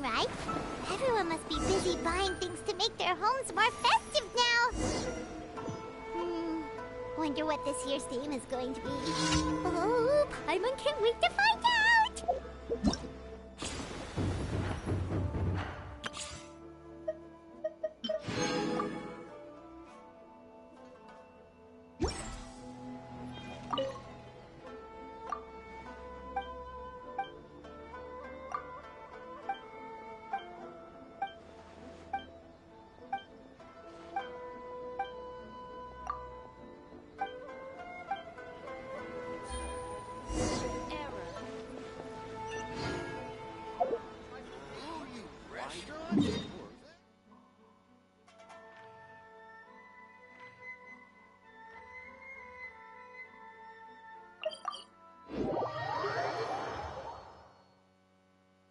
right? Everyone must be busy buying things to make their homes more festive now. Wonder what this year's theme is going to be. Oh, Paimon can't wait to find out!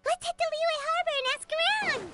Let's head to Liyue Harbor and ask around!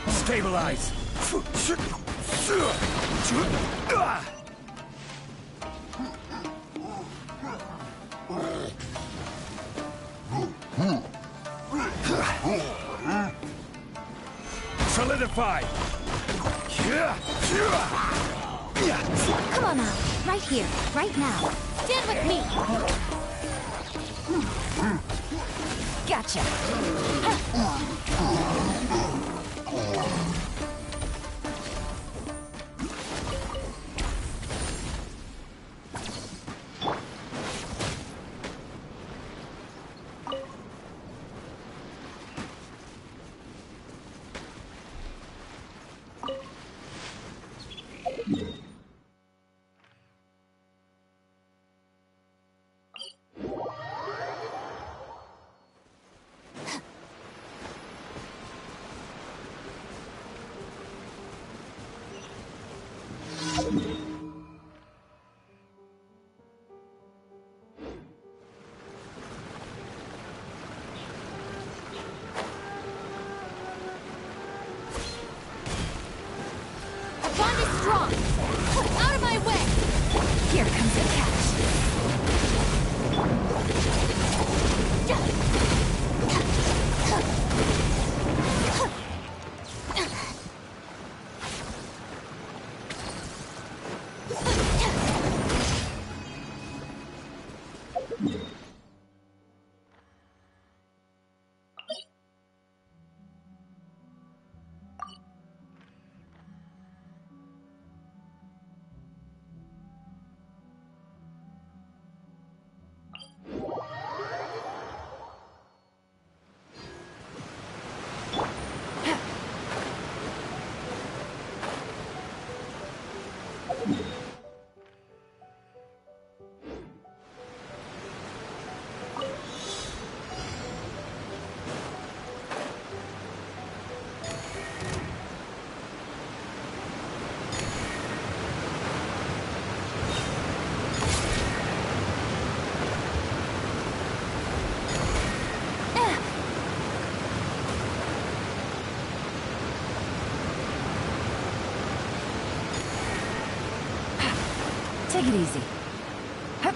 Stabilize! Solidify! Come on now, right here, right now. Stand with me! Gotcha! Strong! Out of my way! Here comes the catch. Take it easy. Hup.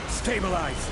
Stabilize!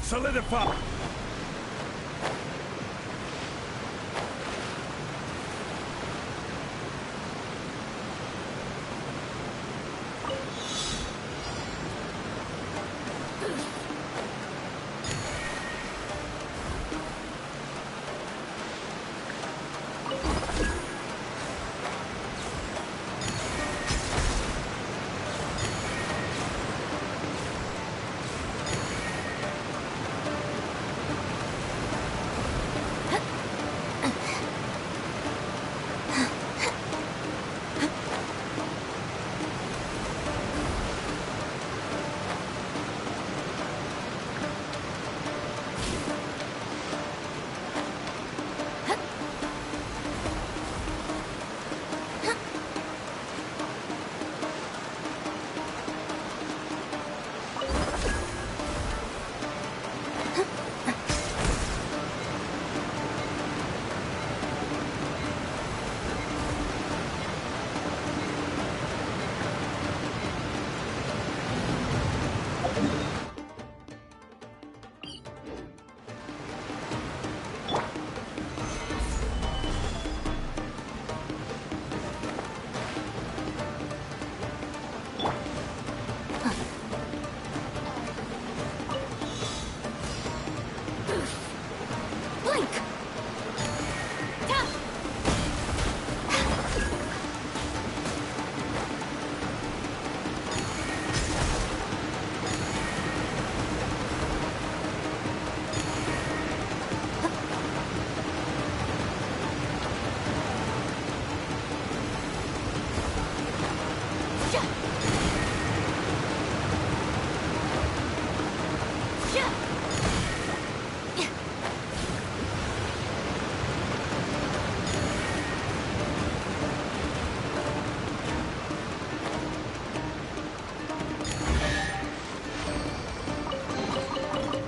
Solidify!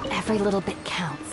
Every little bit counts.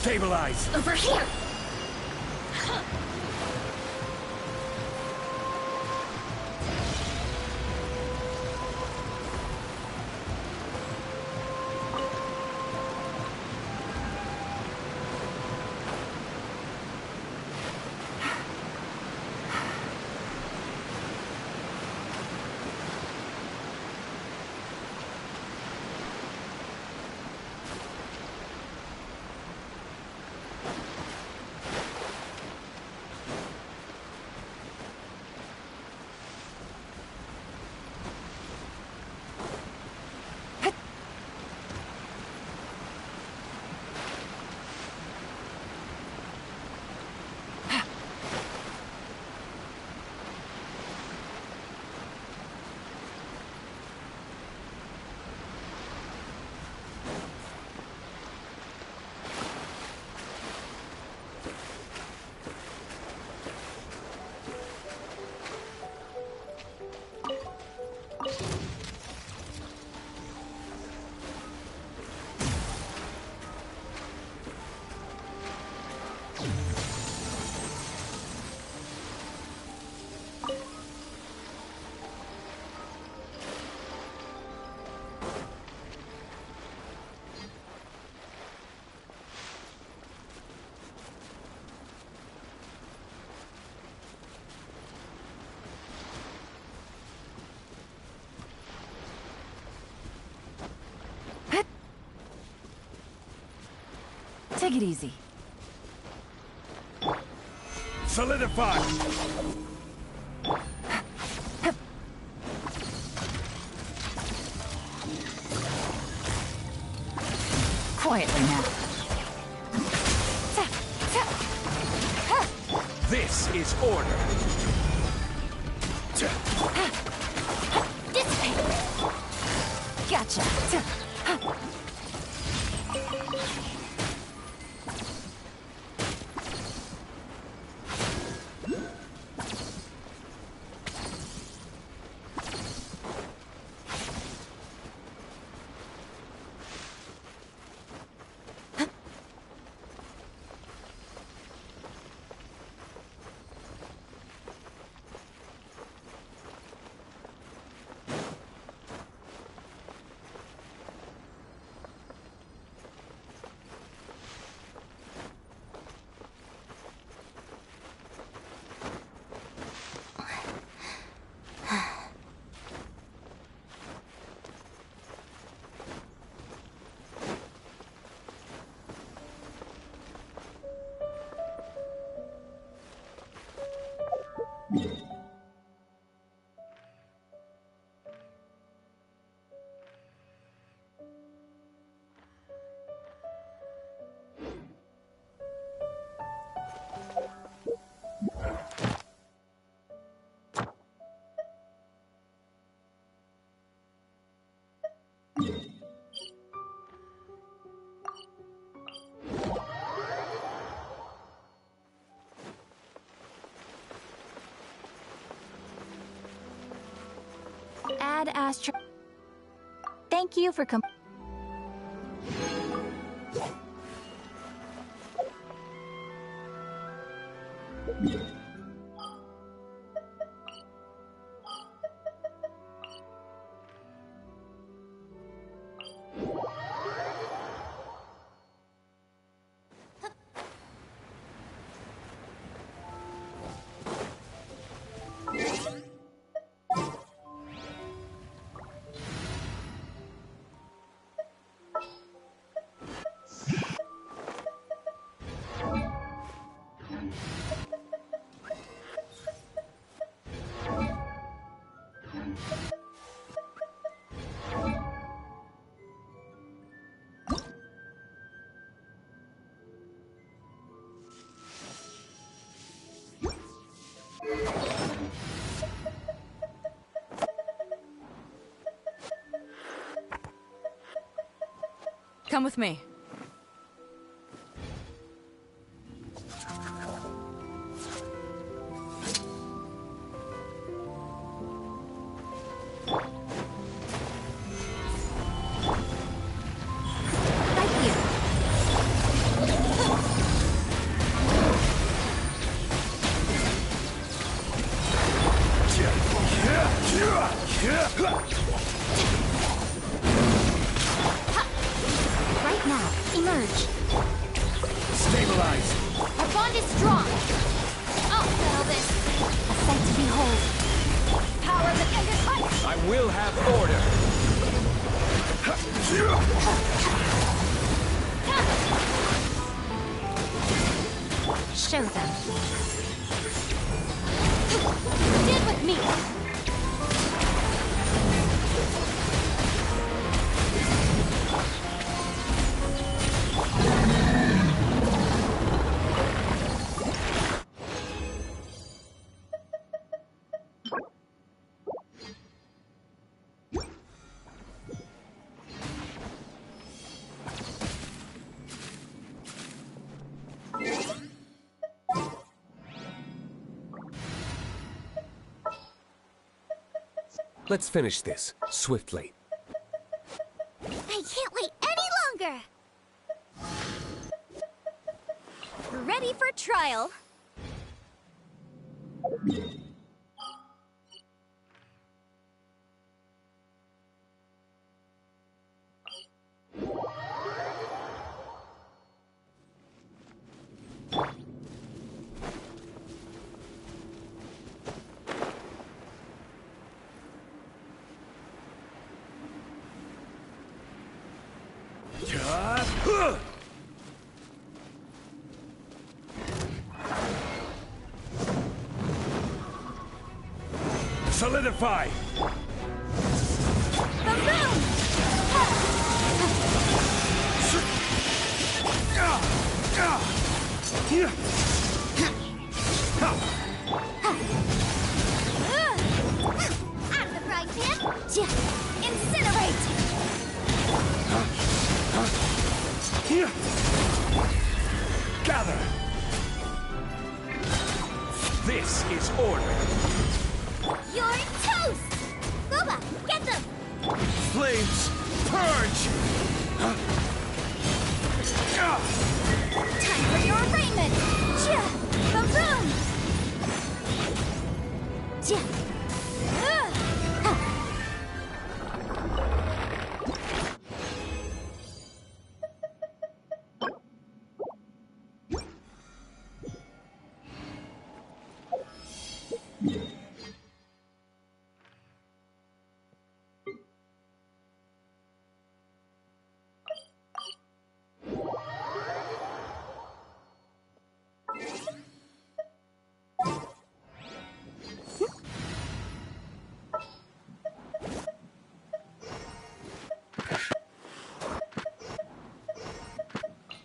Stabilize! Over here! Take it easy. Solidify! Quietly now. This is order! Dissipate. Gotcha. Ad Astra. Thank you for Come with me. right here. Surge! Stabilize. Our bond is strong. I'll settle this. A sight to behold. Power of the Thunder Punch. I will have order. Show them. Stand with me. Let's finish this swiftly. I can't wait any longer! Ready for trial. Solidify! Out of the frying pan! Incinerate! Gather! This is order! You're toast! Boba, get them! Flames, purge! Time for your arraignment! Ba-boom!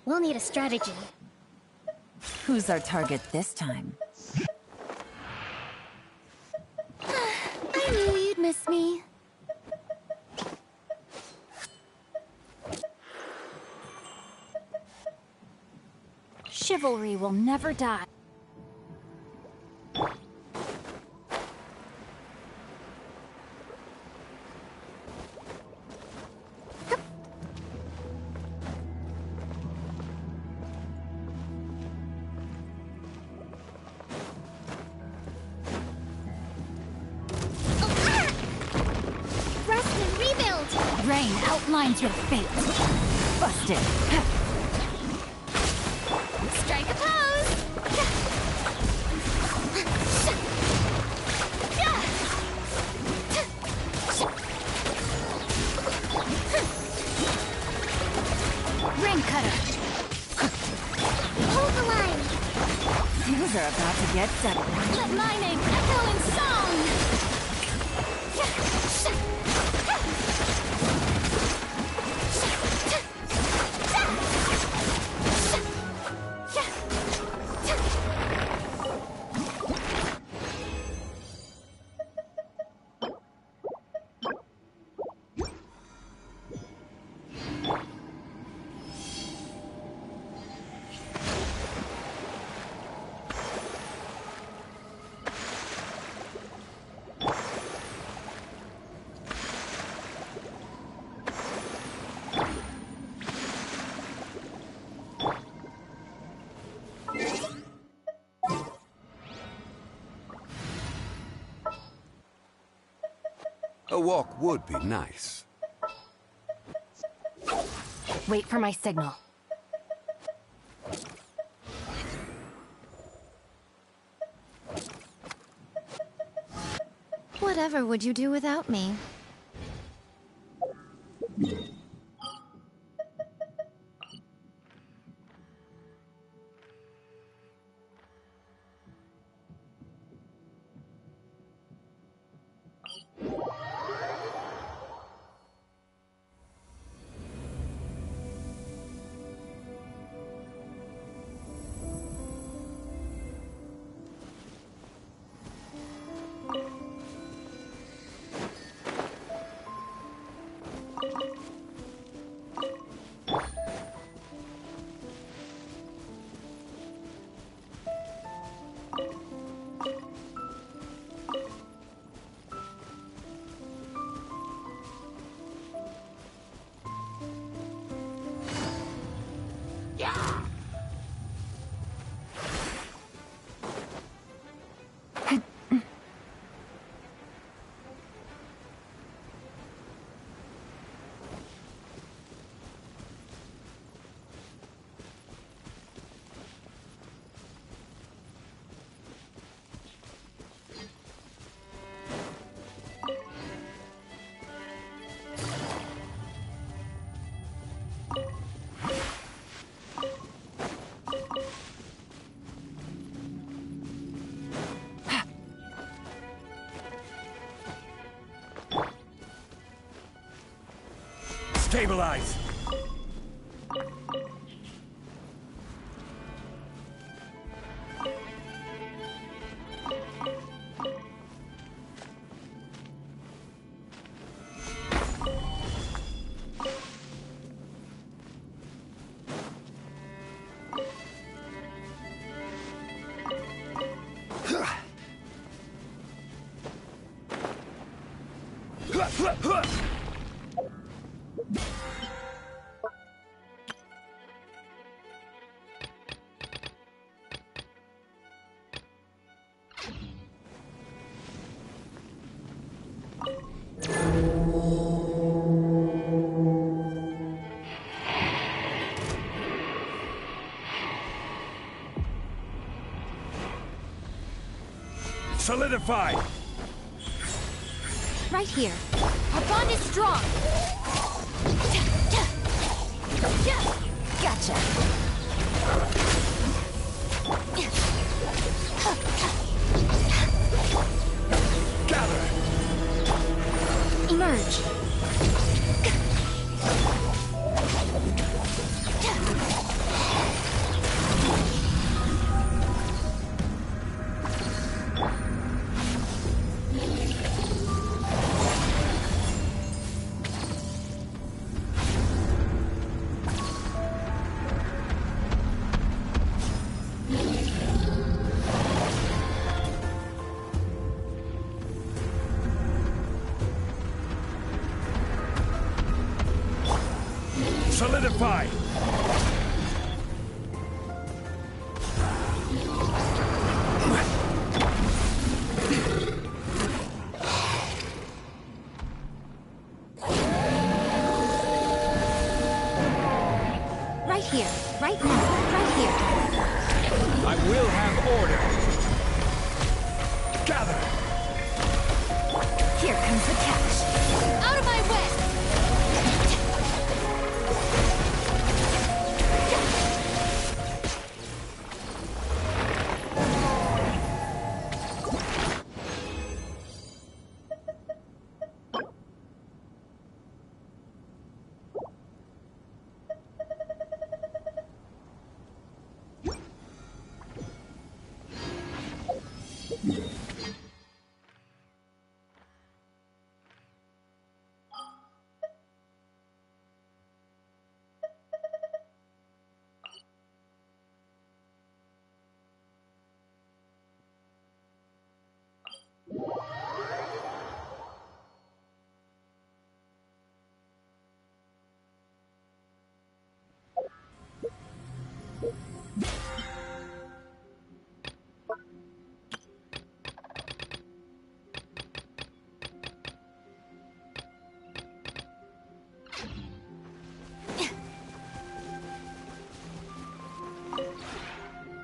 We'll need a strategy. Who's our target this time? I knew you'd miss me. Chivalry will never die. Rest and rebuild! Rain outlines your fate. Busted. Strike a pose! Ring cutter. Hold the line! Things are about to get deadly. Let my name echo in song! A walk would be nice. Wait for my signal. Whatever would you do without me? Stabilize! Solidify! Right here. Our bond is strong. Gotcha. Gather! Emerge. Solidify! Right here. Right now. Right here. I will have order! Gather! Here comes the catch. Out of my way!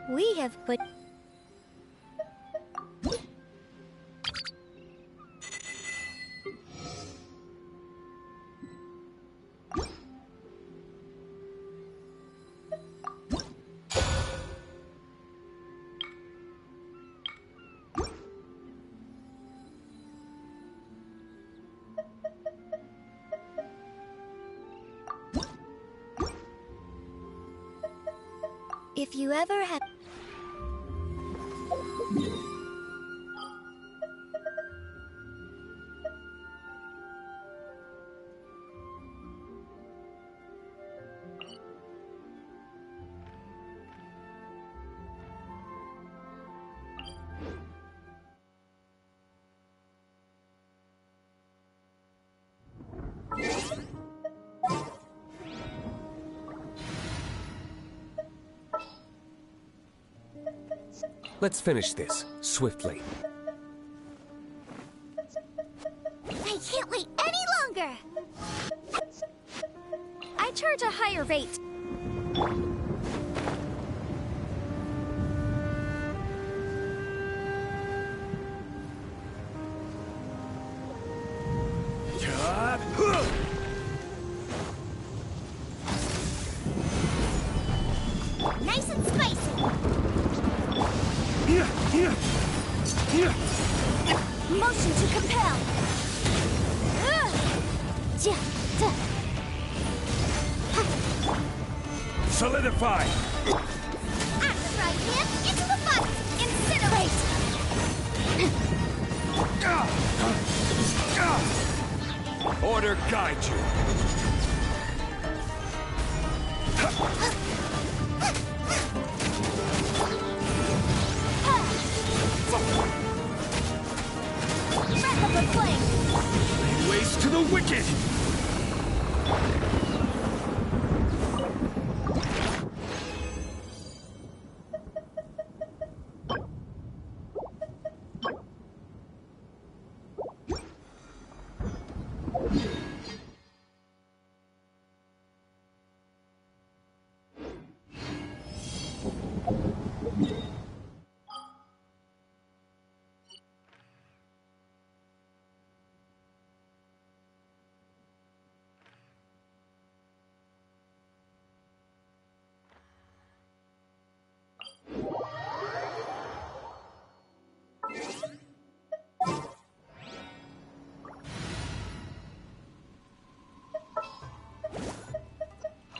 We have put... If you ever have... Let's finish this, swiftly. I can't wait any longer! I charge a higher rate. Nice and spicy! Motion to compel. Solidify! After right hand, into the body! Incinerate! Order guide you. Breath of the flame. Lay waste to the wicked!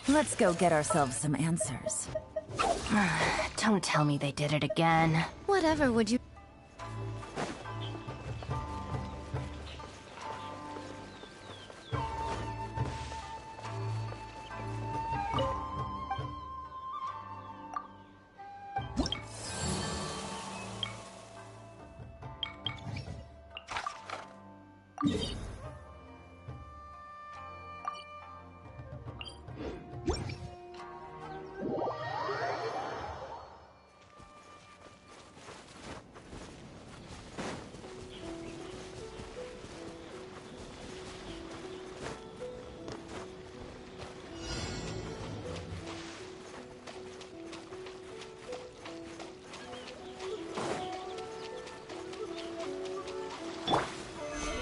Let's go get ourselves some answers. Don't tell me they did it again. Whatever would you...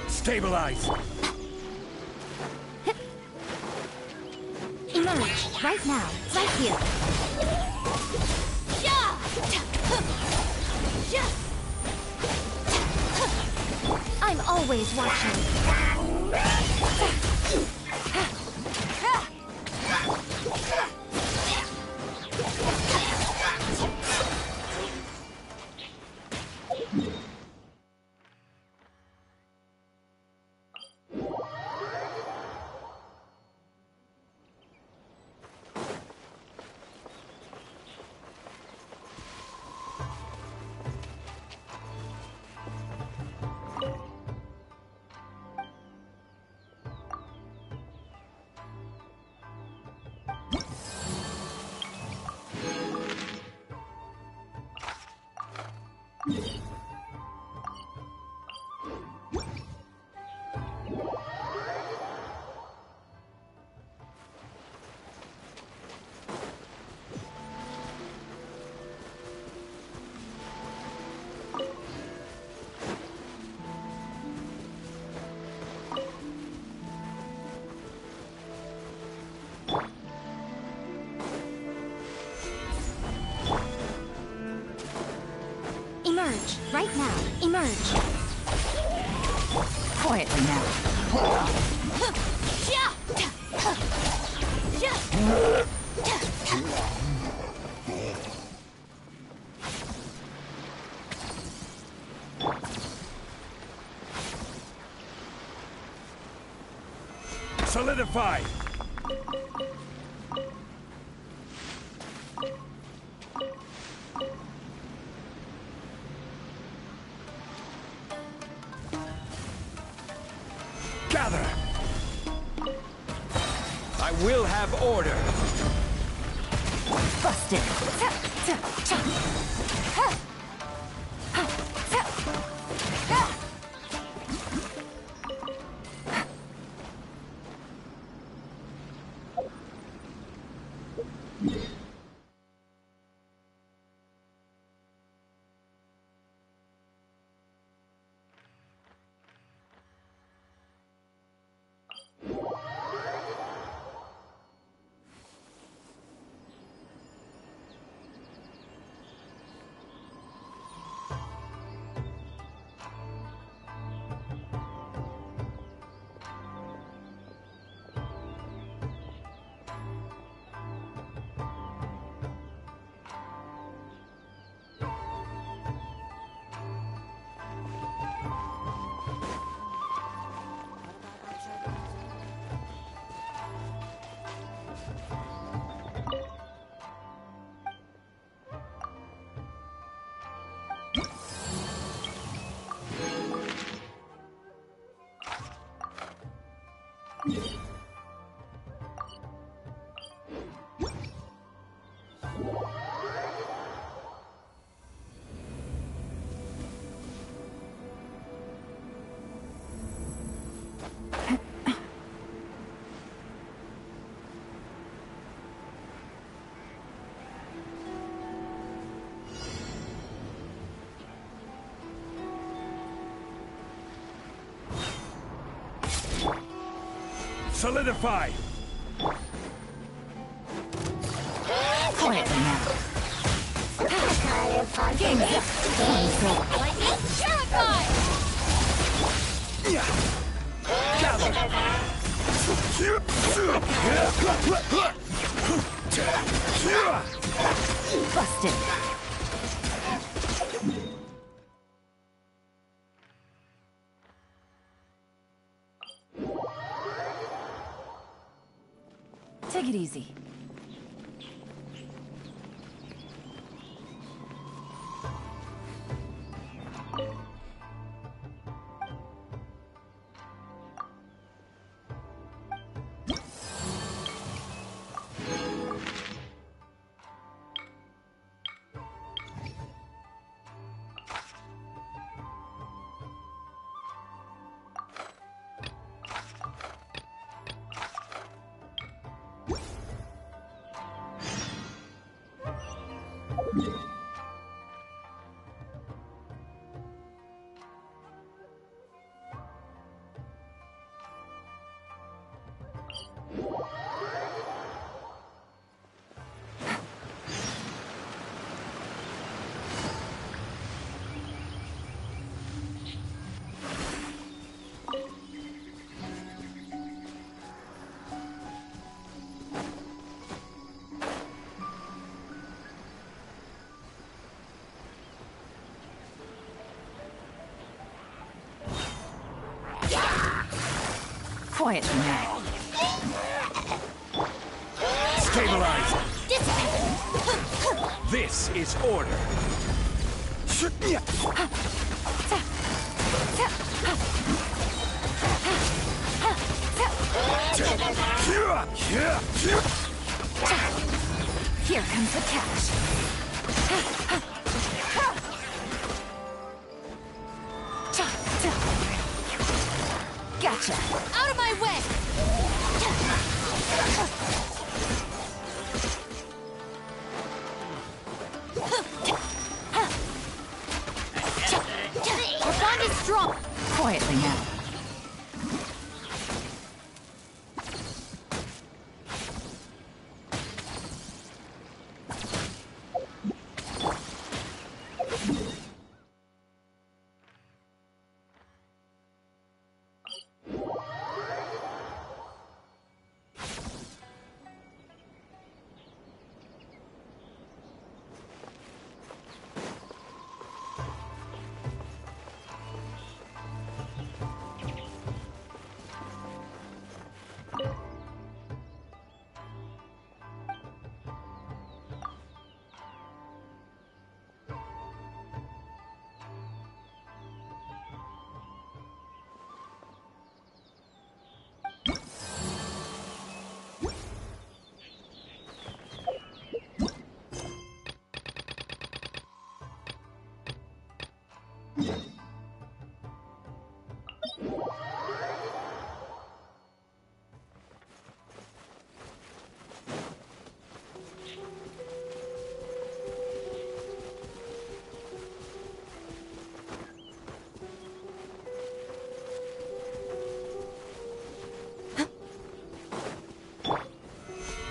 Stabilize! Emerge, right now, right here. I'm always watching. Emerge, right now. Emerge. Quietly now. Solidify! Gather! I will have order! Busted. Solidify! Quietly now. Game's up. Lightning purify! Busted. Take it easy. Quietly now. Stabilize! This is order! Here comes the catch. Gotcha. Out of my way! Our bond is strong! Quietly now.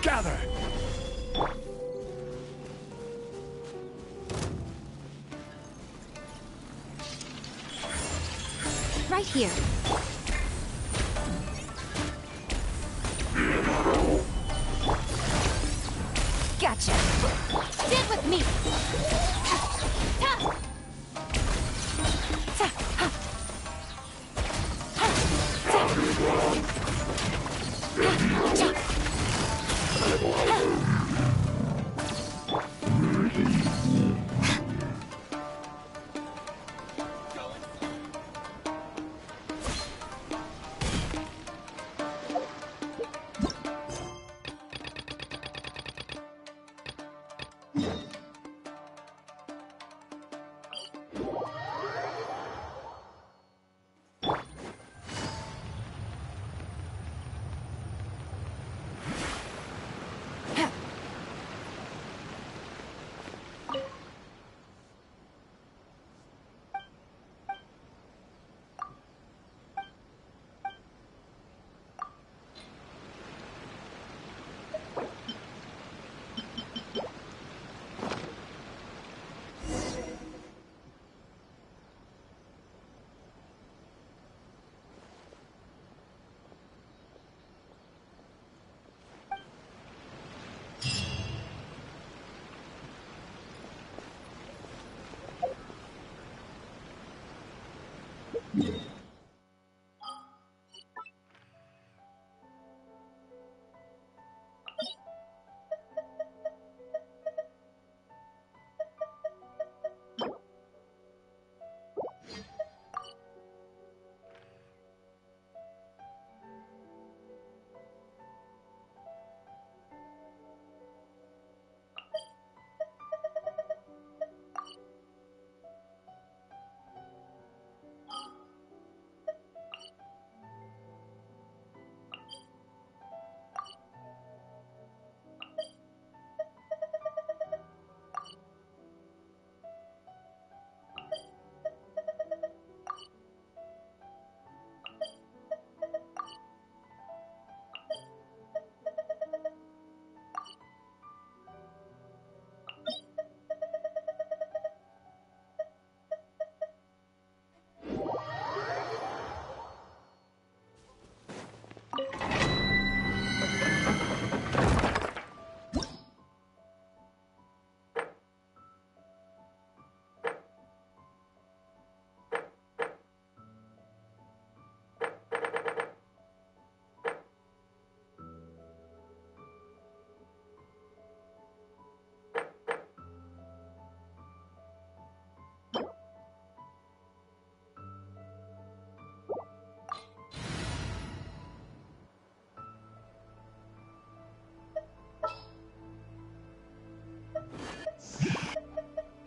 Gather! Right here. Gotcha. Stand with me!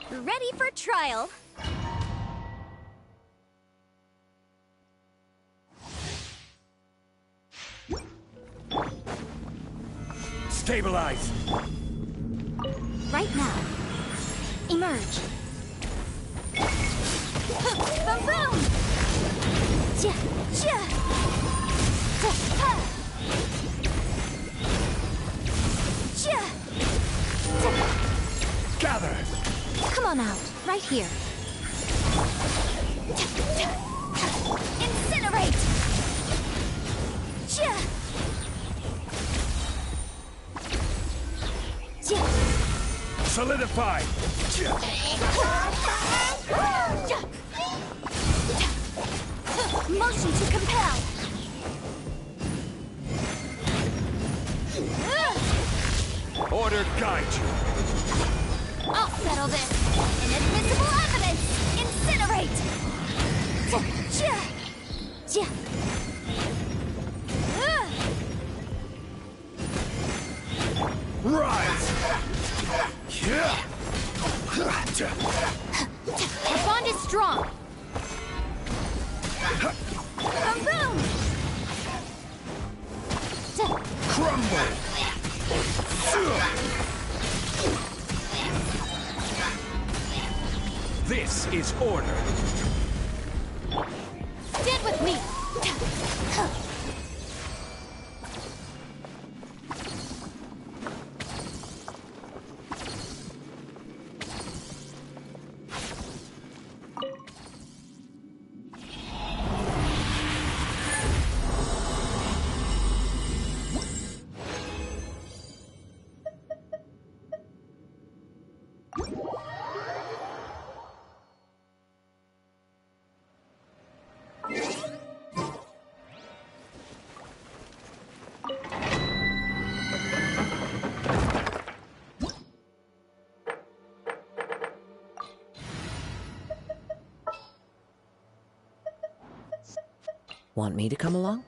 Ready for trial. Stabilize! Right now. Emerge. Boom, boom! Ja, ja. Ja, ha. Ja. Gather! Come on out. Right here. Incinerate! Ja. Ja. Solidify! Motion to compel! Order guide you! I'll settle this! Inadmissible evidence! Incinerate! Ja. Ja. Rise! Our bond is strong! Boom, boom! Crumble! This is order! Stand with me! Want me to come along?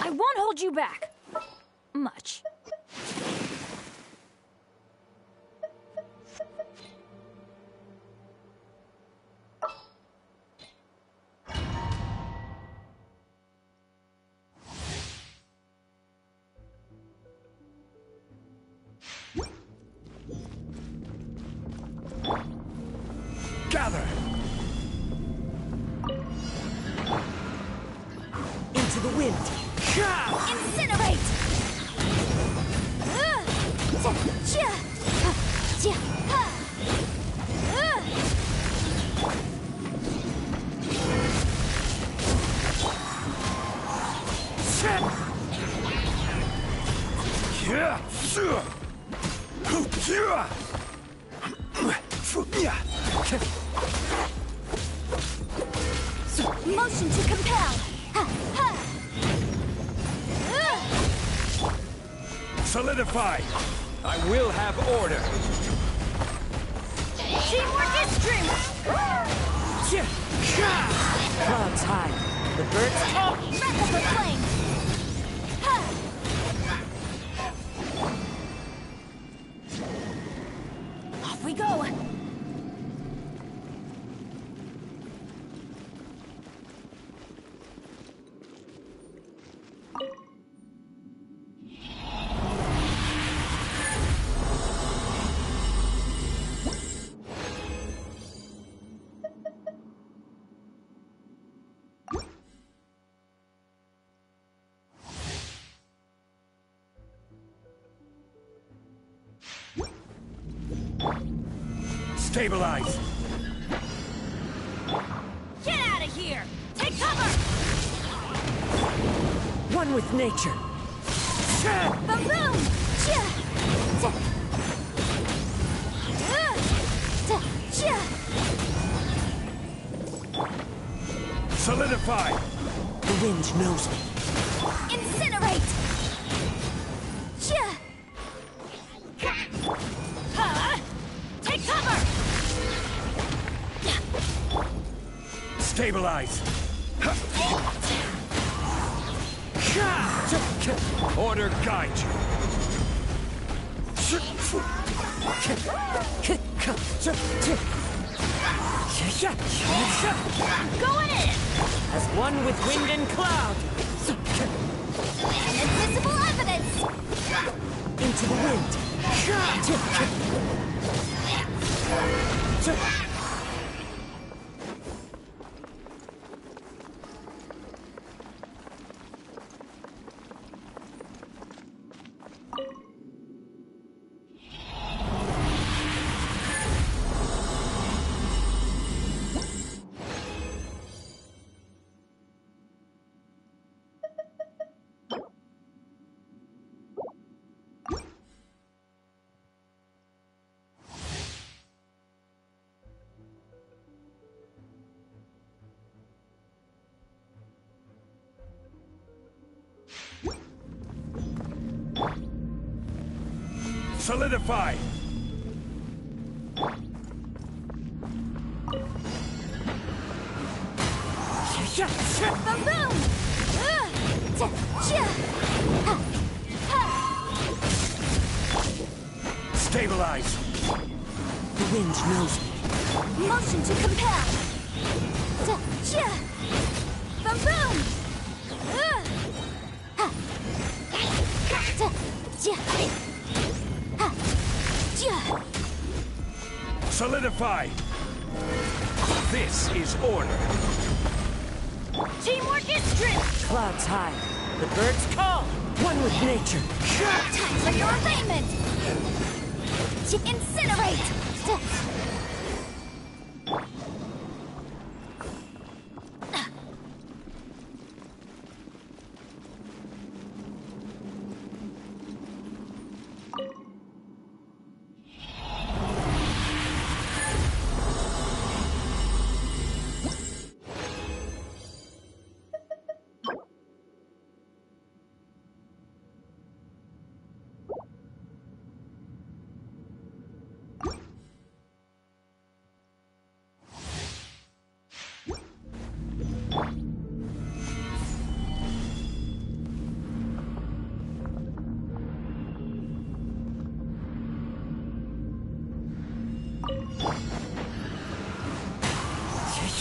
I won't hold you back. Much. Gather! Into the wind! Incinerate! Motion to compel! Solidify! I will have order! Teamwork is strength! Clouds high. The birds call. Wrap up the flame! Off we go! Stabilize! Get out of here! Take cover! One with nature. Boom! Solidify! The wind knows me. Incinerate! Take cover! Stabilize! Order guide you! Going in! As one with wind and cloud. Invisible evidence! Into the wind. Solidify! Boom! Stabilize! The wind knows me. Motion to compel! Boom! Solidify! This is order! Teamwork is strength! Clouds high. The birds call. One with nature. Time for your abatement! Incinerate!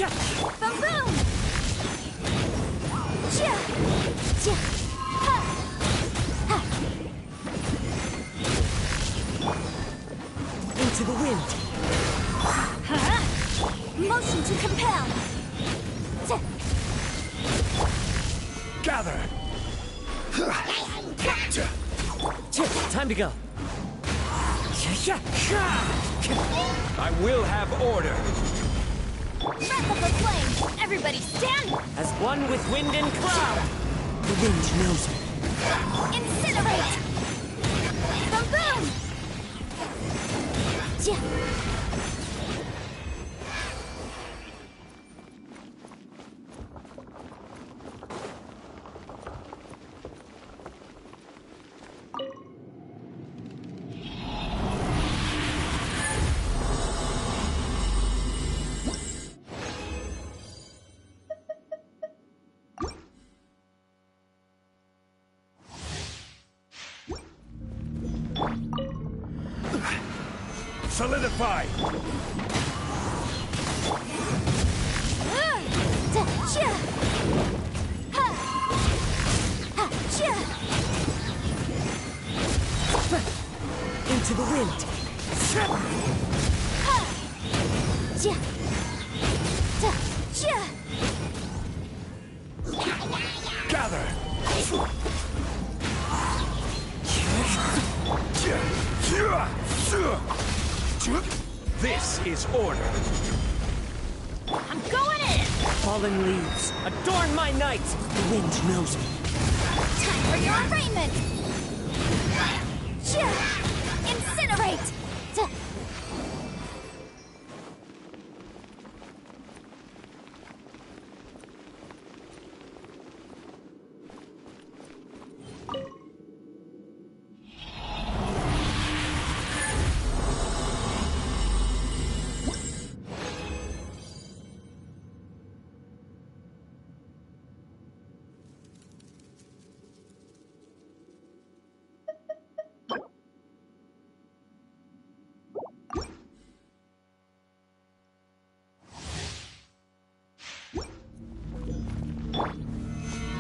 Boom boom! Chia! Chia! Ha! Ha! Into the wind. Ha! Motion to compel! Gather! Time to go. I will have order! Breath of the flame! Everybody stand! As one with wind and cloud. The wind knows me. Incinerate! Boom boom! Chia! Solidify! Chia! Ha! Ha! Chia! Into the wind. Ha! Chia! Ta! Chia! Gather! This is order! I'm going in! Fallen leaves. Adorn my night. The wind knows me. Time for your arraignment! Chia! Incinerate! Ta!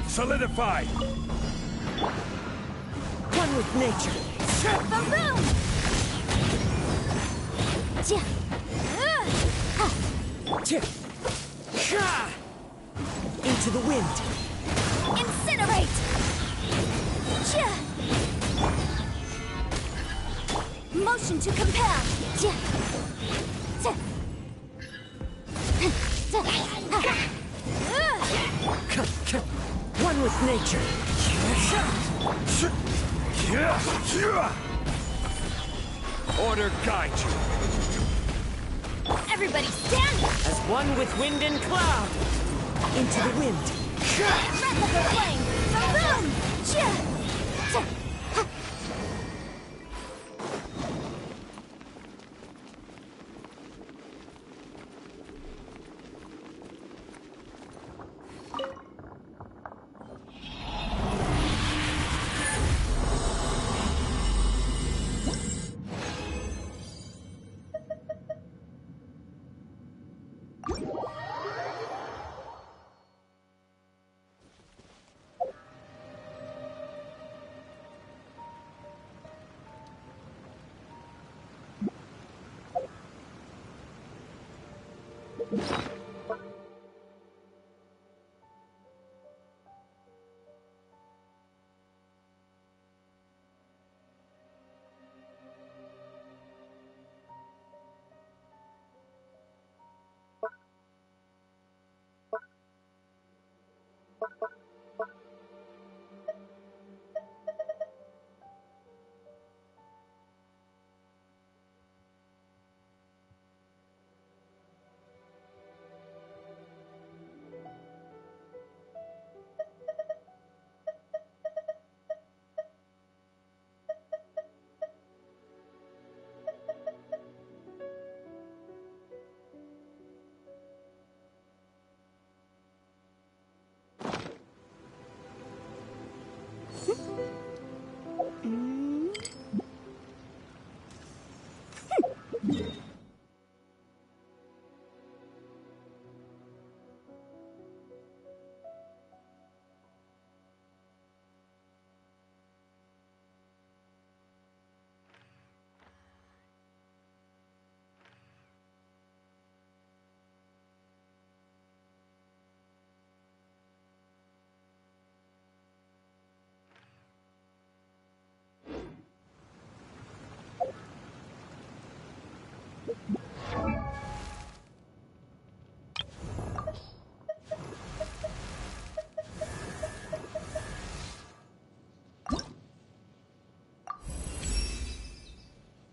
Solidify! One with nature. Boom boom! Chia! Ha! Into the wind. Incinerate! Chia! Motion to compel! Chia! Ta! Ta! Ha! One with nature. Order guide you! Everybody stand! As one with wind and cloud. Into the wind. Breath of the flame! Boom! Chia! Ta! Ha!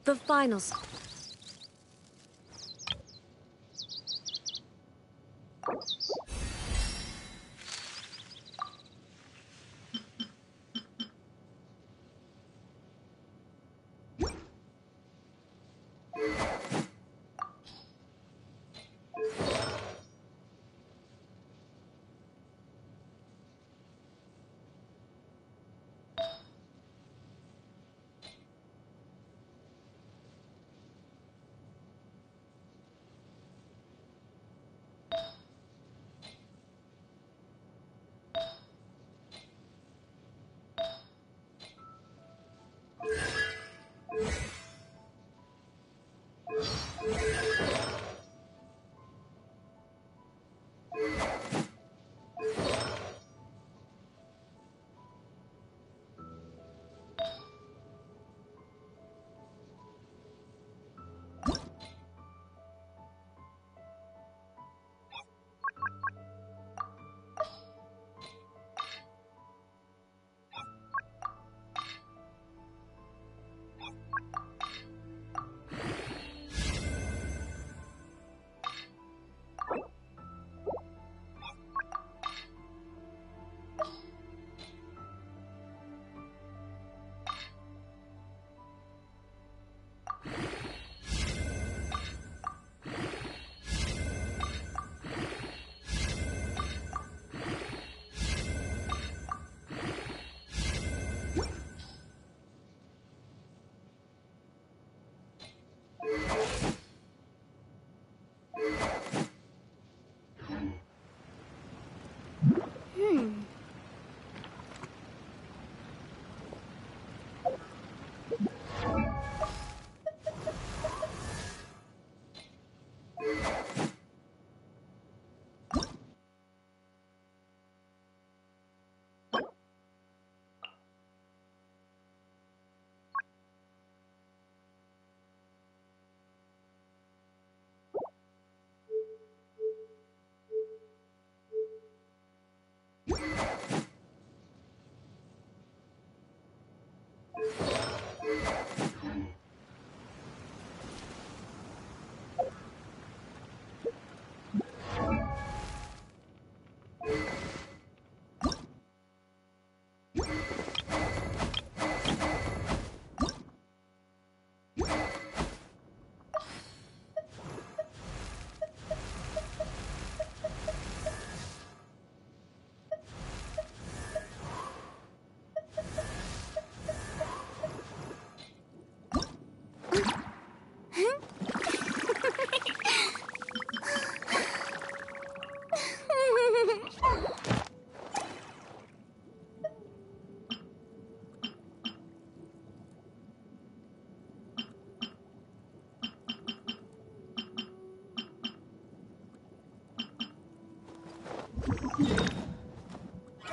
The finals.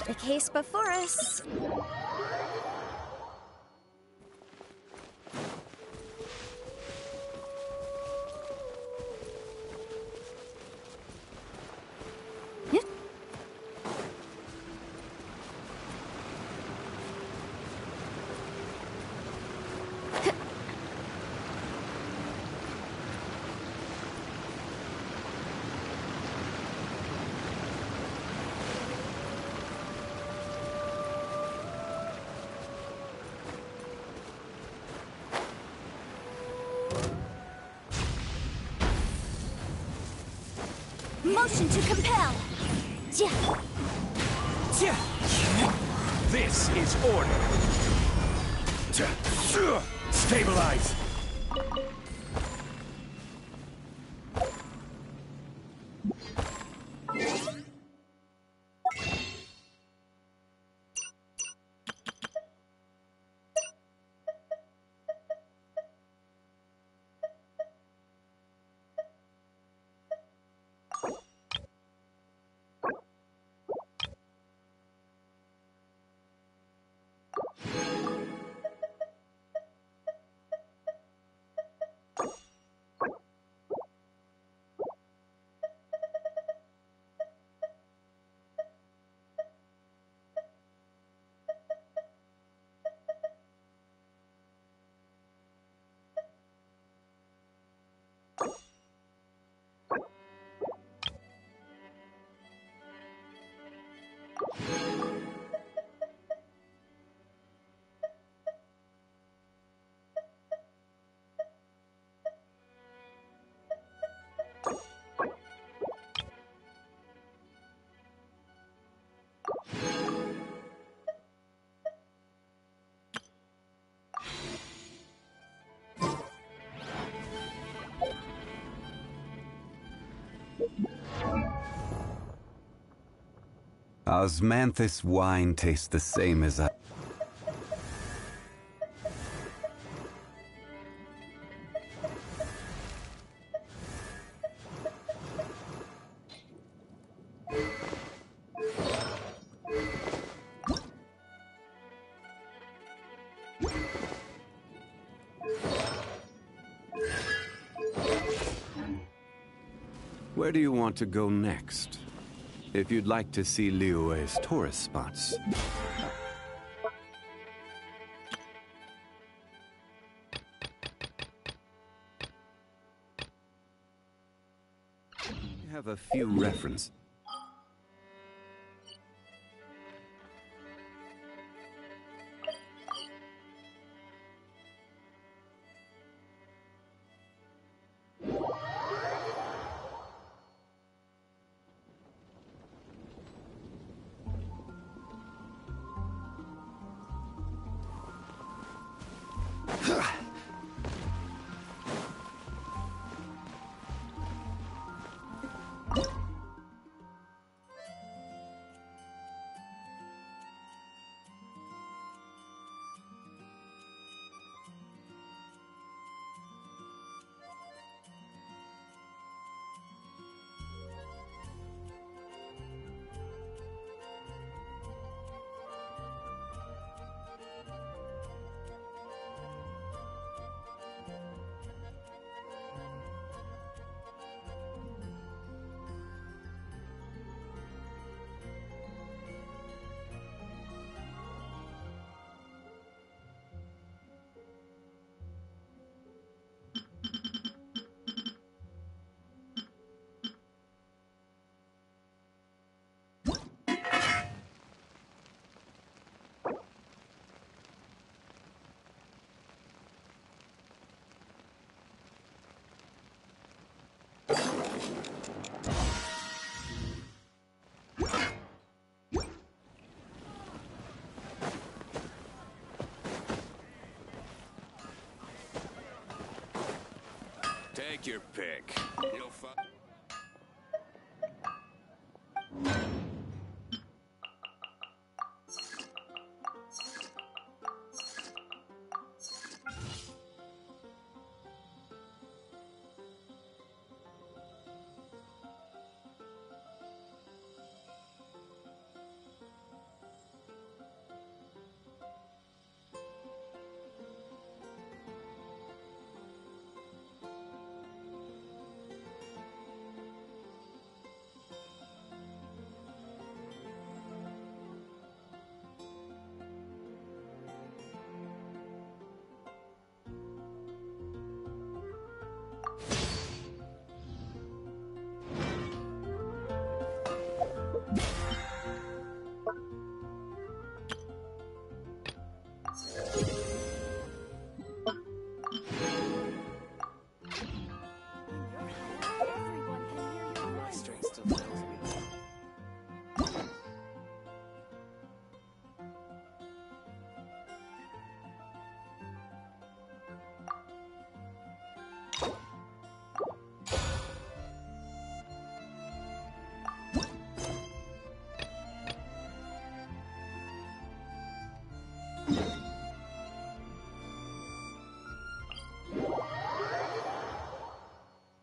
The case before us. Motion to compel. This is order. Stabilize. Osmanthus wine tastes the same as I... Where do you want to go next? If you'd like to see Liyue's tourist spots. We have a few references. Take your pick. You'll find...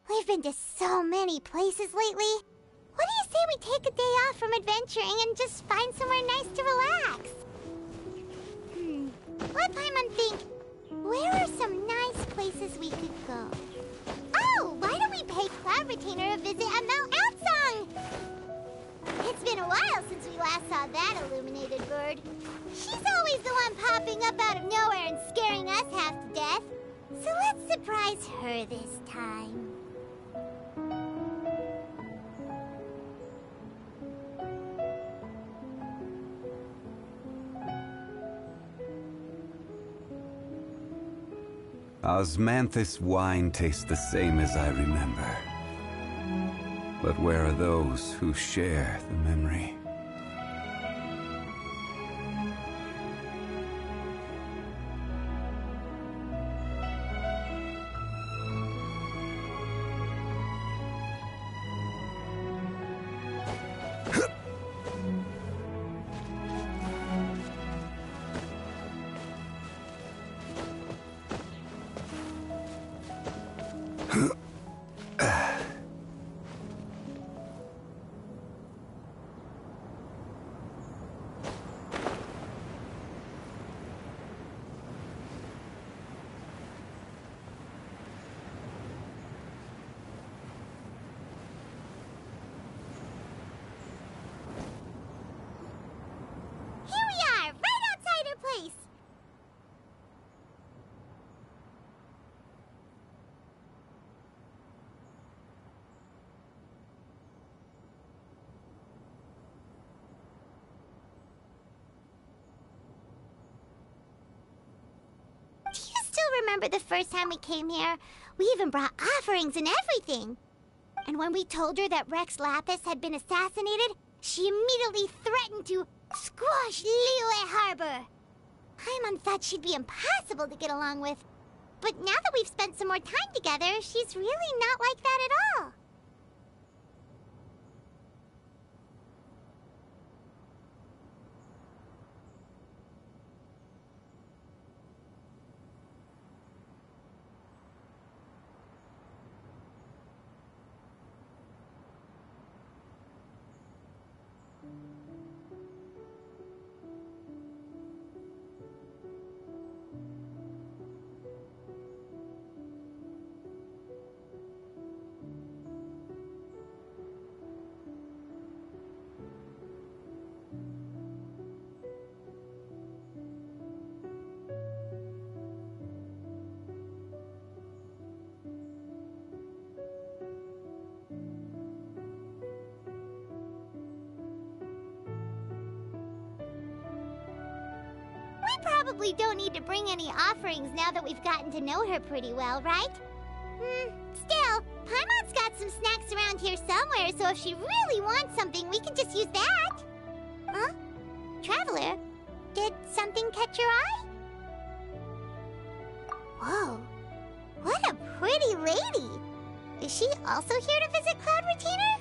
We've been to so many places lately. What do you say we take a day off from adventuring and just find somewhere nice to relax? Let Paimon think. Where are some nice places we could go? Oh, why don't we pay Cloud Retainer a visit at Mount Outsong? It's been a while since we last saw that illuminated bird. She's always the one popping up out of nowhere and scaring us half to death. So let's surprise her this time. Osmanthus wine tastes the same as I remember. But where are those who share the memory? Here we are, right outside her place. Do you still remember the first time we came here? We even brought offerings and everything. And when we told her that Rex Lapis had been assassinated, she immediately threatened to squash Liyue Harbor. Paimon thought she'd be impossible to get along with. But now that we've spent some more time together, she's really not like that at all. We probably don't need to bring any offerings now that we've gotten to know her pretty well, right? Still, Paimon's got some snacks around here somewhere, so if she really wants something, we can just use that. Huh? Traveler, did something catch your eye? Whoa, what a pretty lady! Is she also here to visit Cloud Retainer?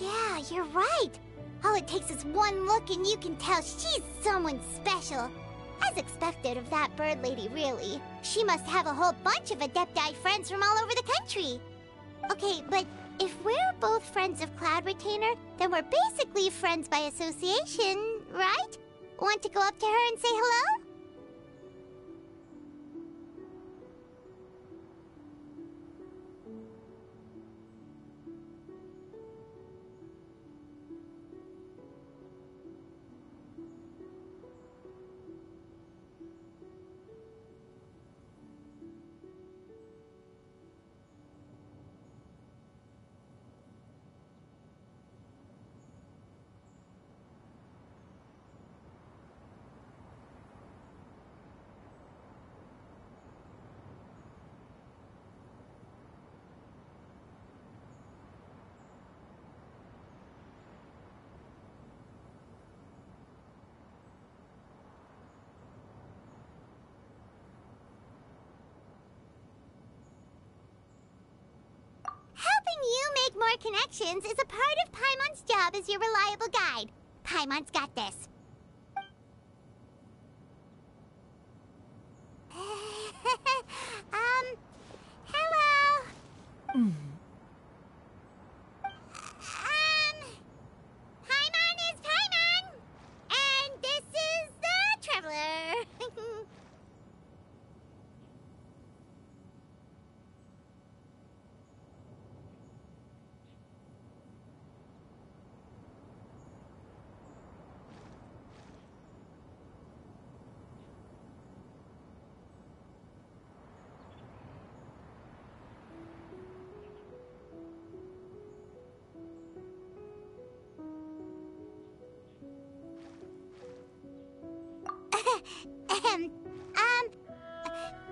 Yeah, you're right. All it takes is one look and you can tell she's someone special. As expected of that bird lady, really. She must have a whole bunch of Adepti friends from all over the country. Okay, but if we're both friends of Cloud Retainer, then we're basically friends by association, right? Want to go up to her and say hello? Helping you make more connections is a part of Paimon's job as your reliable guide. Paimon's got this. Hello? Paimon is Paimon! And this is the Traveler.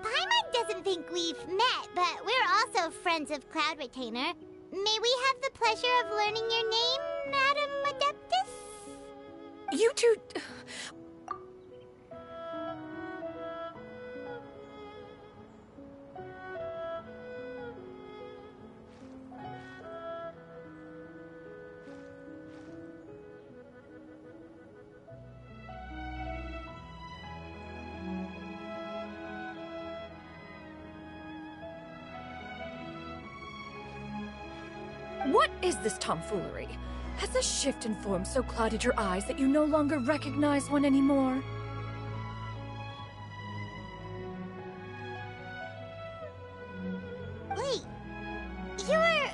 Paimon doesn't think we've met, but we're also friends of Cloud Retainer. May we have the pleasure of learning your name, Madam Adeptus? You two... What is this tomfoolery? Has the shift in form so clouded your eyes that you no longer recognize one anymore? Wait, you're...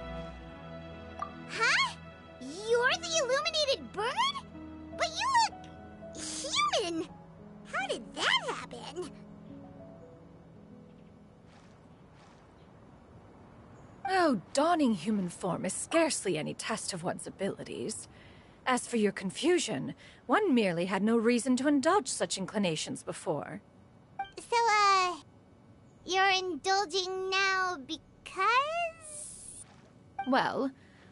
Huh? You're the illuminated bird? But you look... human! How did that happen? Oh, donning human form is scarcely any test of one's abilities. As for your confusion, one merely had no reason to indulge such inclinations before. So, you're indulging now because? Well,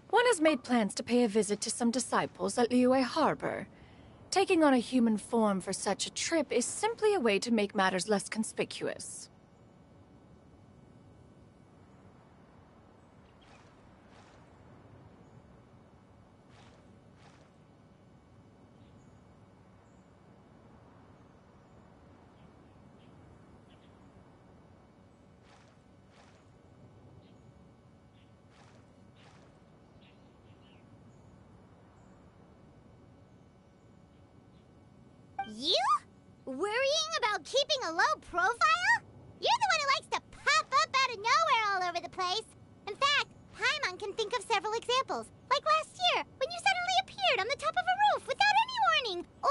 one has made plans to pay a visit to some disciples at Liyue Harbor. Taking on a human form for such a trip is simply a way to make matters less conspicuous. You? Worrying about keeping a low profile? You're the one who likes to pop up out of nowhere all over the place. In fact, Paimon can think of several examples. Like last year, when you suddenly appeared on the top of a roof without any warning. Or...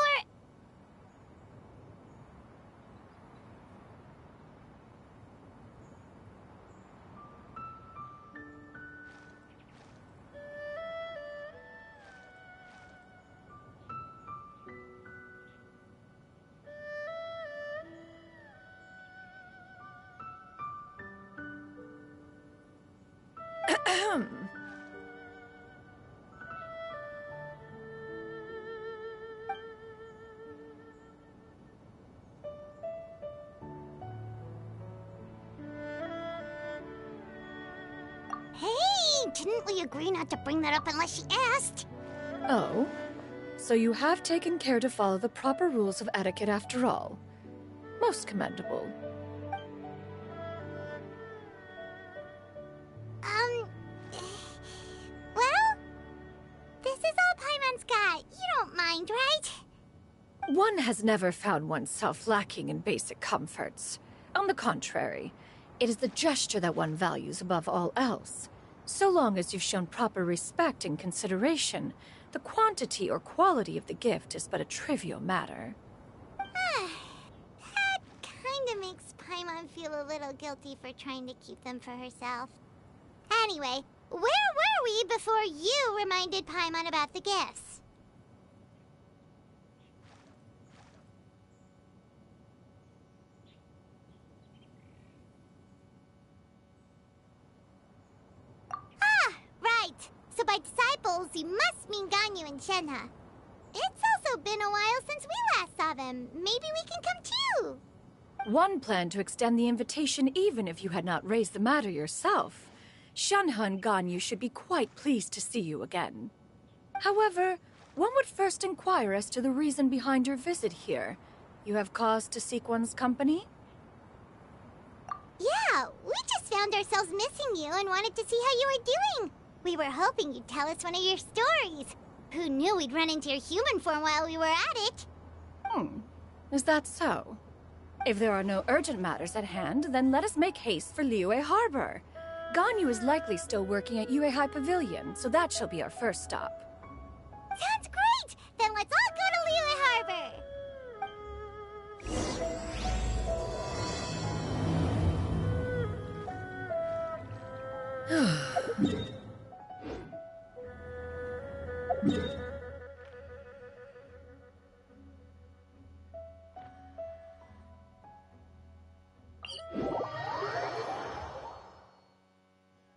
Hey, didn't we agree not to bring that up unless she asked? Oh? So you have taken care to follow the proper rules of etiquette after all. Most commendable. Well, this is all Paimon's got. You don't mind, right? One has never found oneself lacking in basic comforts. On the contrary, it is the gesture that one values above all else. So long as you've shown proper respect and consideration, the quantity or quality of the gift is but a trivial matter. That kinda makes Paimon feel a little guilty for trying to keep them for herself. Anyway, where were we before you reminded Paimon about the gifts? Right. So by disciples, you must mean Ganyu and Shenhe. It's also been a while since we last saw them. Maybe we can come too. One planned to extend the invitation even if you had not raised the matter yourself. Shenhe and Ganyu should be quite pleased to see you again. However, one would first inquire as to the reason behind your visit here. You have cause to seek one's company? Yeah, we just found ourselves missing you and wanted to see how you were doing. We were hoping you'd tell us one of your stories. Who knew we'd run into your human form while we were at it? Is that so? If there are no urgent matters at hand, then let us make haste for Liyue Harbor. Ganyu is likely still working at Yuehai Pavilion, so that shall be our first stop. Sounds great! Then let's all go to Liyue Harbor!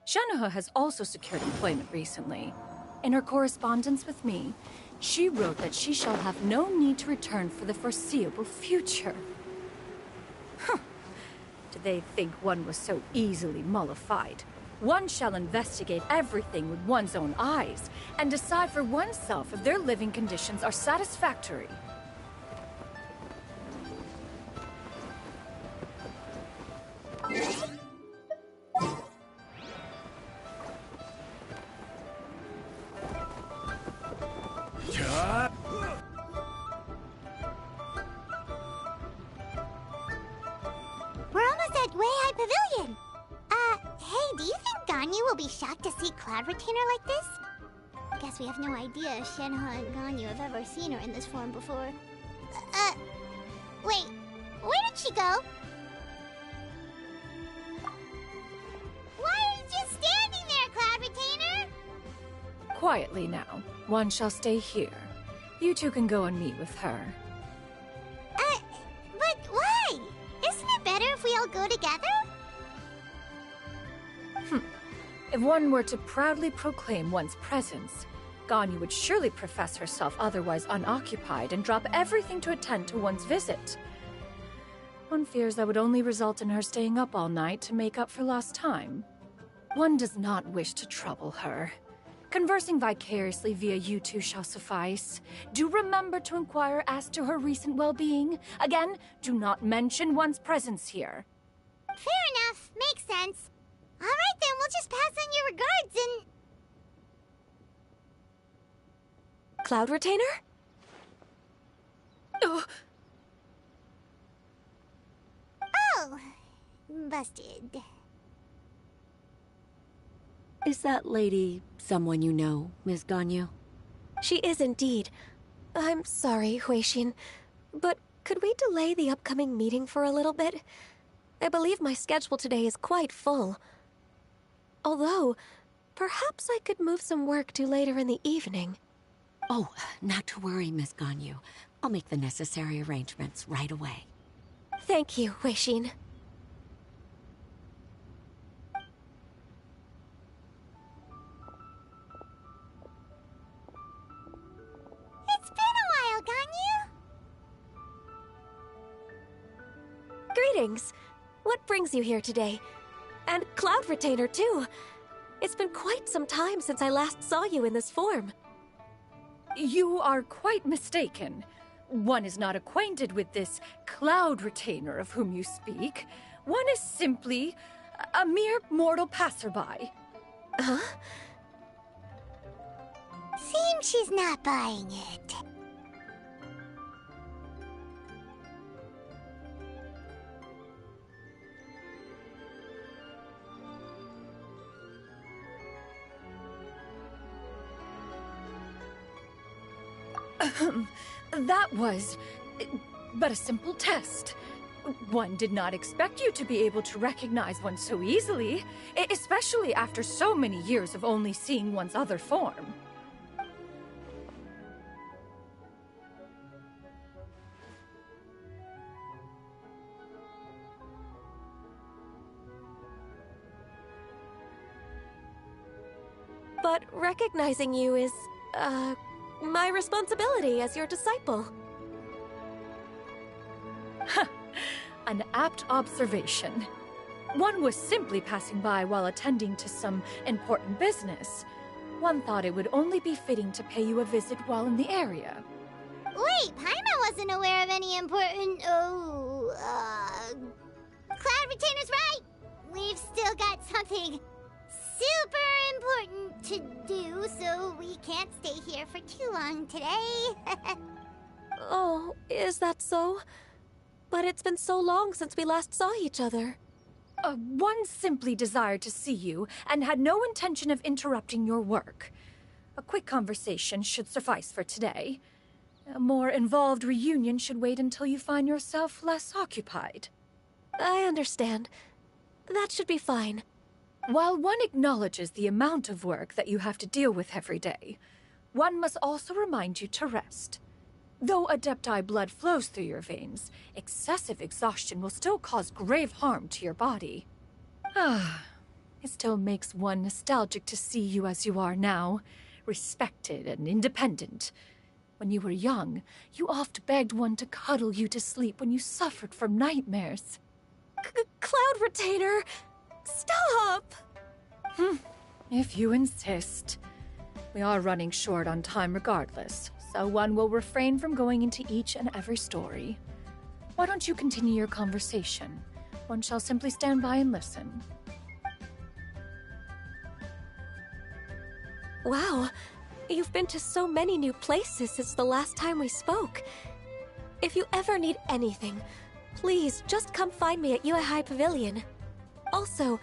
Shanaha has also secured employment recently. In her correspondence with me, she wrote that she shall have no need to return for the foreseeable future. Huh. Did they think one was so easily mollified? One shall investigate everything with one's own eyes, and decide for oneself if their living conditions are satisfactory. We're almost at Weihai Pavilion. Hey, do you think Ganyu will be shocked to see Cloud Retainer like this? Guess we have no idea if Shenhe and Ganyu have ever seen her in this form before. Wait, where did she go? Why are you just standing there, Cloud Retainer? Quietly now. One shall stay here. You two can go and meet with her. But why? Isn't it better if we all go together? If one were to proudly proclaim one's presence, Ganyu would surely profess herself otherwise unoccupied and drop everything to attend to one's visit. One fears that would only result in her staying up all night to make up for lost time. One does not wish to trouble her. Conversing vicariously via you two shall suffice. Do remember to inquire as to her recent well-being. Again, do not mention one's presence here. Fair enough. Makes sense. All right, then. We'll just pass on your regards and... Cloud Retainer? Oh, Oh, busted. Is that lady someone you know, Miss Ganyu? She is indeed. I'm sorry, Huixin, but could we delay the upcoming meeting for a little bit? I believe my schedule today is quite full. Although, perhaps I could move some work to later in the evening. Oh, not to worry, Miss Ganyu. I'll make the necessary arrangements right away. Thank you, Huixin. It's been a while, Ganyu. Greetings. What brings you here today? And Cloud Retainer, too. It's been quite some time since I last saw you in this form. you are quite mistaken. One is not acquainted with this Cloud Retainer of whom you speak. One is simply a mere mortal passerby. Huh? Seems she's not buying it. That was but a simple test. One did not expect you to be able to recognize one so easily, especially after so many years of only seeing one's other form. But recognizing you is, my responsibility as your disciple. An apt observation. One was simply passing by while attending to some important business. One thought it would only be fitting to pay you a visit while in the area. Wait, Paimon wasn't aware of any important... Cloud Retainer's right! We've still got something super important to do, so we can't stay here for too long today. Oh, is that so? But it's been so long since we last saw each other. One simply desired to see you and had no intention of interrupting your work. A quick conversation should suffice for today. A more involved reunion should wait until you find yourself less occupied. I understand. That should be fine. While one acknowledges the amount of work that you have to deal with every day, one must also remind you to rest. Though Adepti blood flows through your veins, excessive exhaustion will still cause grave harm to your body. It still makes one nostalgic to see you as you are now, respected and independent. When you were young, you oft begged one to cuddle you to sleep when you suffered from nightmares. Cloud Retainer! Stop! If you insist. We are running short on time regardless, so one will refrain from going into each and every story. Why don't you continue your conversation? One shall simply stand by and listen. Wow, you've been to so many new places since the last time we spoke. If you ever need anything, please just come find me at Uehai Pavilion. Also,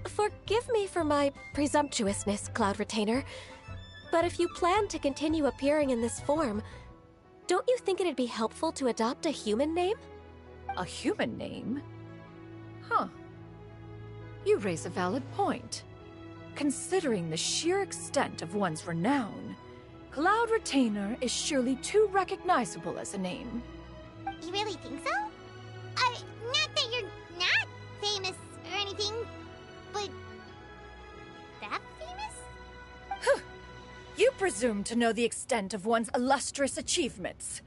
forgive me for my presumptuousness, Cloud Retainer, but if you plan to continue appearing in this form, don't you think it'd be helpful to adopt a human name? A human name? Huh. You raise a valid point. Considering the sheer extent of one's renown, Cloud Retainer is surely too recognizable as a name. You really think so? Not that you're not famous or anything, but that famous? You presume to know the extent of one's illustrious achievements.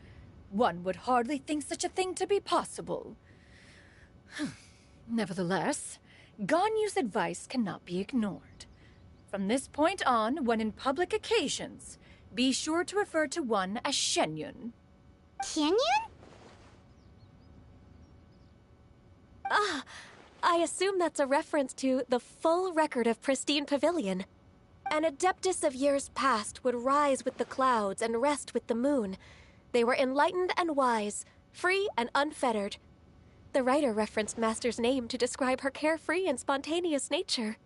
One would hardly think such a thing to be possible. Nevertheless, Ganyu's advice cannot be ignored. From this point on, when in public occasions, be sure to refer to one as Shenyun. Canyon? I assume that's a reference to the full record of Pristine Pavilion. An adeptus of years past would rise with the clouds and rest with the moon. They were enlightened and wise, free and unfettered. The writer referenced Master's name to describe her carefree and spontaneous nature.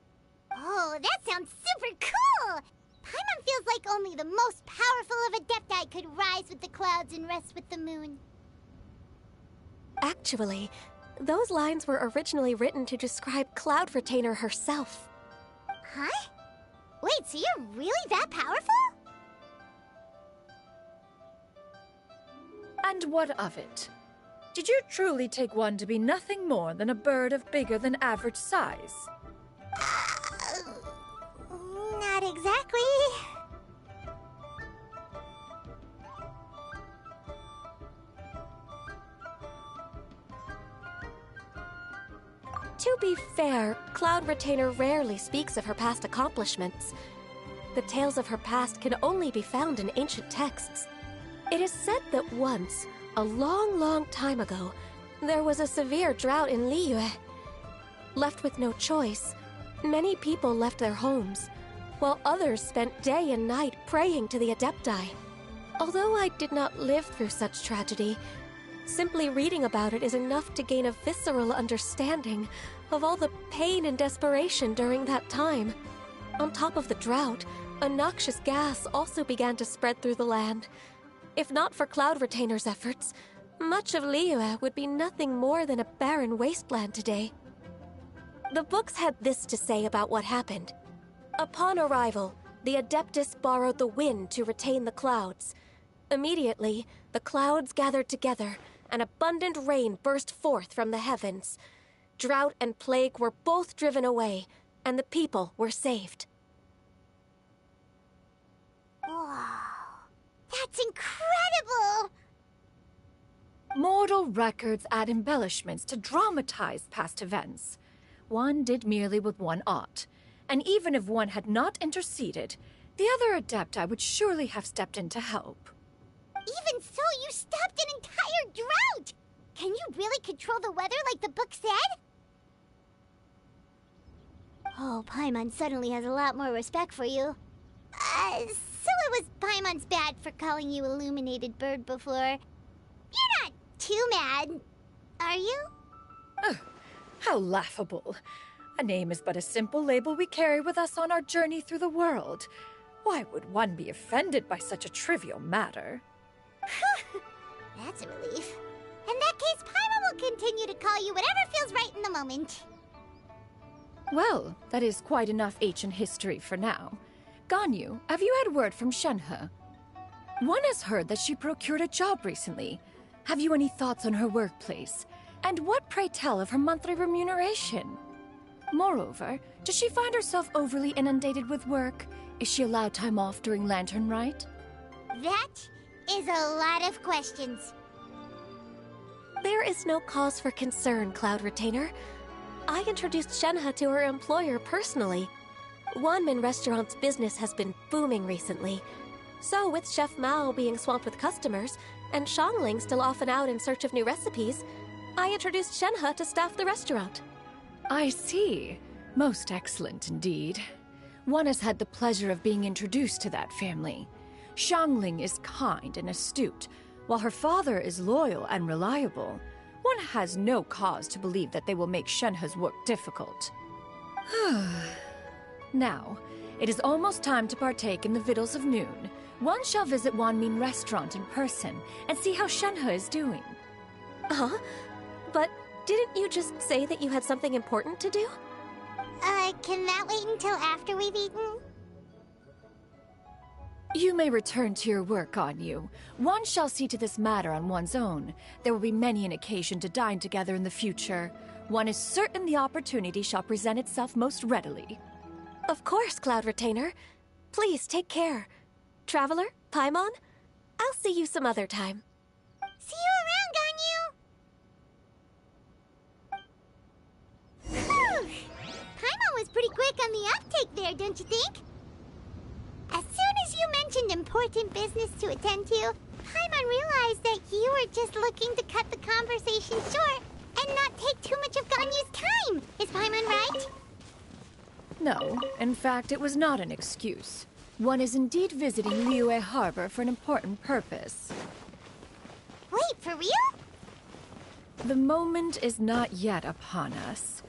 Oh, that sounds super cool! Paimon feels like only the most powerful of Adepti could rise with the clouds and rest with the moon. Actually, those lines were originally written to describe Cloud Retainer herself. Huh? Wait, so you're really that powerful? And what of it? Did you truly take one to be nothing more than a bird of bigger than average size? Not exactly. To be fair, Cloud Retainer rarely speaks of her past accomplishments. The tales of her past can only be found in ancient texts. It is said that once, a long, long time ago, there was a severe drought in Liyue. Left with no choice, many people left their homes, while others spent day and night praying to the Adepti. Although I did not live through such tragedy, simply reading about it is enough to gain a visceral understanding of all the pain and desperation during that time. On top of the drought, a noxious gas also began to spread through the land. If not for Cloud Retainer's efforts, much of Liyue would be nothing more than a barren wasteland today. The books had this to say about what happened. Upon arrival, the Adeptus borrowed the wind to retain the clouds. Immediately, the clouds gathered together, and abundant rain burst forth from the heavens. Drought and plague were both driven away, and the people were saved. Wow, that's incredible! Mortal records add embellishments to dramatize past events. One did merely what one ought, and even if one had not interceded, the other Adepti would surely have stepped in to help. Even so, you stopped an entire drought! Can you really control the weather like the book said? Oh, Paimon suddenly has a lot more respect for you. So it was Paimon's bad for calling you Illuminated Bird before. You're not too mad, are you? How laughable. A name is but a simple label we carry with us on our journey through the world. Why would one be offended by such a trivial matter? That's a relief. In that case, Paimon will continue to call you whatever feels right in the moment. Well, that is quite enough ancient history for now. Ganyu, have you had word from Shenhe? One has heard that she procured a job recently. Have you any thoughts on her workplace? And what, pray tell, of her monthly remuneration? Moreover, does she find herself overly inundated with work? Is she allowed time off during Lantern Rite? That is a lot of questions. There is no cause for concern, Cloud Retainer. I introduced Shenhe to her employer personally. Wanmin Restaurant's business has been booming recently. So, with Chef Mao being swamped with customers, and Xiangling still off and out in search of new recipes, I introduced Shenhe to staff the restaurant. I see. Most excellent indeed. One has had the pleasure of being introduced to that family. Xiangling is kind and astute, while her father is loyal and reliable. One has no cause to believe that they will make Shenhe's work difficult. Now, it is almost time to partake in the victuals of noon. One shall visit Wanmin Restaurant in person and see how Shenhe is doing. Huh? But didn't you just say that you had something important to do? Can that wait until after we've eaten? You may return to your work, Ganyu. One shall see to this matter on one's own. There will be many an occasion to dine together in the future. One is certain the opportunity shall present itself most readily. Of course, Cloud Retainer. Please take care. Traveler, Paimon, I'll see you some other time. See you around, Ganyu! Whew. Paimon was pretty quick on the uptake there, don't you think? As soon as you mentioned important business to attend to, Paimon realized that you were just looking to cut the conversation short and not take too much of Ganyu's time. Is Paimon right? No, in fact, it was not an excuse. One is indeed visiting Liyue Harbor for an important purpose. Wait, for real? The moment is not yet upon us.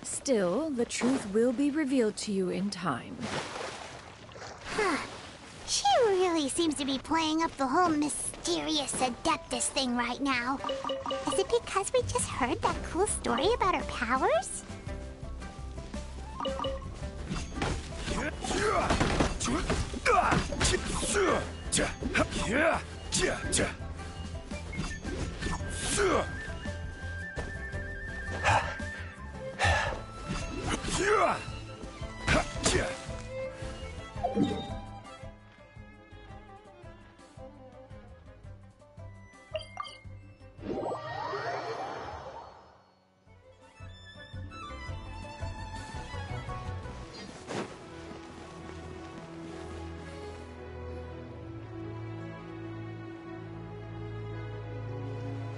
Still, the truth will be revealed to you in time. She really seems to be playing up the whole mysterious Adeptus thing right now. Is it because we just heard that cool story about her powers?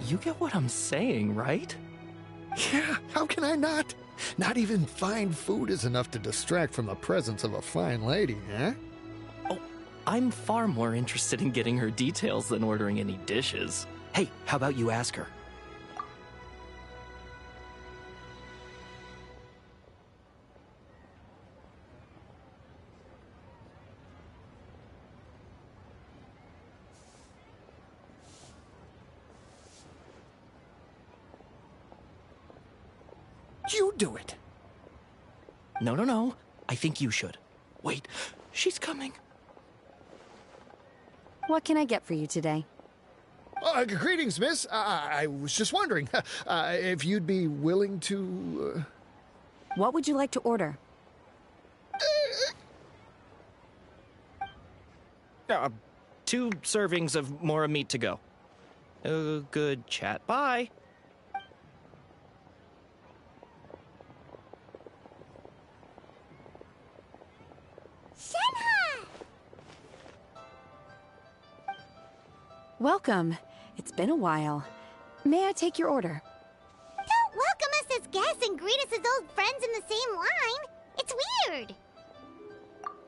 You get what I'm saying, right? Yeah, how can I not? Not even fine food is enough to distract from the presence of a fine lady, eh? Oh, I'm far more interested in getting her details than ordering any dishes. Hey, how about you ask her? You do it. No. I think you should. Wait, she's coming. What can I get for you today? Greetings, miss. I was just wondering if you'd be willing to... What would you like to order? 2 servings of more meat to go. Good chat. Bye. Shenhe! Welcome. It's been a while. May I take your order? Don't welcome us as guests and greet us as old friends in the same line. It's weird.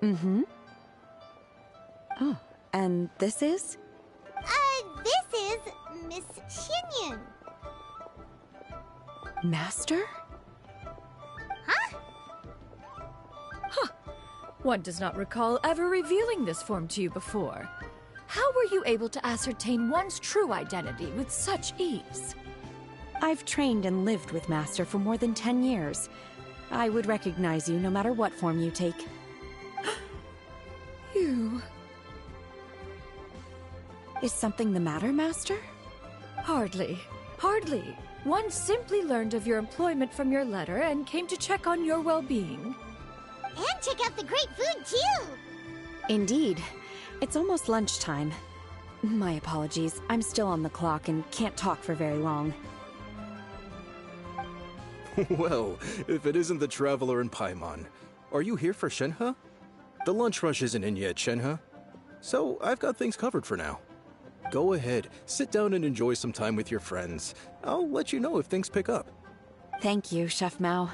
Mm-hmm. Oh, and this is? This is Miss Xinyun. Master? Huh? One does not recall ever revealing this form to you before. How were you able to ascertain one's true identity with such ease? I've trained and lived with Master for more than 10 years. I would recognize you no matter what form you take. You... Is something the matter, Master? Hardly. One simply learned of your employment from your letter and came to check on your well-being. And check out the great food, too! Indeed. It's almost lunchtime. My apologies. I'm still on the clock and can't talk for very long. Well, if it isn't the Traveler in Paimon. Are you here for Shenhe? The lunch rush isn't in yet, Shenhe. So, I've got things covered for now. Go ahead, sit down and enjoy some time with your friends. I'll let you know if things pick up. Thank you, Chef Mao.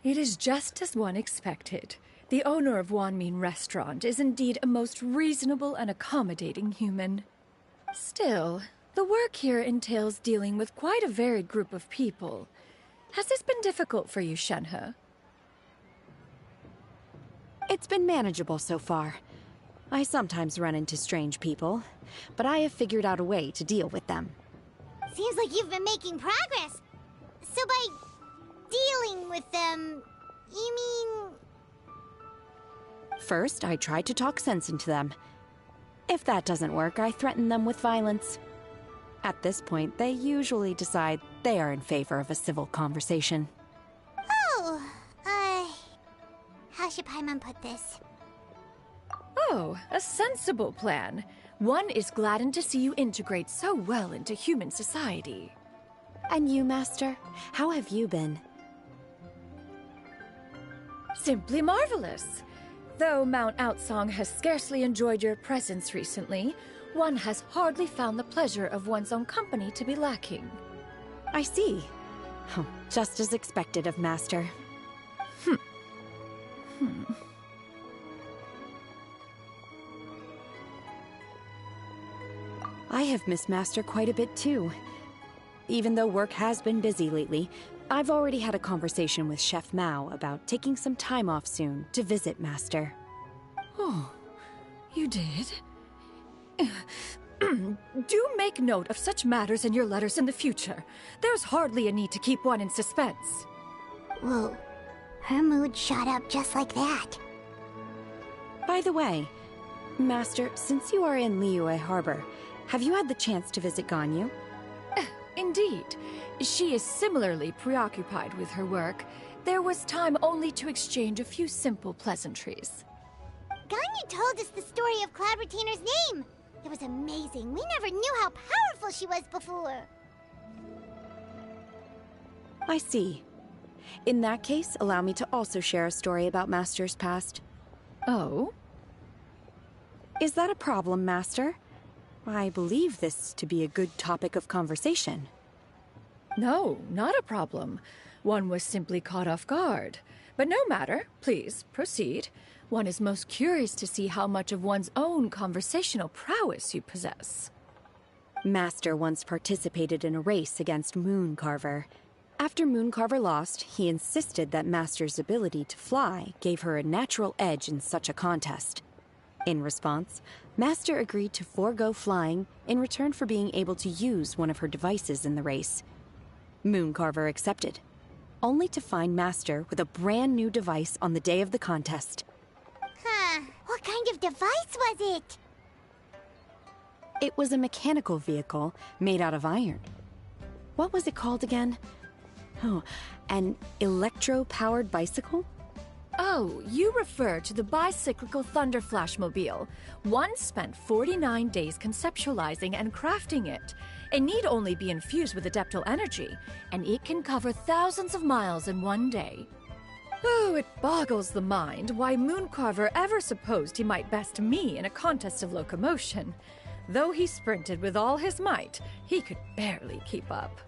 It is just as one expected. The owner of Wanmin Restaurant is indeed a most reasonable and accommodating human. Still, the work here entails dealing with quite a varied group of people. Has this been difficult for you, Shenhe? It's been manageable so far. I sometimes run into strange people, but I have figured out a way to deal with them. Seems like you've been making progress. So by dealing with them, you mean... First, I try to talk sense into them. If that doesn't work, I threaten them with violence. At this point, they usually decide they are in favor of a civil conversation. Oh, how should Paimon put this? Oh, a sensible plan. One is gladdened to see you integrate so well into human society. And you, Master? How have you been? Simply marvelous. Though Mount Outsong has scarcely enjoyed your presence recently, one has hardly found the pleasure of one's own company to be lacking. I see. Oh, just as expected of Master. I have missed Master quite a bit too. Even though work has been busy lately, I've already had a conversation with Chef Mao about taking some time off soon to visit Master. Oh, you did? Do make note of such matters in your letters in the future. There's hardly a need to keep one in suspense. Whoa, her mood shot up just like that. By the way, Master, since you are in Liyue Harbor, have you had the chance to visit Ganyu? Indeed. She is similarly preoccupied with her work. There was time only to exchange a few simple pleasantries. Ganyu told us the story of Cloud Retainer's name. It was amazing. We never knew how powerful she was before. I see. In that case, allow me to also share a story about Master's past. Oh? Is that a problem, Master? I believe this to be a good topic of conversation. No, not a problem. One was simply caught off guard. But no matter. Please, proceed. One is most curious to see how much of one's own conversational prowess you possess. Master once participated in a race against Mooncarver. After Mooncarver lost, he insisted that Master's ability to fly gave her a natural edge in such a contest. In response, Master agreed to forego flying in return for being able to use one of her devices in the race. Mooncarver accepted, only to find Master with a brand new device on the day of the contest. Huh, what kind of device was it? It was a mechanical vehicle made out of iron. What was it called again? Oh, an electro-powered bicycle? Oh, you refer to the bicyclical Thunder Flashmobile. One spent 49 days conceptualizing and crafting it. It need only be infused with adeptal energy, and it can cover thousands of miles in one day. Oh, it boggles the mind why Mooncarver ever supposed he might best me in a contest of locomotion. Though he sprinted with all his might, he could barely keep up.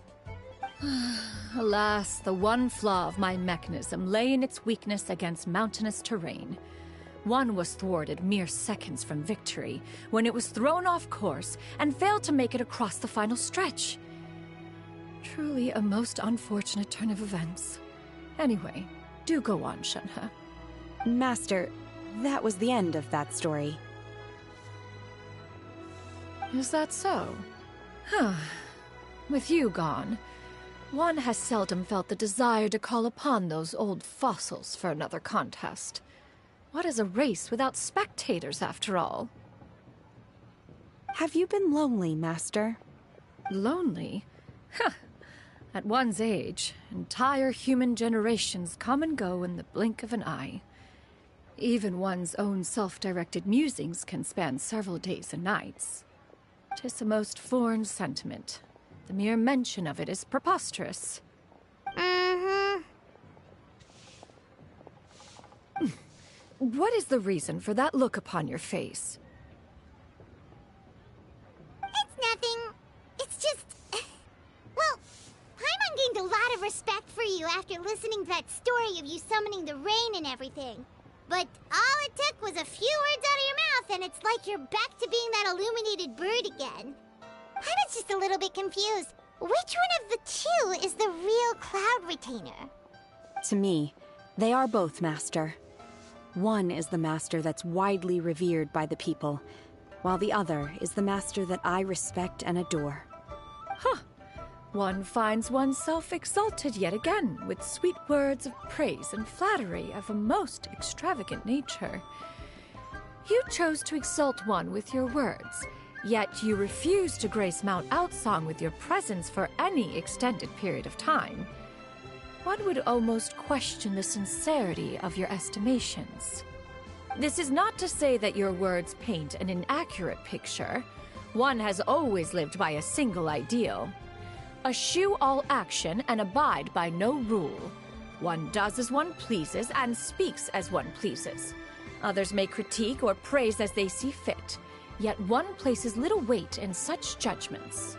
Alas, the one flaw of my mechanism lay in its weakness against mountainous terrain. One was thwarted mere seconds from victory, when it was thrown off course and failed to make it across the final stretch. Truly a most unfortunate turn of events. Anyway, Do go on, Shenhe. Master, that was the end of that story. Is that so? Huh. With you gone, one has seldom felt the desire to call upon those old fossils for another contest. What is a race without spectators, after all? Have you been lonely, Master? Lonely? Huh. At one's age, entire human generations come and go in the blink of an eye. Even one's own self-directed musings can span several days and nights. 'Tis a most foreign sentiment. The mere mention of it is preposterous. What is the reason for that look upon your face? It's nothing. It's just... Well, Paimon gained a lot of respect for you after listening to that story of you summoning the rain and everything. But all it took was a few words out of your mouth and it's like you're back to being that illuminated bird again. Paimon's just a little bit confused. Which one of the two is the real Cloud Retainer? To me, they are both, Master. One is the master that's widely revered by the people, while the other is the master that I respect and adore. Huh. One finds oneself exalted yet again with sweet words of praise and flattery of a most extravagant nature. You chose to exalt one with your words, yet you refuse to grace Mount Outsong with your presence for any extended period of time. One would almost question the sincerity of your estimations. This is not to say that your words paint an inaccurate picture. One has always lived by a single ideal. Eschew all action and abide by no rule. One does as one pleases and speaks as one pleases. Others may critique or praise as they see fit, yet one places little weight in such judgments.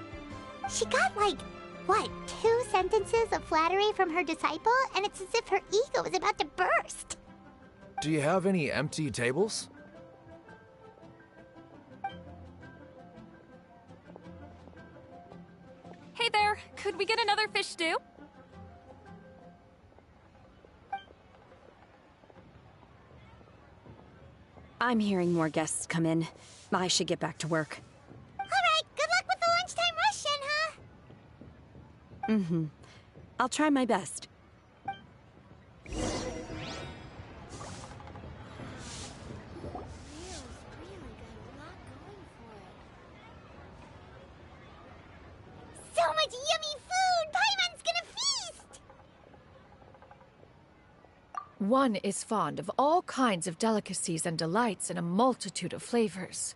She got like, what, 2 sentences of flattery from her disciple, and it's as if her ego is about to burst. Do you have any empty tables? Hey there, could we get another fish stew? I'm hearing more guests come in. I should get back to work. Alright, good luck with the lunchtime rush, Shenhe. Mm-hmm. I'll try my best. So much yummy food! Paimon's gonna feast! One is fond of all kinds of delicacies and delights in a multitude of flavors.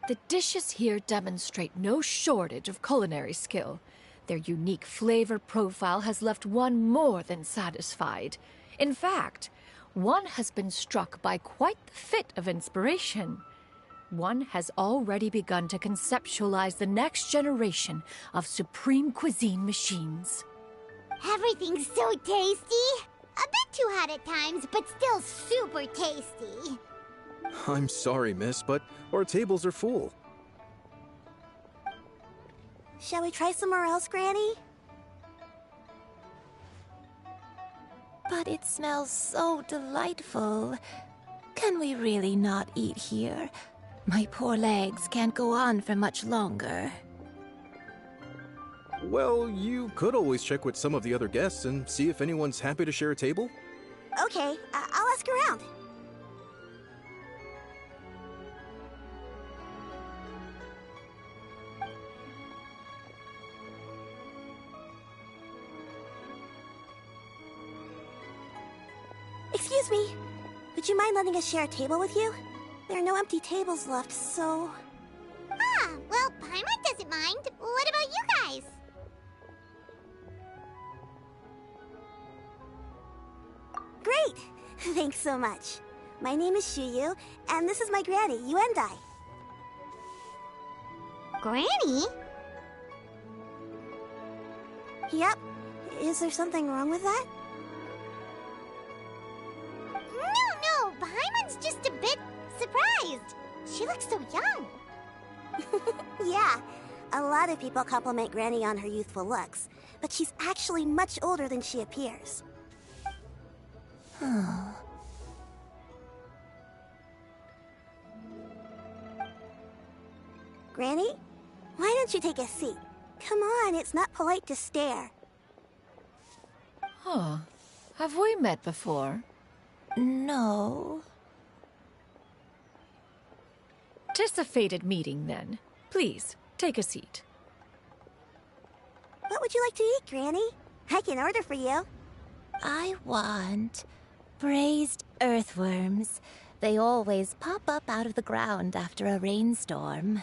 The dishes here demonstrate no shortage of culinary skill. Their unique flavor profile has left one more than satisfied. In fact, one has been struck by quite the fit of inspiration. One has already begun to conceptualize the next generation of supreme cuisine machines. Everything's so tasty! A bit too hot at times, but still super tasty. I'm sorry, miss, but our tables are full. Shall we try somewhere else, Granny? But it smells so delightful. Can we really not eat here? My poor legs can't go on for much longer. Well, you could always check with some of the other guests and see if anyone's happy to share a table. Okay, I'll ask around. Excuse me. Would you mind letting us share a table with you? There are no empty tables left, so... Ah, well, Paimon doesn't mind. What about you guys? Great! Thanks so much. My name is Shuyu, and this is my granny, Yuendai. Granny? Yep. Is there something wrong with that? No, Paimon's just a bit surprised. She looks so young. Yeah, a lot of people compliment Granny on her youthful looks, but she's actually much older than she appears. Granny, why don't you take a seat? Come on, it's not polite to stare. Huh. Have we met before? No. 'Tis a fated meeting, then. Please, take a seat. What would you like to eat, Granny? I can order for you. I want braised earthworms. They always pop up out of the ground after a rainstorm.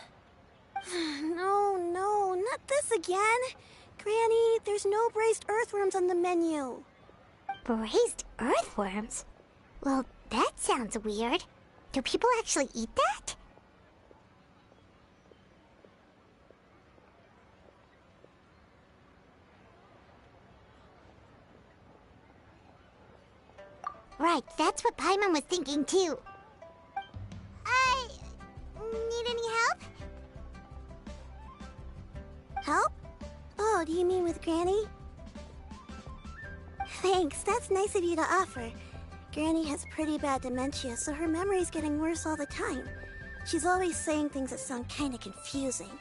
No, not this again. Granny, there's no braised earthworms on the menu. Braised earthworms? Well, that sounds weird. Do people actually eat that? Right, that's what Paimon was thinking too. Need any help? Help? Oh, do you mean with Granny? Thanks, that's nice of you to offer. Granny has pretty bad dementia, so her memory's getting worse all the time. She's always saying things that sound kinda confusing.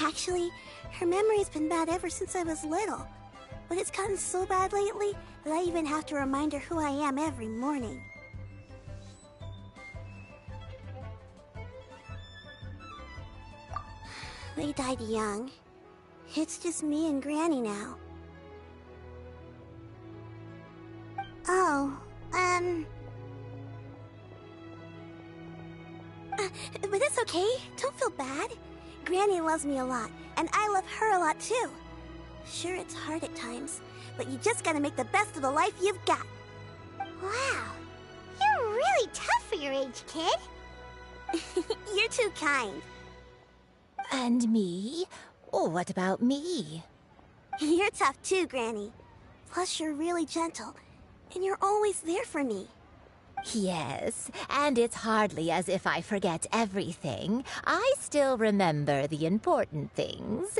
Actually, her memory's been bad ever since I was little. But it's gotten so bad lately that I even have to remind her who I am every morning. They died young. It's just me and Granny now. But it's okay. Don't feel bad. Granny loves me a lot, and I love her a lot too. Sure, it's hard at times, but you just gotta make the best of the life you've got. Wow, you're really tough for your age, kid. You're too kind. And me? Oh, what about me? You're tough too, Granny. Plus, you're really gentle, and you're always there for me. Yes, and it's hardly as if I forget everything. I still remember the important things.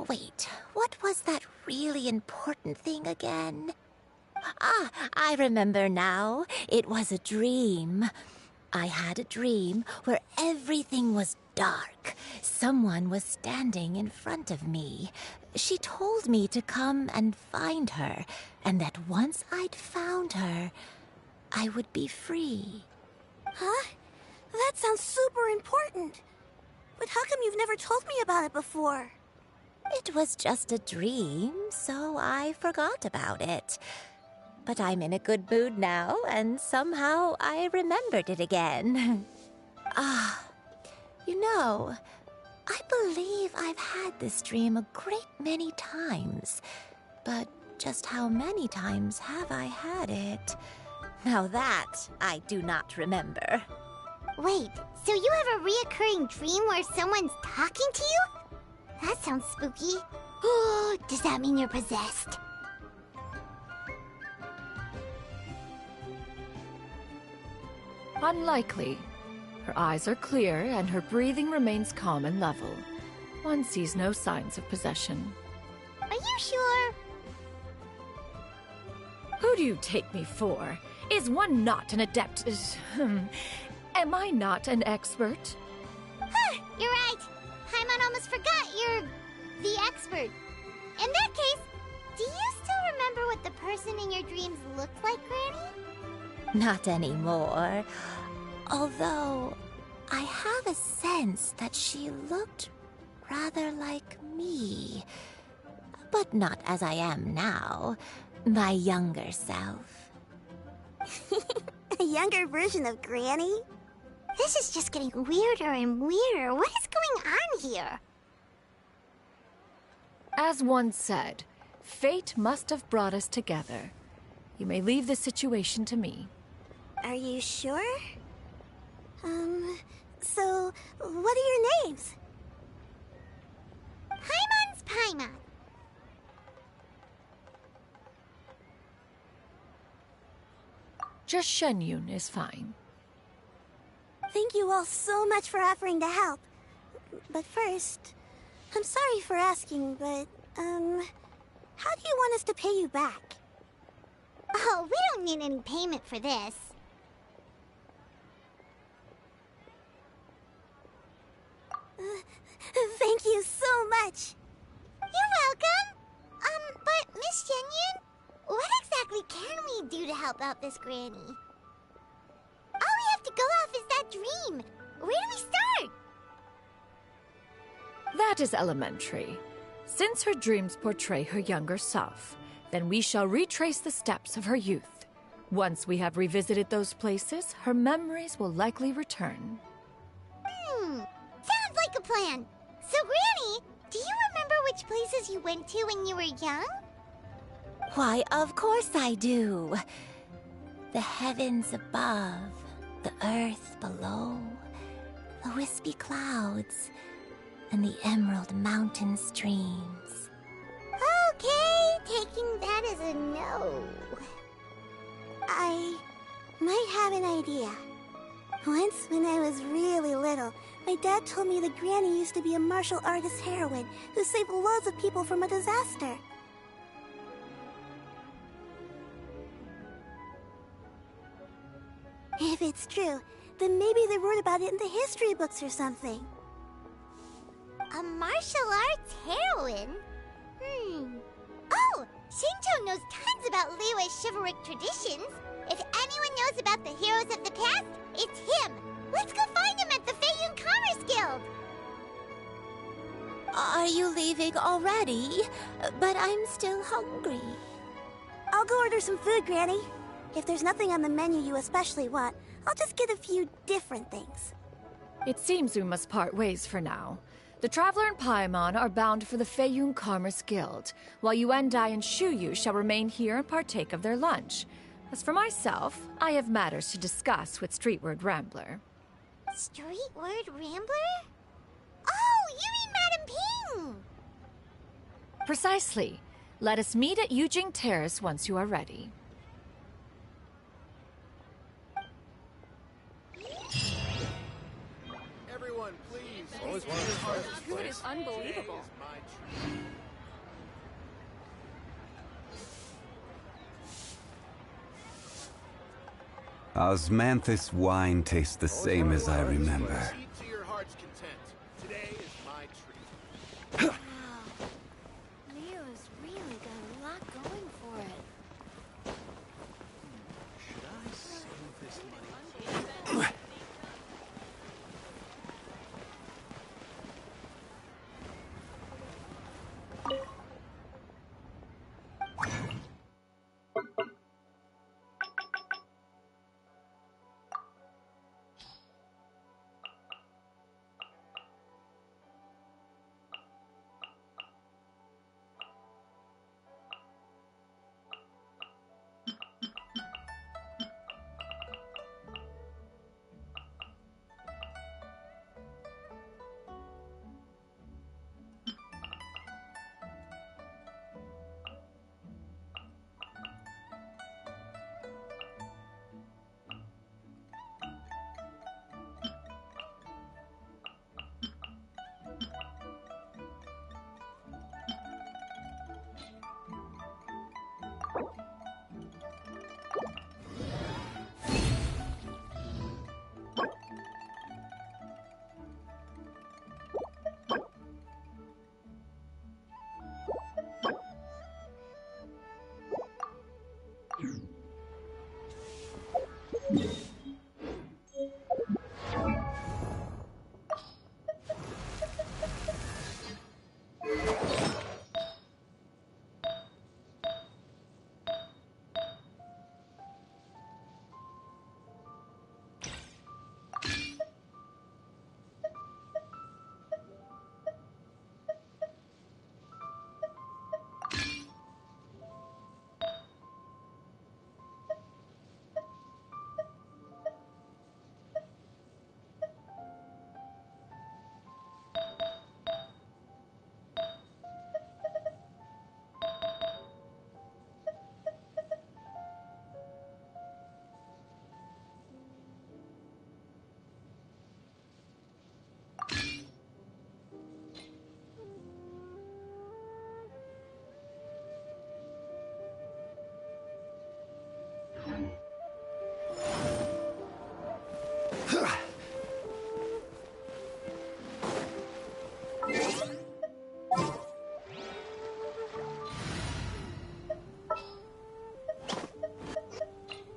Wait, what was that really important thing again? Ah, I remember now. It was a dream. I had a dream where everything was dark. Someone was standing in front of me. She told me to come and find her, and that once I'd found her, I would be free. Huh? That sounds super important. But how come you've never told me about it before? It was just a dream, so I forgot about it. But I'm in a good mood now, and somehow I remembered it again. You know, I believe I've had this dream a great many times. But just how many times have I had it? Now that I do not remember. Wait, so you have a reoccurring dream where someone's talking to you? That sounds spooky. Oh, does that mean you're possessed? Unlikely. Her eyes are clear and her breathing remains calm and level. One sees no signs of possession. Are you sure? Who do you take me for? Is one not an adept? Am I not an expert? Huh, you're right. Paimon almost forgot you're the expert. In that case, do you still remember what the person in your dreams looked like, Granny? Not anymore. Although, I have a sense that she looked rather like me. But not as I am now. My younger self. A younger version of Granny? This is just getting weirder and weirder. What is going on here? As one said, fate must have brought us together. You may leave the situation to me. Are you sure? So, what are your names? Paimon's Paimon. Just Shenyun is fine. Thank you all so much for offering to help. But first, I'm sorry for asking, but, how do you want us to pay you back? Oh, we don't need any payment for this. Thank you so much. You're welcome. But Miss Shenyun, what exactly can we do to help out this granny? All we have to go off is that dream. Where do we start? That is elementary. Since her dreams portray her younger self, then we shall retrace the steps of her youth. Once we have revisited those places, her memories will likely return. Sounds like a plan. So, Granny, do you remember which places you went to when you were young? Why, of course I do. The heavens above, the earth below, the wispy clouds, and the emerald mountain streams. Okay, taking that as a no. I might have an idea. Once, when I was really little, my dad told me the granny used to be a martial artist heroine who saved loads of people from a disaster. If it's true, then maybe they wrote about it in the history books or something. A martial arts heroine? Oh, Shinto knows tons about Liyue's chivalric traditions. If anyone knows about the heroes of the past, it's him. Let's go find him at the Feiyun Commerce Guild. Are you leaving already? But I'm still hungry. I'll go order some food, Granny. If there's nothing on the menu you especially want, I'll just get a few different things. It seems we must part ways for now. The Traveler and Paimon are bound for the Feiyun Commerce Guild, while Yuendai and Shuyu shall remain here and partake of their lunch. As for myself, I have matters to discuss with Streetward Rambler. Streetward Rambler? Oh, you mean Madame Ping! Precisely. Let us meet at Yujing Terrace once you are ready. Everyone, please. Always wanted to try this place. Food is unbelievable. Osmanthus wine tastes the same as I remember. Eat to your heart's content. Today is my treat. Leo's really got a lot going for it. Should I save this money?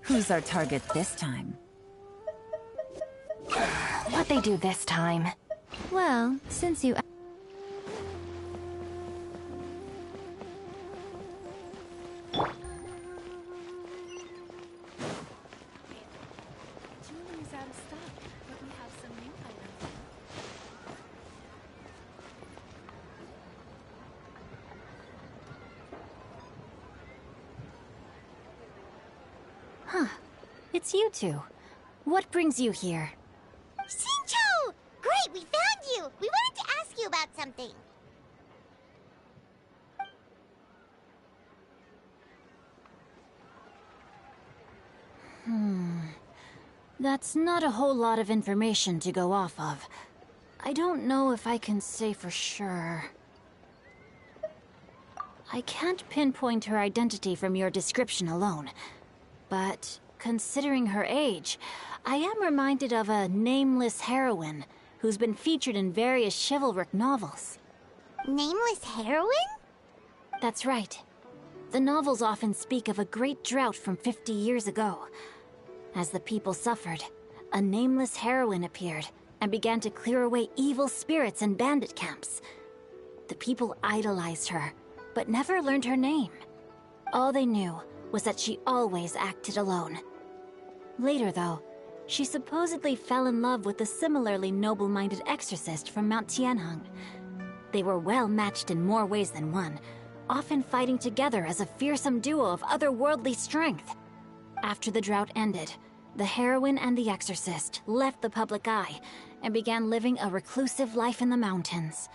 Who's our target this time? What'd they do this time? Well, since you... Huh. It's you two. What brings you here? Shincho! Great, we found you! We wanted to ask you about something. That's not a whole lot of information to go off of. I don't know if I can say for sure. I can't pinpoint her identity from your description alone. But considering her age, I am reminded of a nameless heroine who's been featured in various chivalric novels. Nameless heroine? That's right. The novels often speak of a great drought from 50 years ago. As the people suffered, a nameless heroine appeared and began to clear away evil spirits and bandit camps. The people idolized her, but never learned her name. All they knew was that she always acted alone. Later, though, she supposedly fell in love with a similarly noble-minded exorcist from Mount Tianheng. They were well matched in more ways than one, often fighting together as a fearsome duo of otherworldly strength. After the drought ended, the heroine and the exorcist left the public eye and began living a reclusive life in the mountains.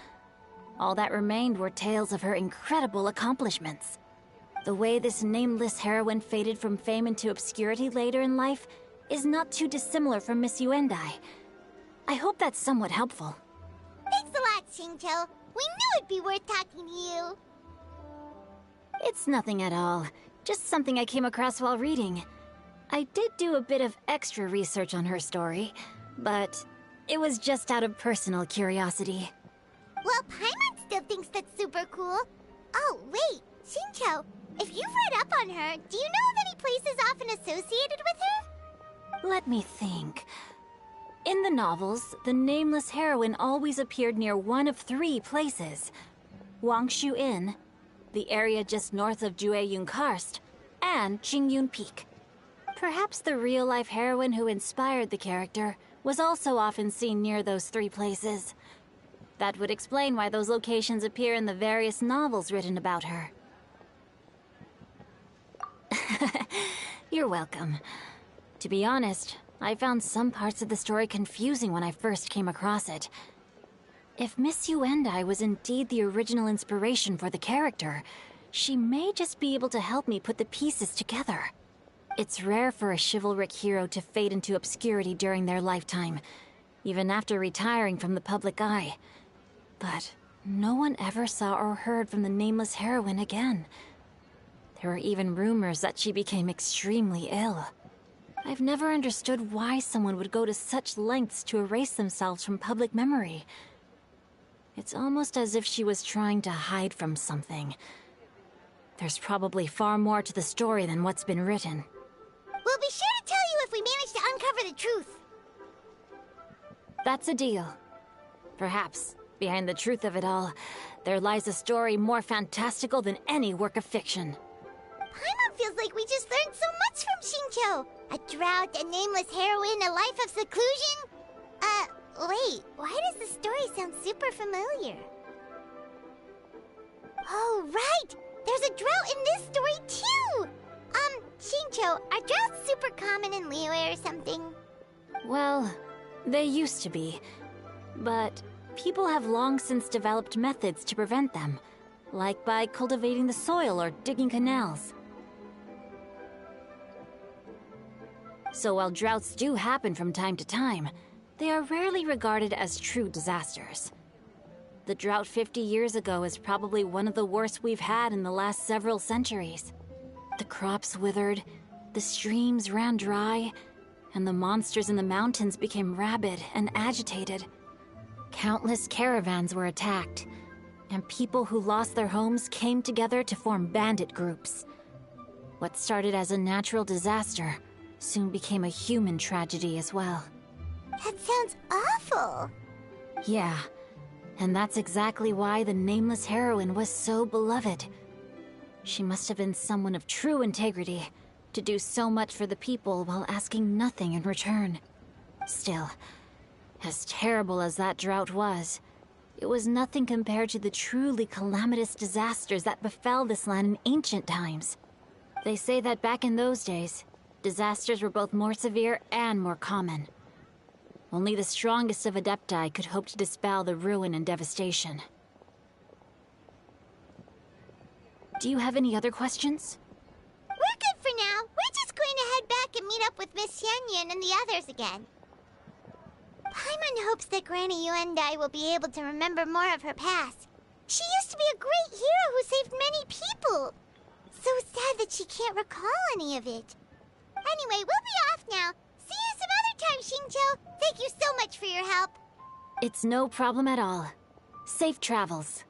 All that remained were tales of her incredible accomplishments. The way this nameless heroine faded from fame into obscurity later in life is not too dissimilar from Miss Yuendai. I hope that's somewhat helpful. Thanks a lot, Shincho. We knew it'd be worth talking to you. It's nothing at all. Just something I came across while reading. I did do a bit of extra research on her story, but it was just out of personal curiosity. Well, Paimon still thinks that's super cool. Oh, wait, Shincho, if you've read up on her, do you know of any places often associated with her? Let me think. In the novels, the nameless heroine always appeared near one of 3 places. Wangshu Inn, the area just north of Jueyun Karst, and Qingyun Peak. Perhaps the real-life heroine who inspired the character was also often seen near those 3 places. That would explain why those locations appear in the various novels written about her. You're welcome. To be honest, I found some parts of the story confusing when I first came across it. If Miss Yuendai was indeed the original inspiration for the character, she may just be able to help me put the pieces together. It's rare for a chivalric hero to fade into obscurity during their lifetime, even after retiring from the public eye. But no one ever saw or heard from the nameless heroine again. There were even rumors that she became extremely ill. I've never understood why someone would go to such lengths to erase themselves from public memory. It's almost as if she was trying to hide from something. There's probably far more to the story than what's been written. We'll be sure to tell you if we manage to uncover the truth. That's a deal. Perhaps, behind the truth of it all, there lies a story more fantastical than any work of fiction. Paimon feels like we just learned so much from Shincho. A drought, a nameless heroine, a life of seclusion. Wait, why does the story sound super familiar? Oh, right! There's a drought in this story, too! Shincho, are droughts super common in Liyue or something? Well, they used to be. But people have long since developed methods to prevent them, like by cultivating the soil or digging canals. So while droughts do happen from time to time, they are rarely regarded as true disasters. The drought 50 years ago is probably one of the worst we've had in the last several centuries. The crops withered, the streams ran dry, and the monsters in the mountains became rabid and agitated. Countless caravans were attacked, and people who lost their homes came together to form bandit groups. What started as a natural disaster soon became a human tragedy as well. That sounds awful. Yeah, and that's exactly why the nameless heroine was so beloved. She must have been someone of true integrity, to do so much for the people while asking nothing in return. Still, as terrible as that drought was, it was nothing compared to the truly calamitous disasters that befell this land in ancient times. They say that back in those days, disasters were both more severe and more common. Only the strongest of Adepti could hope to dispel the ruin and devastation. Do you have any other questions? We're good for now. We're just going to head back and meet up with Miss Xianyun and the others again. Paimon hopes that Granny Yuendai will be able to remember more of her past. She used to be a great hero who saved many people. So sad that she can't recall any of it. Anyway, we'll be off now. See you some other time, Xingqiu. Thank you so much for your help. It's no problem at all. Safe travels.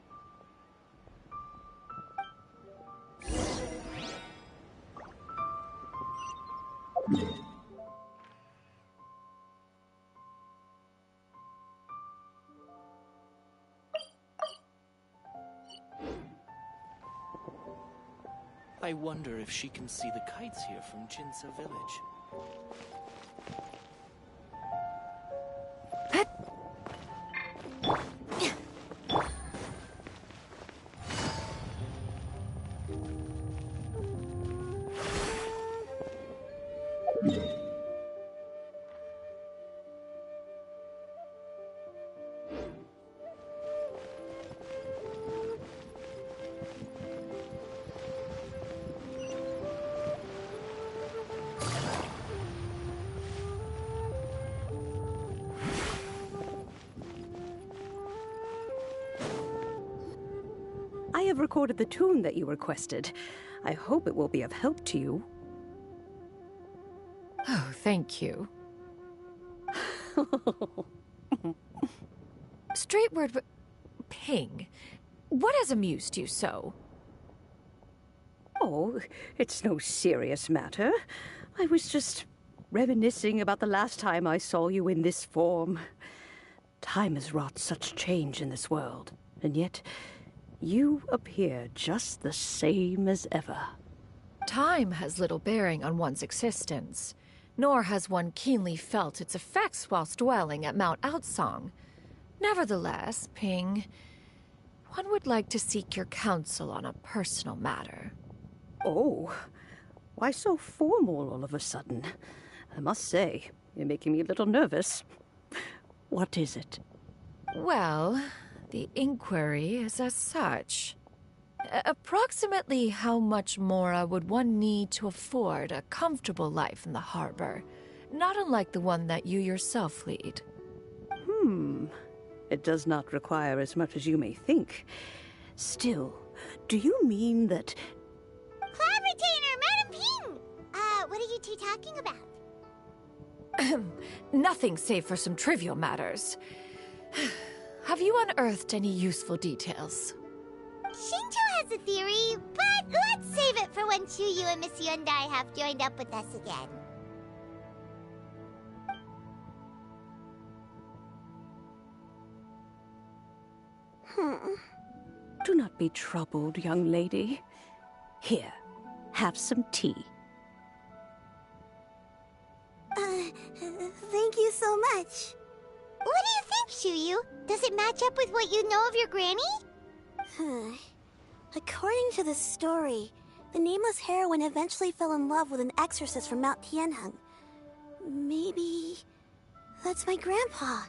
I wonder if she can see the kites here from Jinsa village. I have recorded the tune that you requested. I hope it will be of help to you. Oh, thank you. Straight word, Ping. What has amused you so? Oh, it's no serious matter. I was just reminiscing about the last time I saw you in this form. Time has wrought such change in this world, and yet you appear just the same as ever. Time has little bearing on one's existence, nor has one keenly felt its effects whilst dwelling at Mount Outsong. Nevertheless, Ping, one would like to seek your counsel on a personal matter. Oh, why so formal all of a sudden? I must say, you're making me a little nervous. What is it? Well, the inquiry is as such. Approximately how much more would one need to afford a comfortable life in the harbor, not unlike the one that you yourself lead? It does not require as much as you may think. Still, do you mean that... Clavitainer, Madam Ping! What are you two talking about? Nothing save for some trivial matters. Have you unearthed any useful details? Xingqiu has a theory, but let's save it for when Chuyu and Miss Yuendai have joined up with us again. Do not be troubled, young lady. Here, have some tea. Thank you so much. What do you think, Chuyu? Does it match up with what you know of your granny? According to the story, the nameless heroine eventually fell in love with an exorcist from Mount Tianheng. Maybe that's my grandpa.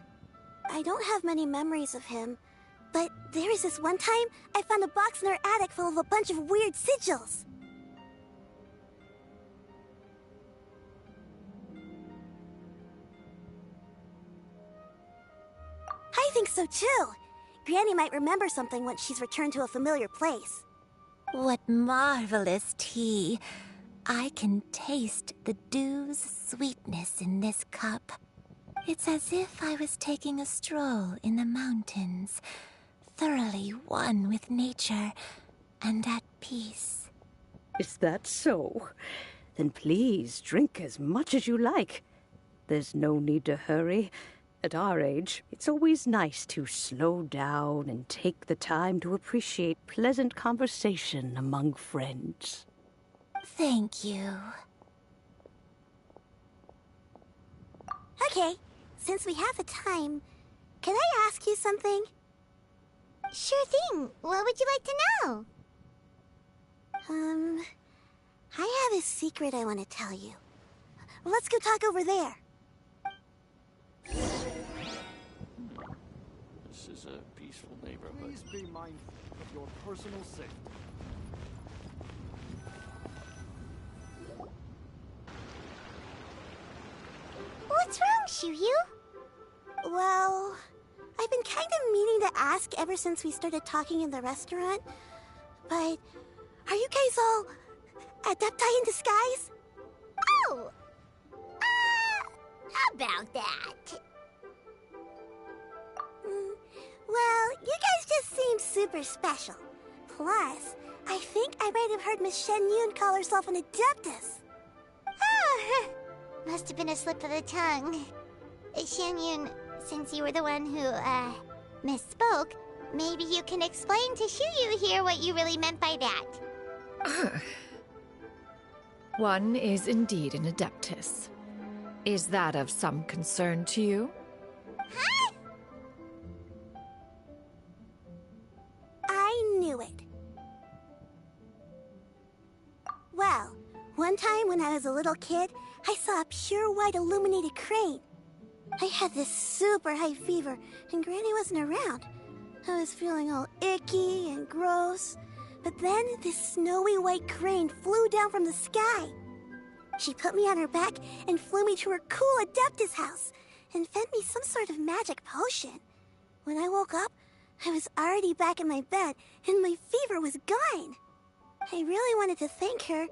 I don't have many memories of him, but there was this one time I found a box in our attic full of a bunch of weird sigils. I think so too. Granny might remember something once she's returned to a familiar place. What marvelous tea. I can taste the dew's sweetness in this cup. It's as if I was taking a stroll in the mountains, thoroughly one with nature and at peace. Is that so? then please drink as much as you like. There's no need to hurry. At our age, it's always nice to slow down and take the time to appreciate pleasant conversation among friends. Thank you. Okay, since we have the time, can I ask you something? Sure thing. What would you like to know? I have a secret I want to tell you. Let's go talk over there. This is a peaceful neighborhood. Please be mindful of your personal safety. What's wrong, Shiryu? Well, I've been kind of meaning to ask ever since we started talking in the restaurant, but are you guys all adepti in disguise? Oh! How about that? Well, you guys just seem super special. Plus, I think I might have heard Miss Shen Yun call herself an adeptus. Oh, must have been a slip of the tongue. Shen Yun, since you were the one who, misspoke, maybe you can explain to Shiryu here what you really meant by that. One is indeed an adeptus. Is that of some concern to you? Huh? I knew it. Well, one time when I was a little kid, I saw a pure white illuminated crane. I had this super high fever, and Granny wasn't around. I was feeling all icky and gross. But then this snowy white crane flew down from the sky. She put me on her back and flew me to her cool Adeptus house and fed me some sort of magic potion. When I woke up, I was already back in my bed and my fever was gone. I really wanted to thank her,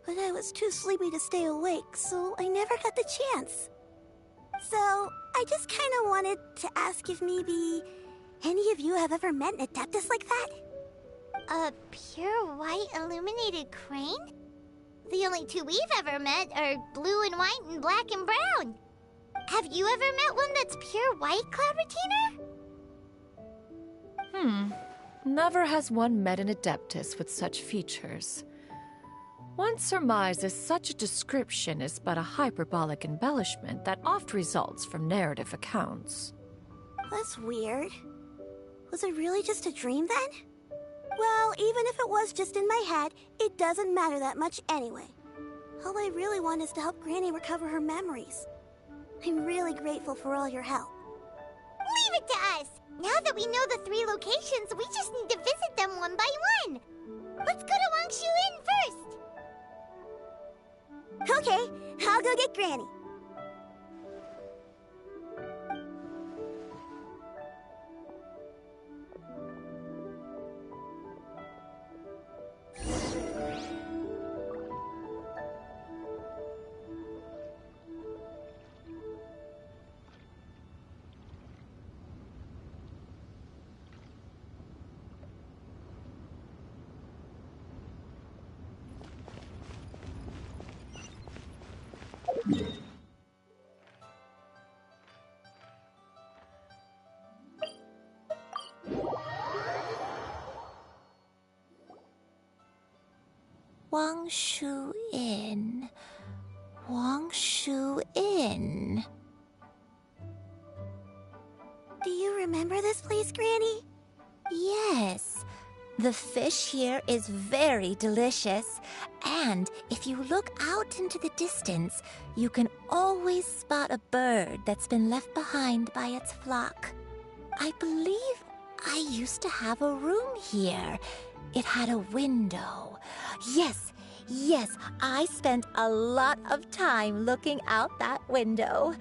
but I was too sleepy to stay awake, so I never got the chance. So, I just kind of wanted to ask if maybe any of you have ever met an Adeptus like that? A pure white illuminated crane? The only two we've ever met are blue and white and black and brown. Have you ever met one that's pure white, Cloud Retainer? Never has one met an adeptus with such features. One surmises such a description is but a hyperbolic embellishment that oft results from narrative accounts. That's weird. Was it really just a dream then? Well, even if it was just in my head, it doesn't matter that much anyway. All I really want is to help Granny recover her memories. I'm really grateful for all your help. Leave it to us! Now that we know the 3 locations, we just need to visit them one by one. Let's go to Wangshu Inn first. Okay, I'll go get Granny. Wangshu Inn. Wangshu Inn. Do you remember this place, Granny? Yes. The fish here is very delicious. And if you look out into the distance, you can always spot a bird that's been left behind by its flock. I believe I used to have a room here. It had a window. Yes, I spent a lot of time looking out that window.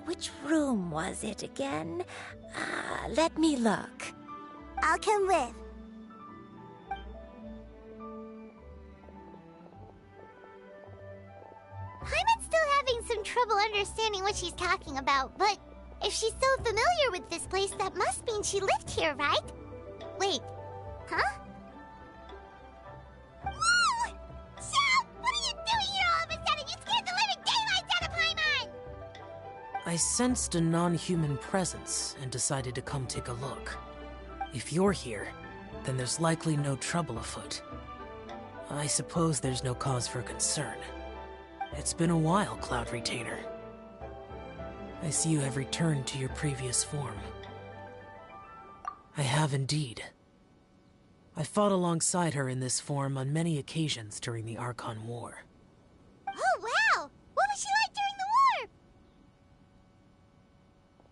Which room was it again? Let me look. I'll come with. Paimon's still having some trouble understanding what she's talking about, but if she's so familiar with this place, that must mean she lived here, right? Wait, huh? Whoa! Shao, what are you doing I sensed a non-human presence and decided to come take a look. If you're here, then there's likely no trouble afoot. I suppose there's no cause for concern. It's been a while, Cloud Retainer. I see you have returned to your previous form. I have indeed. I fought alongside her in this form on many occasions during the Archon War. Oh, wow! What was she like during the war?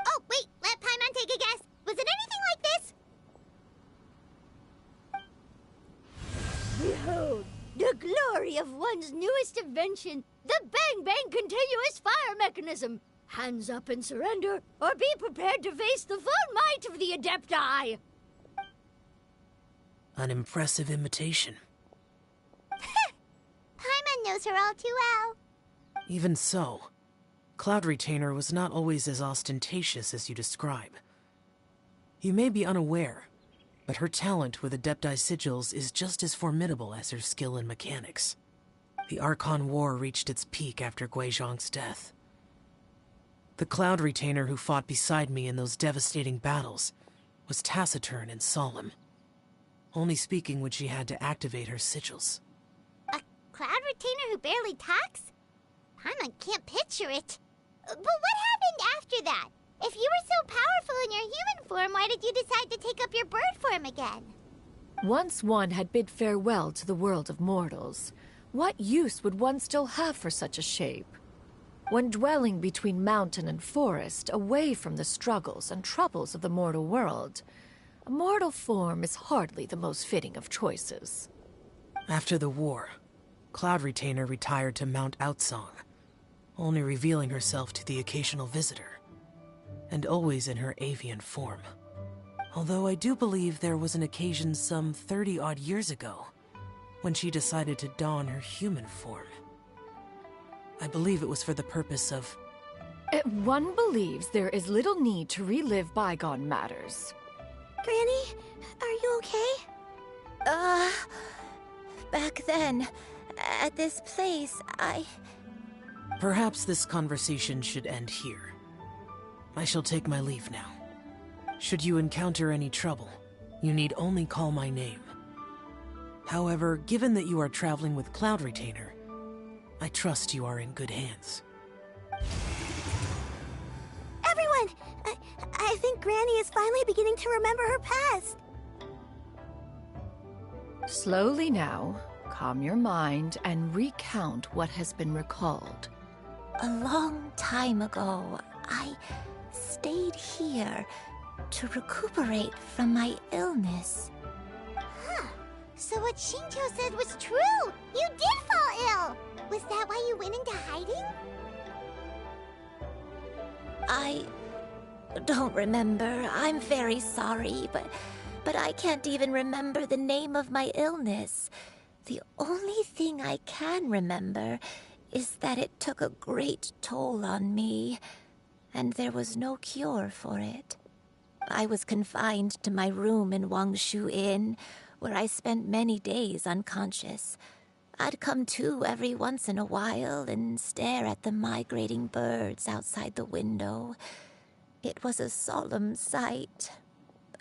Oh, wait, let Paimon take a guess. Was it anything like this? Behold, the glory of one's newest invention, the Bang Bang Continuous Fire Mechanism. Hands up and surrender, or be prepared to face the full might of the Adepti. An impressive imitation. Paimon knows her all too well. Even so, Cloud Retainer was not always as ostentatious as you describe. You may be unaware, but her talent with Adepti sigils is just as formidable as her skill in mechanics. The Archon War reached its peak after Guizhong's death. The Cloud Retainer who fought beside me in those devastating battles was taciturn and solemn, only speaking when she had to activate her sigils. A Cloud Retainer who barely talks? Paimon can't picture it. But what happened after that? If you were so powerful in your human form, why did you decide to take up your bird form again? Once one had bid farewell to the world of mortals, what use would one still have for such a shape? When dwelling between mountain and forest, away from the struggles and troubles of the mortal world, a mortal form is hardly the most fitting of choices. After the war, Cloud Retainer retired to Mount Outsong, only revealing herself to the occasional visitor, and always in her avian form. Although I do believe there was an occasion some 30-odd years ago, when she decided to don her human form. I believe it was for the purpose of... One believes there is little need to relive bygone matters. Granny, are you okay? Back then, at this place, Perhaps this conversation should end here. I shall take my leave now. Should you encounter any trouble, you need only call my name. However, given that you are traveling with Cloud Retainer, I trust you are in good hands. Everyone! I think Granny is finally beginning to remember her past. Slowly now, calm your mind and recount what has been recalled. A long time ago, I stayed here to recuperate from my illness. Huh. So what Shinjo said was true! You did fall ill! Was that why you went into hiding? I don't remember. I'm very sorry, but I can't even remember the name of my illness. The only thing I can remember is that it took a great toll on me, and there was no cure for it. I was confined to my room in Wangshu Inn, where I spent many days unconscious. I'd come to every once in a while and stare at the migrating birds outside the window. It was a solemn sight.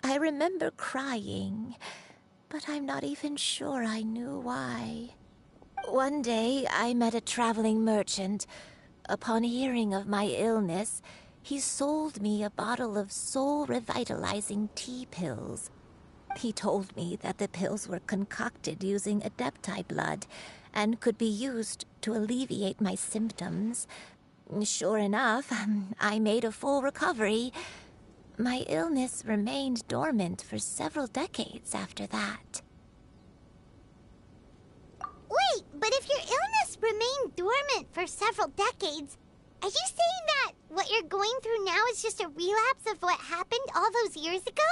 I remember crying, but I'm not even sure I knew why. One day, I met a traveling merchant. Upon hearing of my illness, he sold me a bottle of soul-revitalizing tea pills. He told me that the pills were concocted using Adepti blood and could be used to alleviate my symptoms. Sure enough, I made a full recovery. My illness remained dormant for several decades after that. Wait, but if your illness remained dormant for several decades, are you saying that what you're going through now is just a relapse of what happened all those years ago?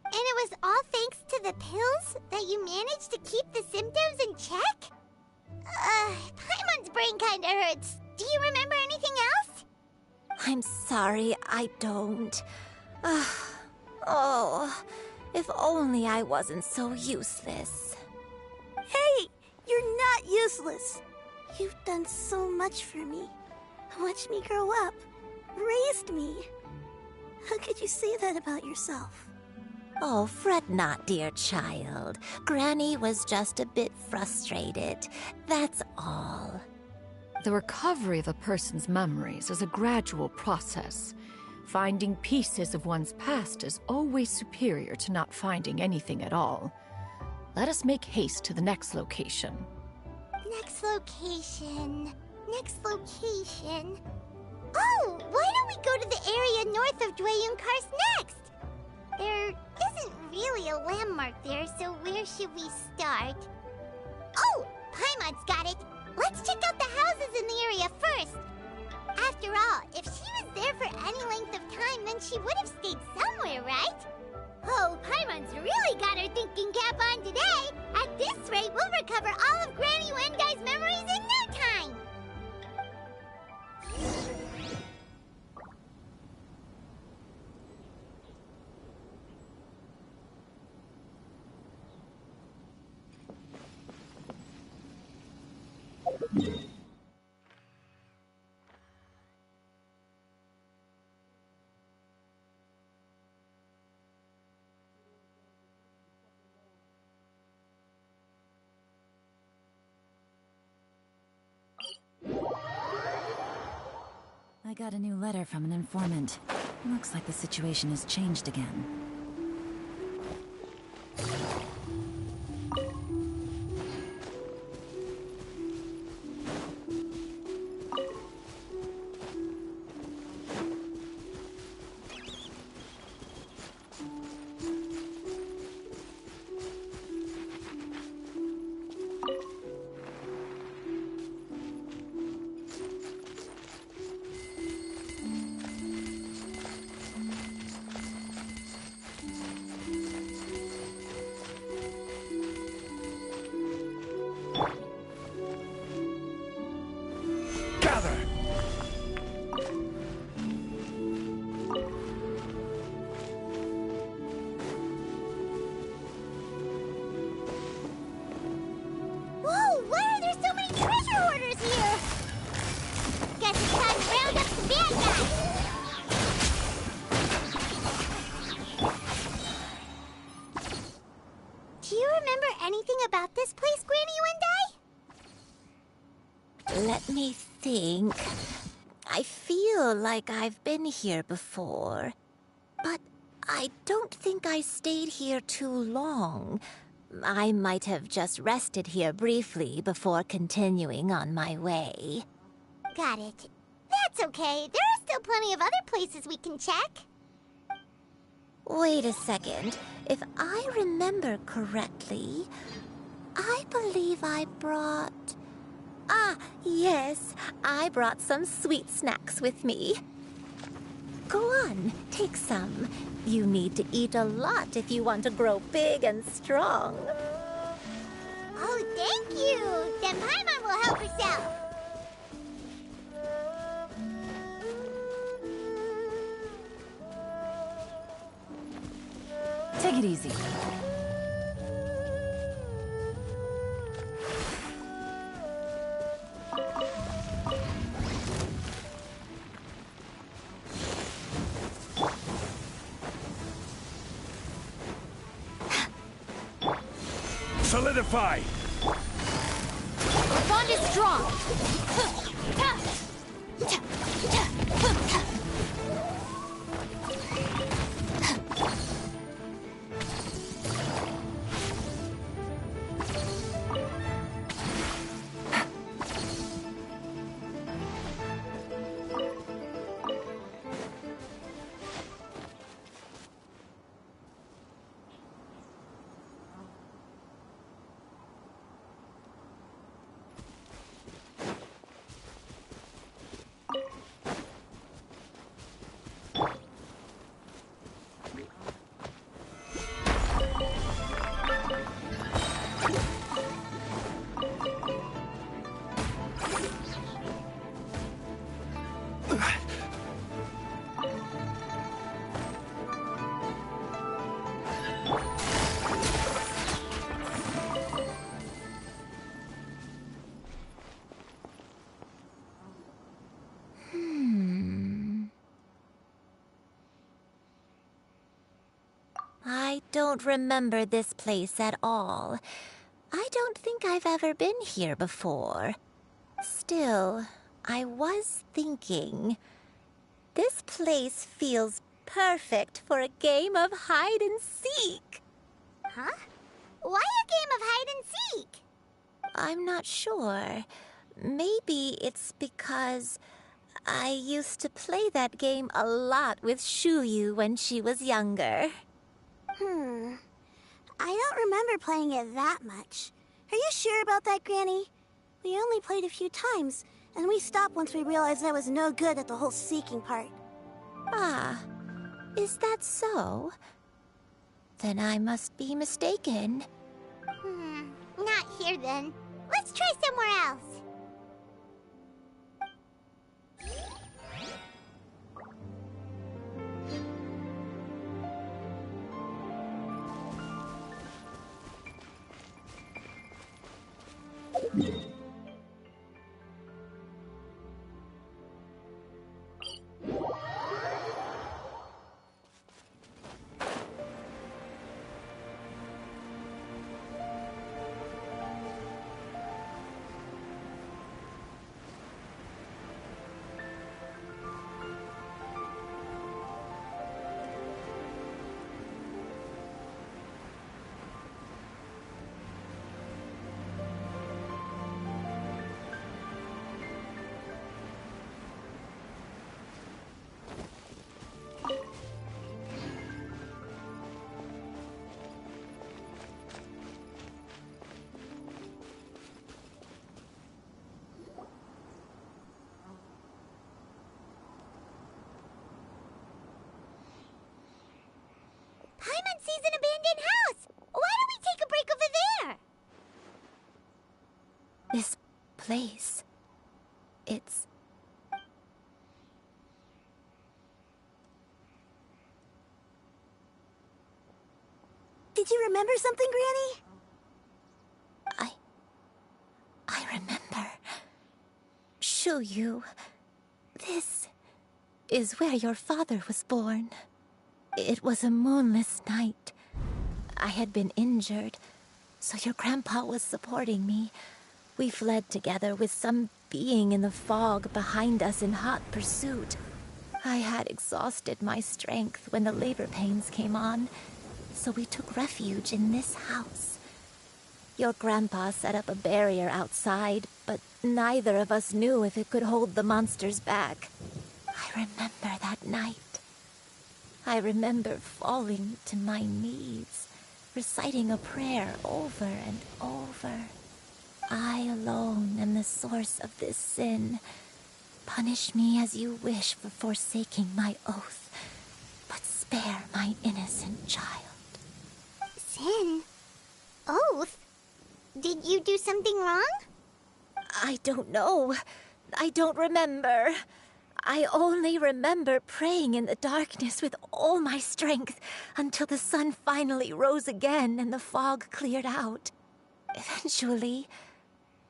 And it was all thanks to the pills that you managed to keep the symptoms in check? Paimon's brain kinda hurts. Do you remember anything else? I'm sorry, I don't. Oh, if only I wasn't so useless. Hey, you're not useless. You've done so much for me. Watch me grow up. raised me. How could you say that about yourself? Oh, fret not, dear child. Granny was just a bit frustrated. That's all. The recovery of a person's memories is a gradual process. Finding pieces of one's past is always superior to not finding anything at all. Let us make haste to the next location. Next location. Next location. Oh, why don't we go to the area north of Dwayunkars next? There isn't really a landmark there, so where should we start? Oh, Paimon's got it. Let's check out the houses in the area first. After all, if she was there for any length of time, then she would have stayed somewhere, right? Oh, Paimon's really got her thinking cap on today. At this rate, we'll recover all of Granny Wendai's memories in no time. I got a new letter from an informant. Looks like the situation has changed again. Whoa, why are there so many treasure hoarders here? Guess it's time to round up some bad guys. Do you remember anything about this place, Granny Wendai? Let me think. I feel like I've been here before, but I don't think I stayed here too long. I might have just rested here briefly before continuing on my way. Got it. That's okay. There are still plenty of other places we can check. Wait a second. If I remember correctly, I believe I brought... Ah, yes. I brought some sweet snacks with me. Go on, take some. You need to eat a lot if you want to grow big and strong. Oh, thank you. Then Paimon will help herself. Take it easy. Solidify! Our bond is strong. don't remember this place at all. I don't think I've ever been here before. Still, I was thinking, this place feels perfect for a game of hide and seek. Huh? Why a game of hide and seek? I'm not sure. Maybe it's because I used to play that game a lot with Shuyu when she was younger. I don't remember playing it that much. Are you sure about that, Granny? We only played a few times, and we stopped once we realized I was no good at the whole seeking part. Ah, is that so? Then I must be mistaken. Not here then. Let's try somewhere else. Paimon sees an abandoned house! Why don't we take a break over there? This place... it's... Did you remember something, Granny? I remember. Shuyu, this is where your father was born. It was a moonless night. I had been injured, so your grandpa was supporting me. We fled together with some being in the fog behind us in hot pursuit. I had exhausted my strength when the labor pains came on, so we took refuge in this house. Your grandpa set up a barrier outside, but neither of us knew if it could hold the monsters back. I remember that night. I remember falling to my knees, reciting a prayer over and over. I alone am the source of this sin. Punish me as you wish for forsaking my oath, but spare my innocent child. Sin? Oath? Did you do something wrong? I don't know. I don't remember. I only remember praying in the darkness with all my strength until the sun finally rose again and the fog cleared out. Eventually,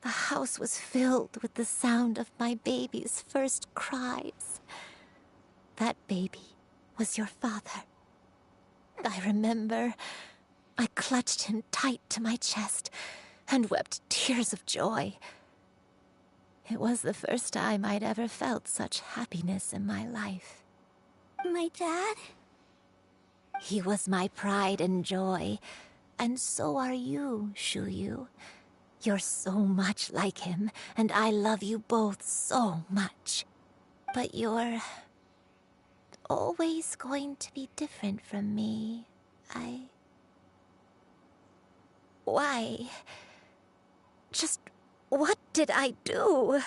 the house was filled with the sound of my baby's first cries. That baby was your father. I remember I clutched him tight to my chest and wept tears of joy. It was the first time I'd ever felt such happiness in my life. My dad? He was my pride and joy, and so are you, Shuyu. You're so much like him, and I love you both so much. But you're always going to be different from me. Why? Just what did I do?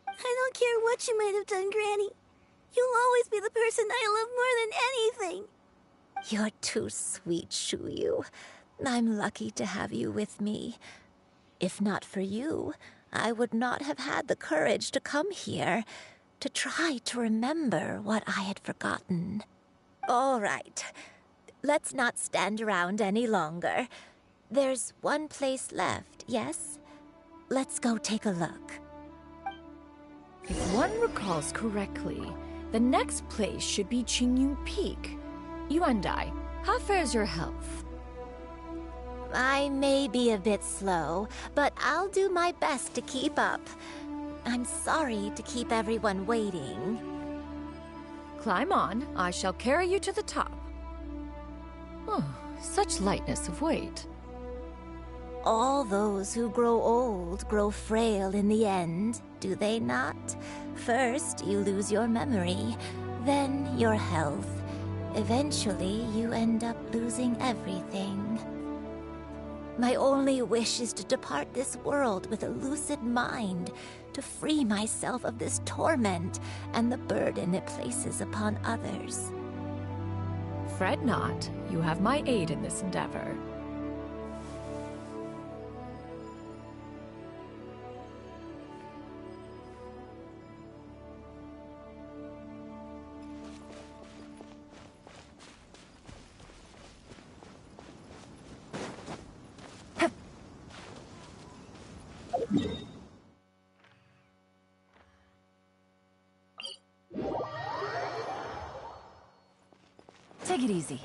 I don't care what you might have done, Granny. You'll always be the person I love more than anything. You're too sweet, Shuyu. I'm lucky to have you with me. If not for you, I would not have had the courage to come here, to try to remember what I had forgotten. All right, let's not stand around any longer. There's one place left, yes? Let's go take a look. If one recalls correctly, the next place should be Qingyun Peak. You and I, how fares your health? I may be a bit slow, but I'll do my best to keep up. I'm sorry to keep everyone waiting. Climb on. I shall carry you to the top. Oh, such lightness of weight. All those who grow old grow frail in the end, do they not? First, you lose your memory, then your health. Eventually, you end up losing everything. My only wish is to depart this world with a lucid mind, to free myself of this torment and the burden it places upon others. Fret not. You have my aid in this endeavor. Take it easy.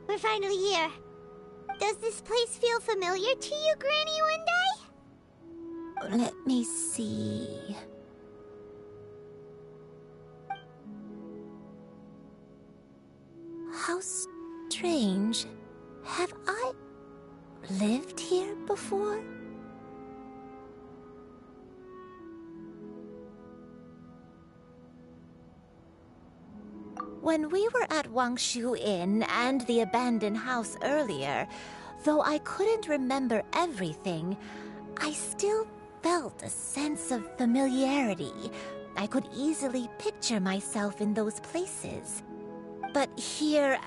We're finally here. Does this place feel familiar to you, Granny One Day? Let me see. How strange. Have I lived here before? When we were at Wangshu Inn and the abandoned house earlier, though I couldn't remember everything, I still felt a sense of familiarity. I could easily picture myself in those places. But here,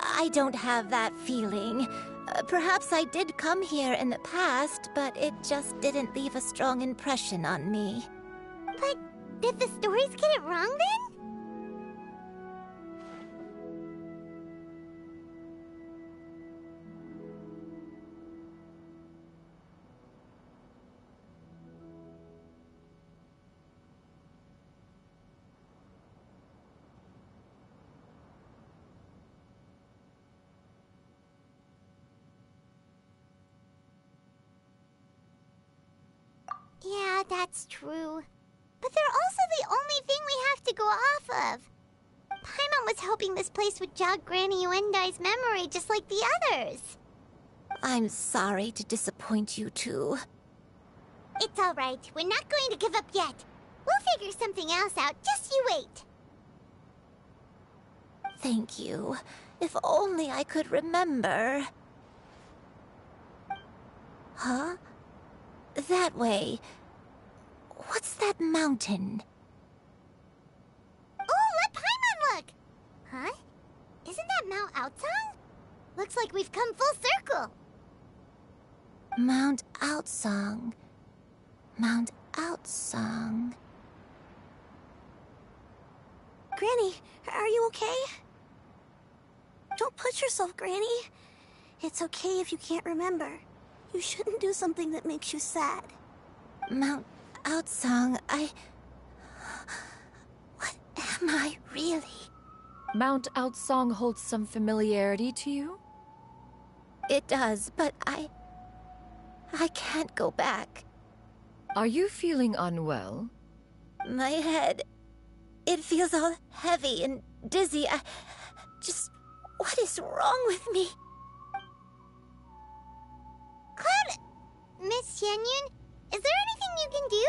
I don't have that feeling. Perhaps I did come here in the past, but it just didn't leave a strong impression on me. But did the stories get it wrong then? Yeah, that's true. But they're also the only thing we have to go off of. Paimon was hoping this place would jog Granny Uendai's memory just like the others. I'm sorry to disappoint you too. It's all right. We're not going to give up yet. We'll figure something else out. Just you wait. Thank you. If only I could remember. Huh? That way. What's that mountain? Oh, let Paimon look! Huh? Isn't that Mount Outsong? Looks like we've come full circle. Mount Outsong. Mount Outsong. Granny, are you okay? Don't push yourself, Granny. It's okay if you can't remember. You shouldn't do something that makes you sad. Mount Outsong, What am I really? Mount Outsong holds some familiarity to you? It does, but I can't go back. Are you feeling unwell? My head, it feels all heavy and dizzy. What is wrong with me? Cloud... Miss Xianyun, is there anything you can do?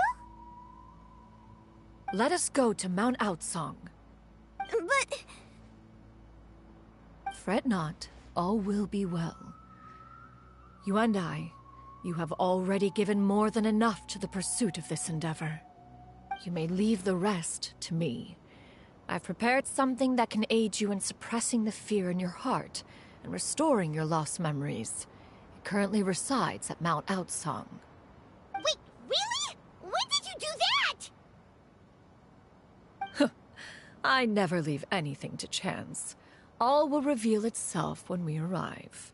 Let us go to Mount Outsong. But... Fret not, all will be well. You and I, you have already given more than enough to the pursuit of this endeavor. You may leave the rest to me. I've prepared something that can aid you in suppressing the fear in your heart and restoring your lost memories. It currently resides at Mount Outsong. Wait, really? When did you do that? I never leave anything to chance. All will reveal itself when we arrive.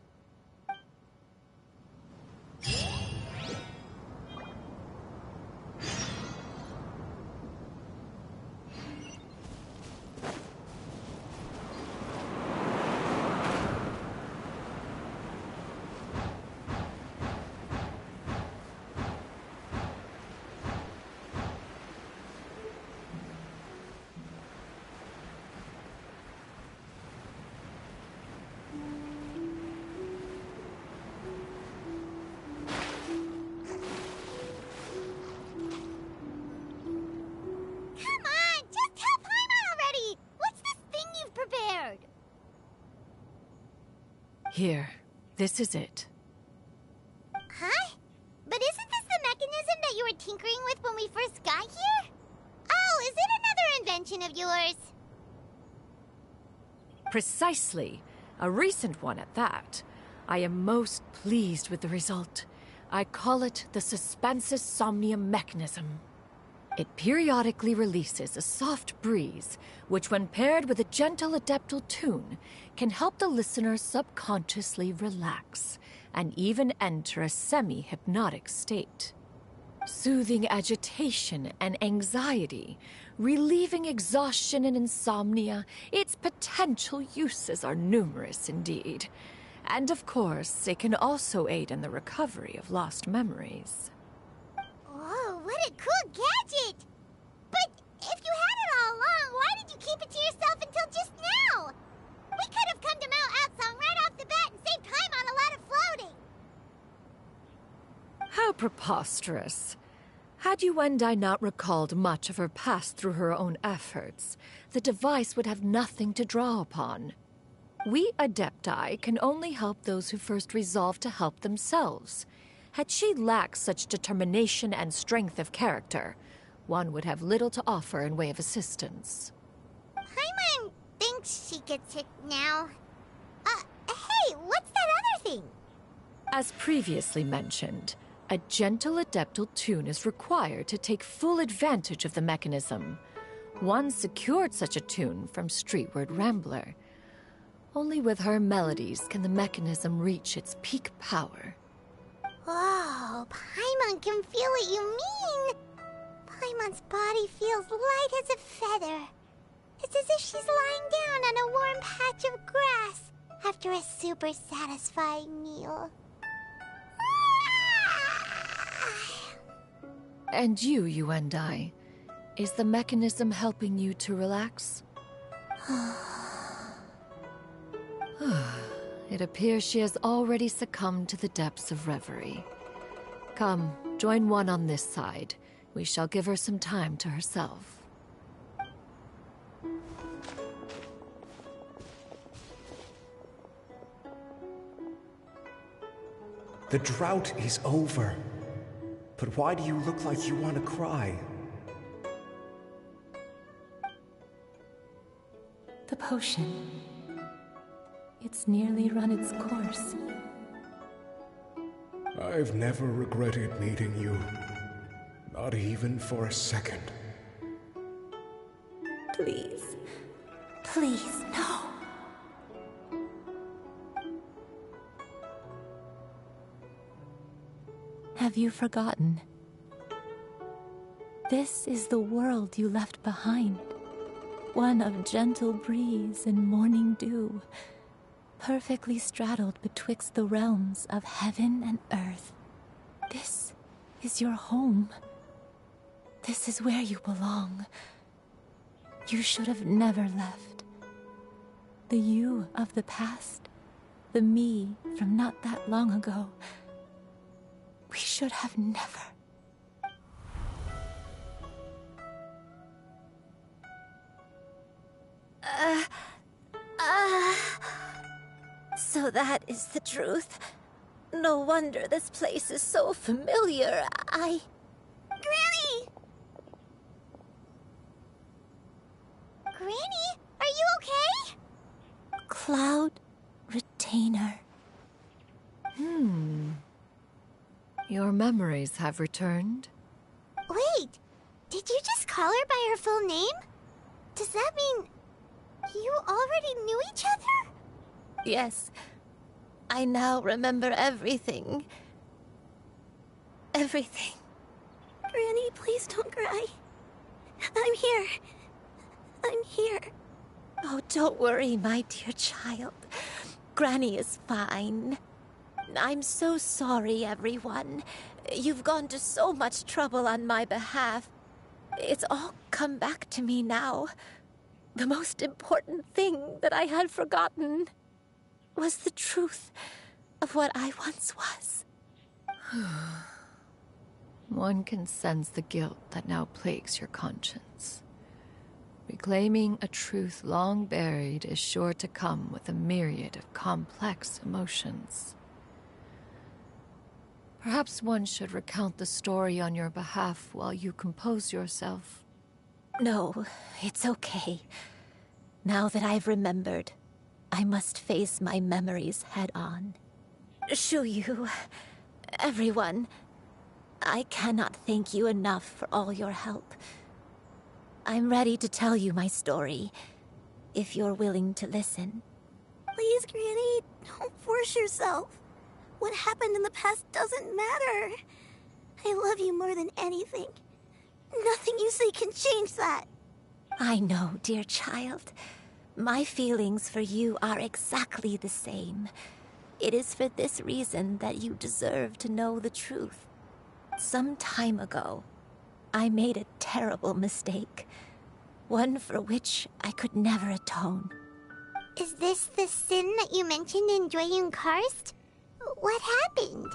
Here, this is it. Huh? But isn't this the mechanism that you were tinkering with when we first got here? Oh, is it another invention of yours? Precisely. A recent one at that. I am most pleased with the result. I call it the Suspensus Somnium mechanism. It periodically releases a soft breeze, which when paired with a gentle adeptal tune, can help the listener subconsciously relax and even enter a semi-hypnotic state. Soothing agitation and anxiety, relieving exhaustion and insomnia, its potential uses are numerous indeed. And of course, it can also aid in the recovery of lost memories. Whoa, what a cool gadget! But if you had it all along, why did you keep it to yourself until just now? We could have come to Mount Outsong right off the bat and saved time on a lot of floating. How preposterous. Had Yuendai not recalled much of her past through her own efforts, the device would have nothing to draw upon. We Adepti can only help those who first resolve to help themselves. Had she lacked such determination and strength of character, one would have little to offer in way of assistance. Paimon thinks she gets it now. Hey, what's that other thing? As previously mentioned, a gentle adeptal tune is required to take full advantage of the mechanism. One secured such a tune from Streetward Rambler. Only with her melodies can the mechanism reach its peak power. Whoa, Paimon can feel what you mean. Paimon's body feels light as a feather. It's as if she's lying down on a warm patch of grass after a super satisfying meal. And you and I, is the mechanism helping you to relax? It appears she has already succumbed to the depths of reverie. Come, join one on this side. We shall give her some time to herself. The drought is over. But why do you look like you want to cry? The potion. It's nearly run its course. I've never regretted meeting you. Not even for a second. Please. Please, no. Have you forgotten? This is the world you left behind. One of gentle breeze and morning dew, perfectly straddled betwixt the realms of heaven and earth. This is your home. This is where you belong. You should have never left. The you of the past, the me from not that long ago, we should have never. that is the truth. No wonder this place is so familiar. Granny! Granny, are you okay? Cloud Retainer. Your memories have returned? Wait, did you just call her by her full name? Does that mean you already knew each other? Yes. I now remember everything. Everything. Granny, please don't cry. I'm here. I'm here. Oh, don't worry, my dear child. Granny is fine. I'm so sorry, everyone. You've gone to so much trouble on my behalf. It's all come back to me now. The most important thing that I had forgotten was the truth of what I once was. One can sense the guilt that now plagues your conscience. Reclaiming a truth long buried is sure to come with a myriad of complex emotions. Perhaps one should recount the story on your behalf while you compose yourself. No, it's okay. Now that I've remembered, I must face my memories head on. Shuyu, everyone, I cannot thank you enough for all your help. I'm ready to tell you my story, if you're willing to listen. Please, Granny, don't force yourself. What happened in the past doesn't matter. I love you more than anything. Nothing you say can change that. I know, dear child. My feelings for you are exactly the same. It is for this reason that you deserve to know the truth. Some time ago, I made a terrible mistake. One for which I could never atone. Is this the sin that you mentioned in Joyun Karst? What happened?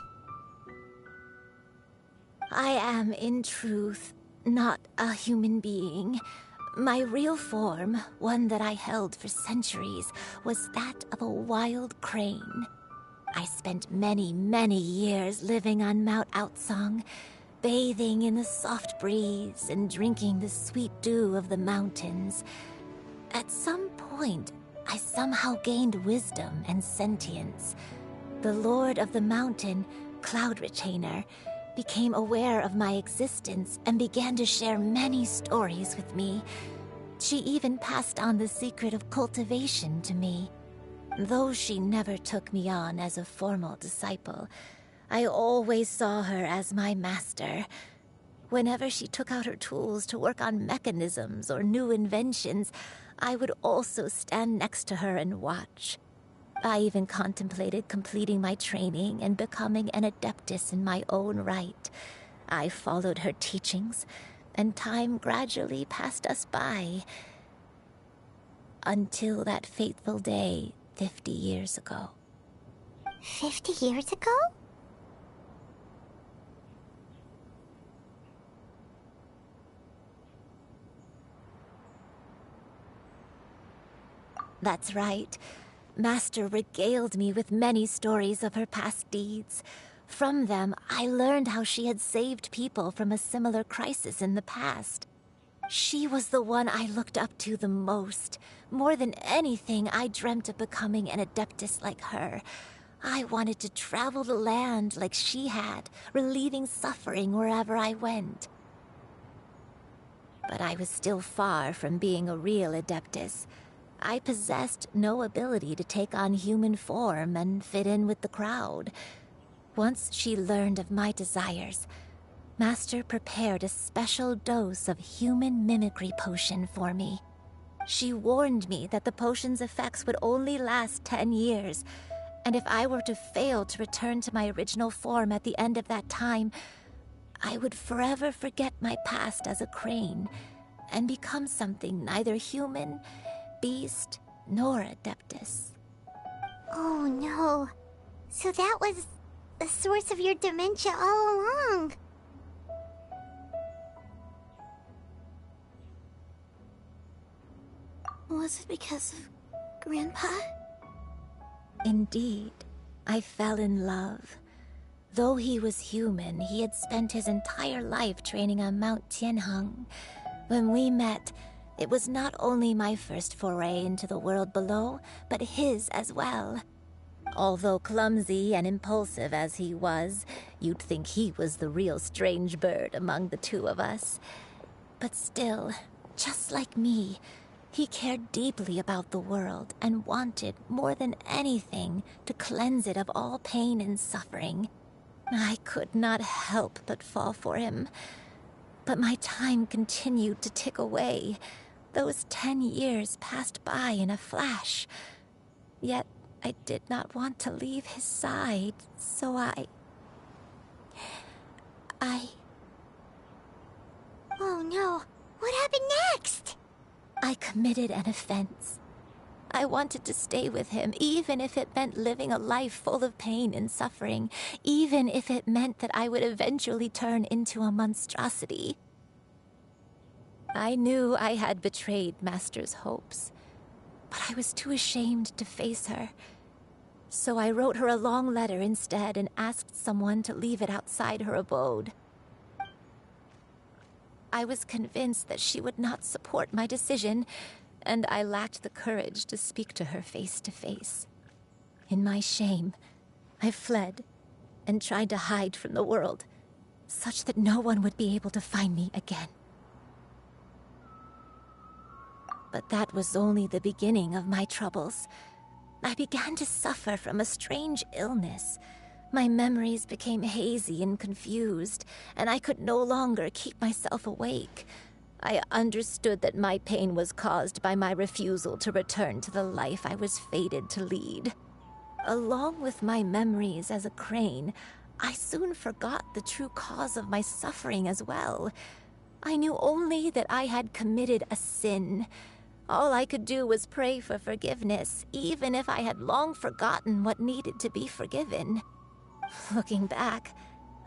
I am, in truth, not a human being. My real form, one that I held for centuries, was that of a wild crane. I spent many, many years living on Mount Outsong, bathing in the soft breeze and drinking the sweet dew of the mountains. At some point, I somehow gained wisdom and sentience. The Lord of the Mountain, Cloud Retainer, became aware of my existence and began to share many stories with me. She even passed on the secret of cultivation to me. Though she never took me on as a formal disciple, I always saw her as my master. Whenever she took out her tools to work on mechanisms or new inventions, I would also stand next to her and watch. I even contemplated completing my training and becoming an adeptus in my own right. I followed her teachings, and time gradually passed us by. Until that fateful day 50 years ago. 50 years ago? That's right. Master regaled me with many stories of her past deeds. From them, I learned how she had saved people from a similar crisis in the past. She was the one I looked up to the most. More than anything, I dreamt of becoming an adeptus like her. I wanted to travel the land like she had, relieving suffering wherever I went. But I was still far from being a real adeptus. I possessed no ability to take on human form and fit in with the crowd. Once she learned of my desires, Master prepared a special dose of human mimicry potion for me. She warned me that the potion's effects would only last 10 years, and if I were to fail to return to my original form at the end of that time, I would forever forget my past as a crane and become something neither human, beast, nor adeptus. Oh no. So that was the source of your dementia all along. Was it because of Grandpa? Indeed, I fell in love. Though he was human, he had spent his entire life training on Mount Tianheng. When we met, it was not only my first foray into the world below, but his as well. Although clumsy and impulsive as he was, you'd think he was the real strange bird among the two of us. But still, just like me, he cared deeply about the world and wanted, more than anything, to cleanse it of all pain and suffering. I could not help but fall for him. But my time continued to tick away. Those 10 years passed by in a flash. Yet I did not want to leave his side, so I... Oh no, what happened next? I committed an offense. I wanted to stay with him, even if it meant living a life full of pain and suffering, even if it meant that I would eventually turn into a monstrosity. I knew I had betrayed Master's hopes, but I was too ashamed to face her. So I wrote her a long letter instead and asked someone to leave it outside her abode. I was convinced that she would not support my decision, and I lacked the courage to speak to her face to face. In my shame, I fled and tried to hide from the world, such that no one would be able to find me again. But that was only the beginning of my troubles. I began to suffer from a strange illness. My memories became hazy and confused, and I could no longer keep myself awake. I understood that my pain was caused by my refusal to return to the life I was fated to lead. Along with my memories as a crane, I soon forgot the true cause of my suffering as well. I knew only that I had committed a sin. All I could do was pray for forgiveness, even if I had long forgotten what needed to be forgiven. Looking back,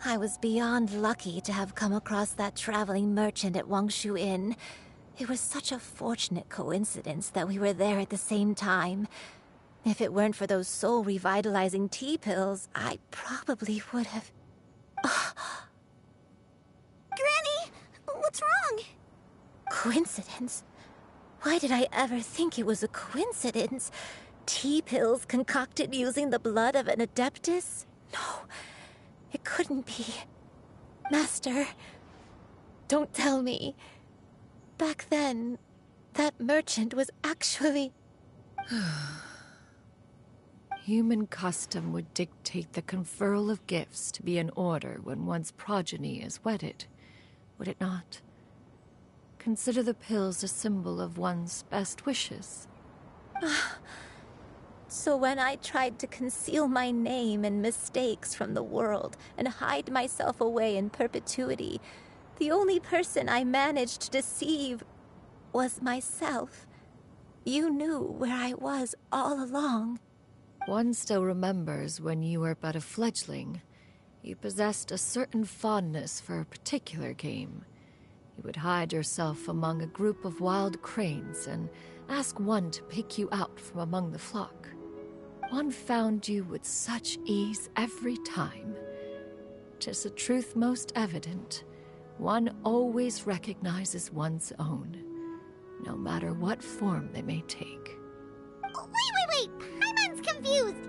I was beyond lucky to have come across that traveling merchant at Wangshu Inn. It was such a fortunate coincidence that we were there at the same time. If it weren't for those soul-revitalizing tea pills, I probably would have... Granny, what's wrong? Coincidence? Why did I ever think it was a coincidence? Tea pills concocted using the blood of an adeptus? No, it couldn't be. Master, don't tell me. Back then, that merchant was actually... Human custom would dictate the conferral of gifts to be in order when one's progeny is wedded, would it not? Consider the pills a symbol of one's best wishes. So when I tried to conceal my name and mistakes from the world and hide myself away in perpetuity, the only person I managed to deceive was myself. You knew where I was all along. One still remembers when you were but a fledgling. You possessed a certain fondness for a particular game. You would hide yourself among a group of wild cranes and ask one to pick you out from among the flock. One found you with such ease every time. 'Tis a truth most evident. One always recognizes one's own, no matter what form they may take. Wait! Paimon's confused!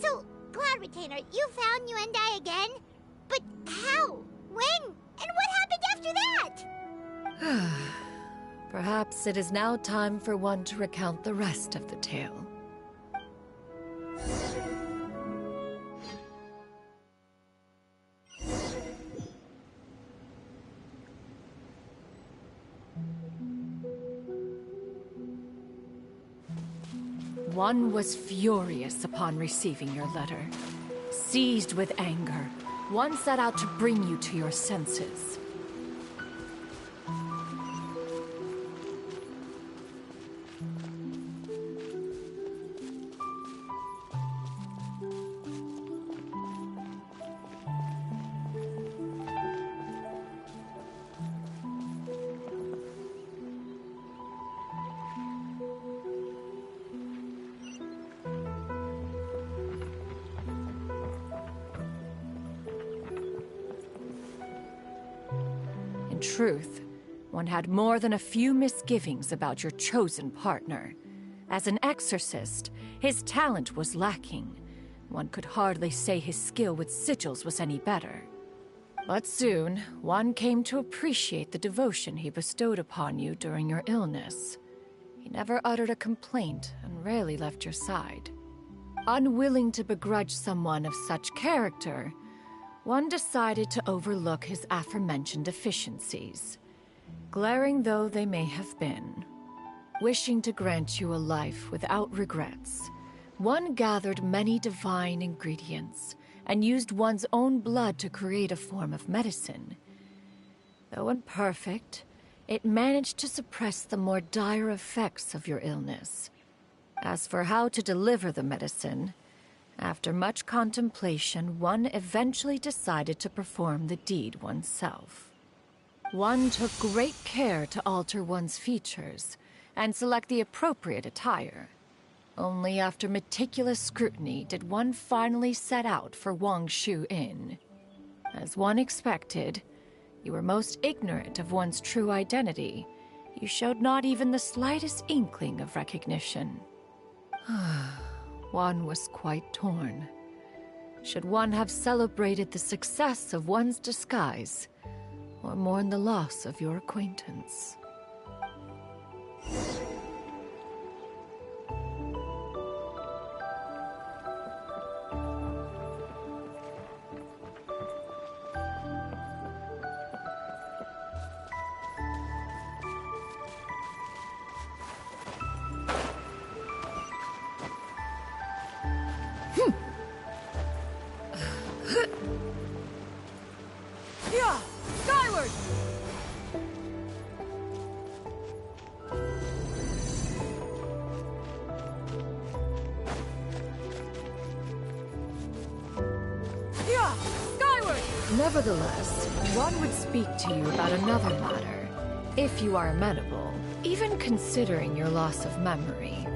So, Cloud Retainer, you found Yuendai again? But how? When? And what happened after that? Perhaps it is now time for one to recount the rest of the tale. One was furious upon receiving your letter. Seized with anger, one set out to bring you to your senses. In truth, one had more than a few misgivings about your chosen partner. As an exorcist, his talent was lacking. One could hardly say his skill with sigils was any better. But soon, one came to appreciate the devotion he bestowed upon you during your illness. He never uttered a complaint and rarely left your side. Unwilling to begrudge someone of such character, one decided to overlook his aforementioned deficiencies, glaring though they may have been. Wishing to grant you a life without regrets, one gathered many divine ingredients and used one's own blood to create a form of medicine. Though imperfect, it managed to suppress the more dire effects of your illness. As for how to deliver the medicine, after much contemplation, one eventually decided to perform the deed oneself. One took great care to alter one's features and select the appropriate attire. Only after meticulous scrutiny did one finally set out for Wangshu Inn. As one expected, you were most ignorant of one's true identity. You showed not even the slightest inkling of recognition. One was quite torn. Should one have celebrated the success of one's disguise, or mourn the loss of your acquaintance? Yeah! Skyward! Yeah! Skyward! Nevertheless, one would speak to you about another matter, if you are amenable, even considering your loss of memory.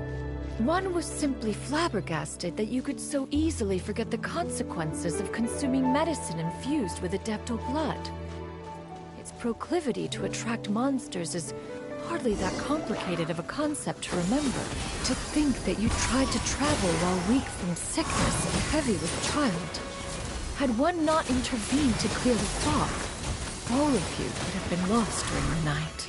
One was simply flabbergasted that you could so easily forget the consequences of consuming medicine infused with adeptal blood. Its proclivity to attract monsters is hardly that complicated of a concept to remember. To think that you tried to travel while weak from sickness and heavy with child. Had one not intervened to clear the fog, all of you would have been lost during the night.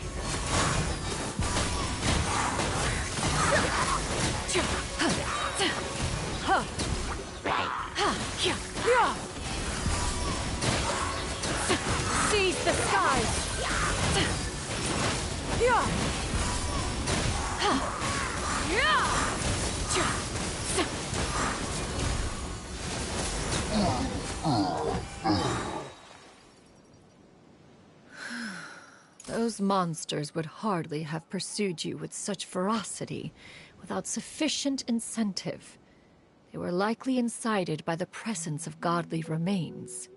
Seize the skies! Those monsters would hardly have pursued you with such ferocity without sufficient incentive. They were likely incited by the presence of godly remains.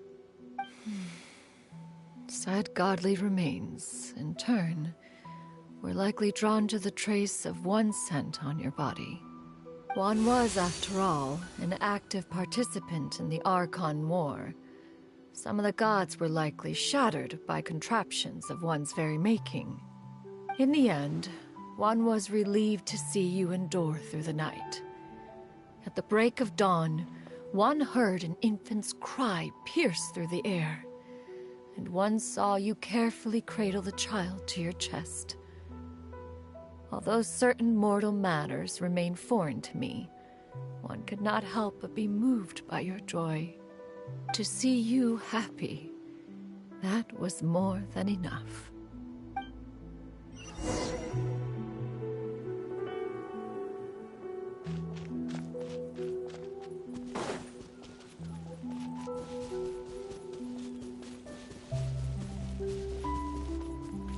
Said godly remains, in turn, were likely drawn to the trace of one scent on your body. One was, after all, an active participant in the Archon War. Some of the gods were likely shattered by contraptions of one's very making. In the end, one was relieved to see you endure through the night. At the break of dawn, one heard an infant's cry pierce through the air, and one saw you carefully cradle the child to your chest. Although certain mortal matters remain foreign to me, one could not help but be moved by your joy. To see you happy, that was more than enough.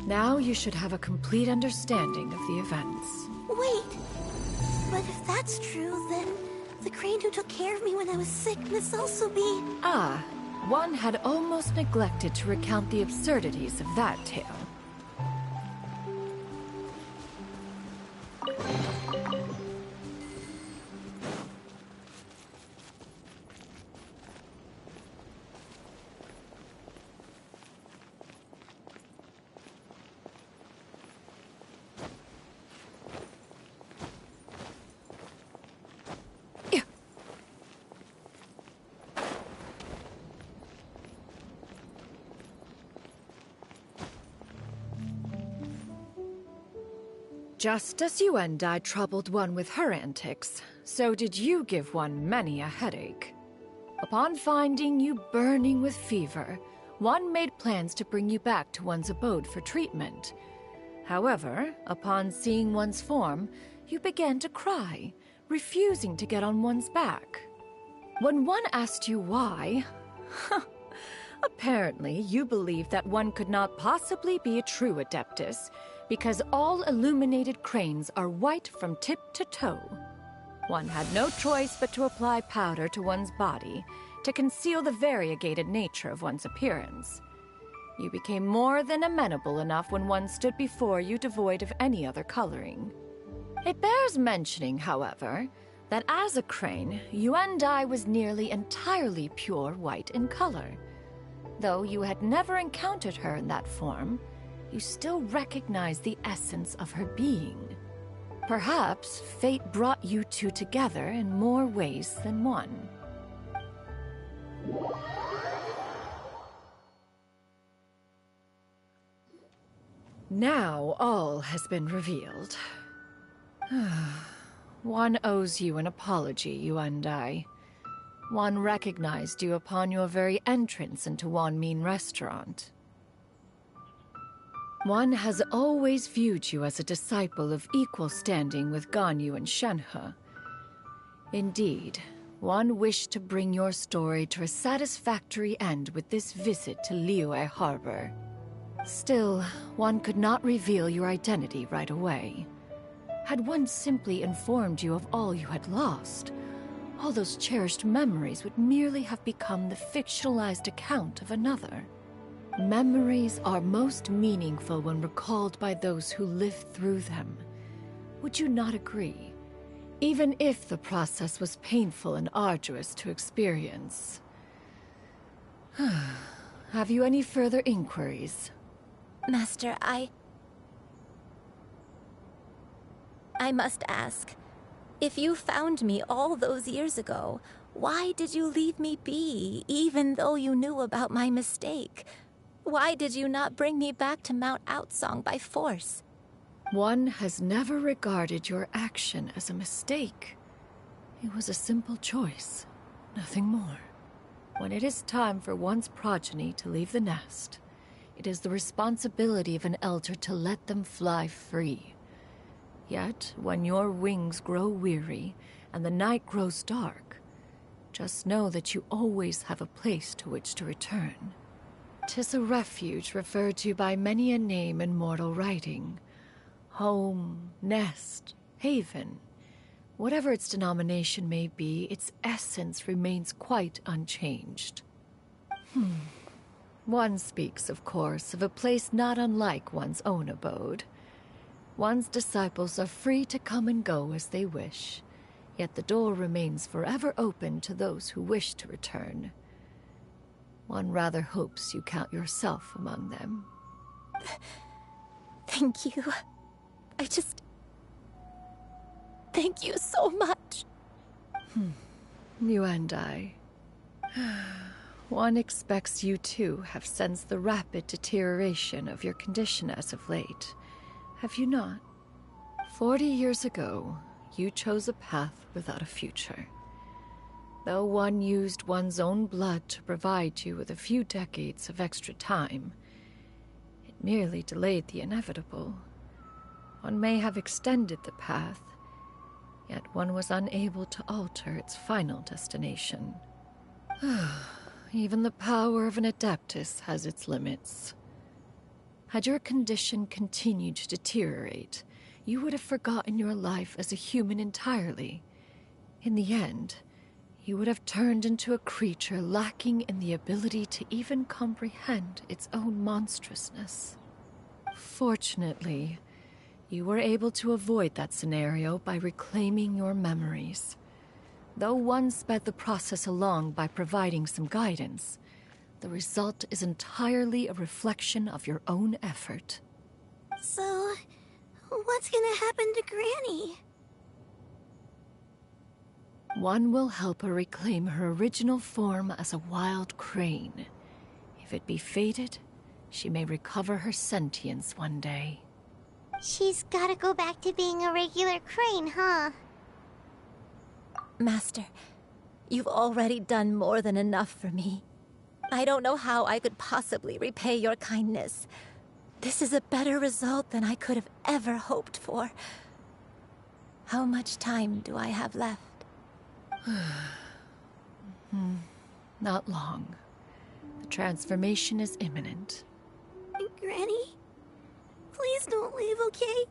Now you should have a complete understanding of the events. Wait! But if that's true, then the crane who took care of me when I was sick must also be... Ah, one had almost neglected to recount the absurdities of that tale. Just as you and I troubled one with her antics, so did you give one many a headache. Upon finding you burning with fever, one made plans to bring you back to one's abode for treatment. However, upon seeing one's form, you began to cry, refusing to get on one's back. When one asked you why, apparently you believed that one could not possibly be a true Adeptus, because all illuminated cranes are white from tip to toe. One had no choice but to apply powder to one's body to conceal the variegated nature of one's appearance. You became more than amenable enough when one stood before you devoid of any other coloring. It bears mentioning, however, that as a crane, Yuendai was nearly entirely pure white in color. Though you had never encountered her in that form, you still recognized the essence of her being. Perhaps fate brought you two together in more ways than one. Now all has been revealed. One owes you an apology, you and I. One recognized you upon your very entrance into Wanmin Restaurant. One has always viewed you as a disciple of equal standing with Ganyu and Shenhe. Indeed, one wished to bring your story to a satisfactory end with this visit to Liyue Harbor. Still, one could not reveal your identity right away. Had one simply informed you of all you had lost, all those cherished memories would merely have become the fictionalized account of another. Memories are most meaningful when recalled by those who lived through them. Would you not agree? Even if the process was painful and arduous to experience. Have you any further inquiries? Master, I must ask, if you found me all those years ago, why did you leave me be, even though you knew about my mistake? Why did you not bring me back to Mount Outsong by force? One has never regarded your action as a mistake. It was a simple choice, nothing more. When it is time for one's progeny to leave the nest, it is the responsibility of an elder to let them fly free. Yet, when your wings grow weary and the night grows dark, just know that you always have a place to which to return. 'Tis a refuge referred to by many a name in mortal writing. Home, nest, haven. Whatever its denomination may be, its essence remains quite unchanged. One speaks, of course, of a place not unlike one's own abode. One's disciples are free to come and go as they wish, yet the door remains forever open to those who wish to return. One rather hopes you count yourself among them. Thank you. Thank you so much. You and I. One expects you too have sensed the rapid deterioration of your condition as of late. Have you not? 40 years ago, you chose a path without a future. Though one used one's own blood to provide you with a few decades of extra time, it merely delayed the inevitable. One may have extended the path, yet one was unable to alter its final destination. Even the power of an Adeptus has its limits. Had your condition continued to deteriorate, you would have forgotten your life as a human entirely. In the end, you would have turned into a creature lacking in the ability to even comprehend its own monstrousness. Fortunately, you were able to avoid that scenario by reclaiming your memories. Though one sped the process along by providing some guidance, the result is entirely a reflection of your own effort. So, what's gonna happen to Granny? One will help her reclaim her original form as a wild crane. If it be fated, she may recover her sentience one day. She's gotta go back to being a regular crane, huh? Master, you've already done more than enough for me. I don't know how I could possibly repay your kindness. This is a better result than I could have ever hoped for. How much time do I have left? Not long. The transformation is imminent. Granny, please don't leave, okay?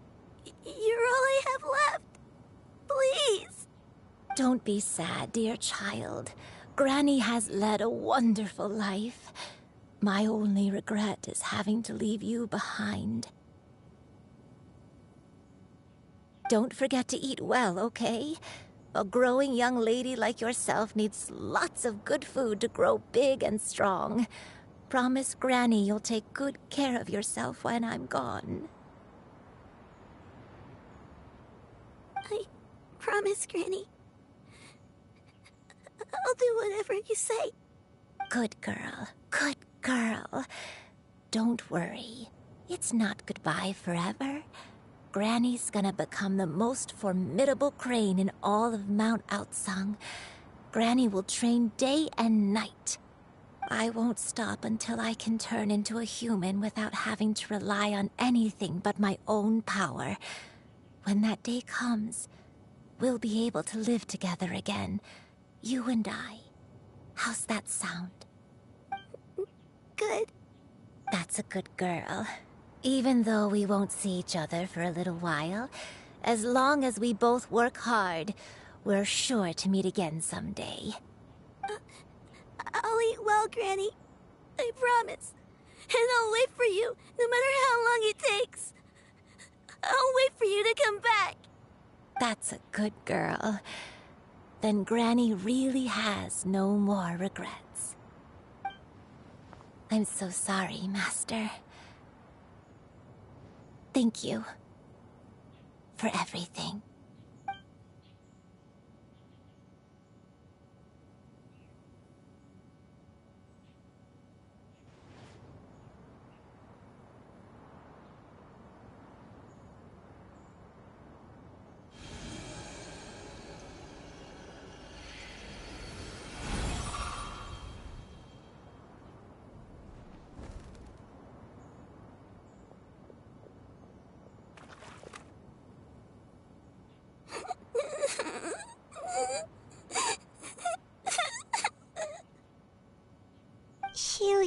You're all I have left. Please. Don't be sad, dear child. Granny has led a wonderful life. My only regret is having to leave you behind. Don't forget to eat well, okay? A growing young lady like yourself needs lots of good food to grow big and strong. Promise Granny you'll take good care of yourself when I'm gone. I promise, Granny. I'll do whatever you say. Good girl, good girl. Don't worry. It's not goodbye forever. Granny's gonna become the most formidable crane in all of Mount Outsung. Granny will train day and night. I won't stop until I can turn into a human without having to rely on anything but my own power. When that day comes, we'll be able to live together again. You and I. How's that sound? Good. That's a good girl. Even though we won't see each other for a little while, as long as we both work hard, we're sure to meet again someday. I'll eat well, Granny. I promise. And I'll wait for you, no matter how long it takes. I'll wait for you to come back. That's a good girl. Then Granny really has no more regrets. I'm so sorry, Master. Thank you for everything.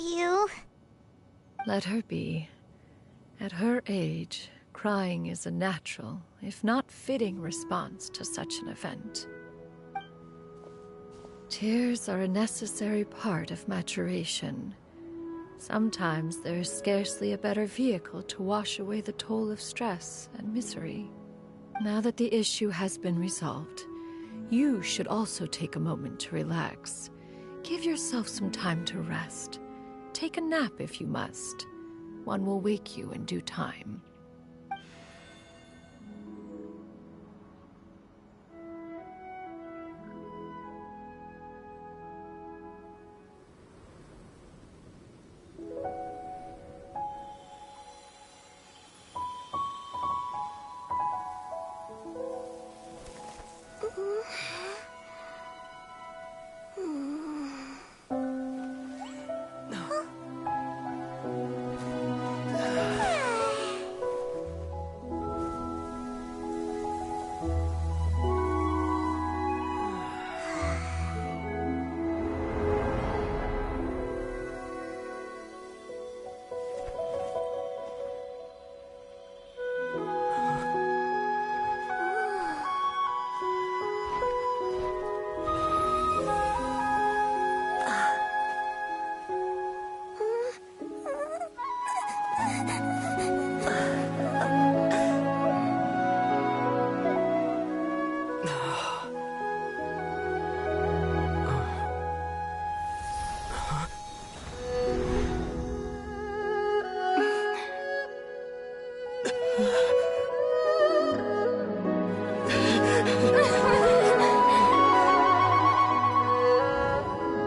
You. Let her be. At her age, crying is a natural, if not fitting, response to such an event. Tears are a necessary part of maturation. Sometimes there is scarcely a better vehicle to wash away the toll of stress and misery. Now that the issue has been resolved, you should also take a moment to relax. Give yourself some time to rest. Take a nap if you must. One will wake you in due time.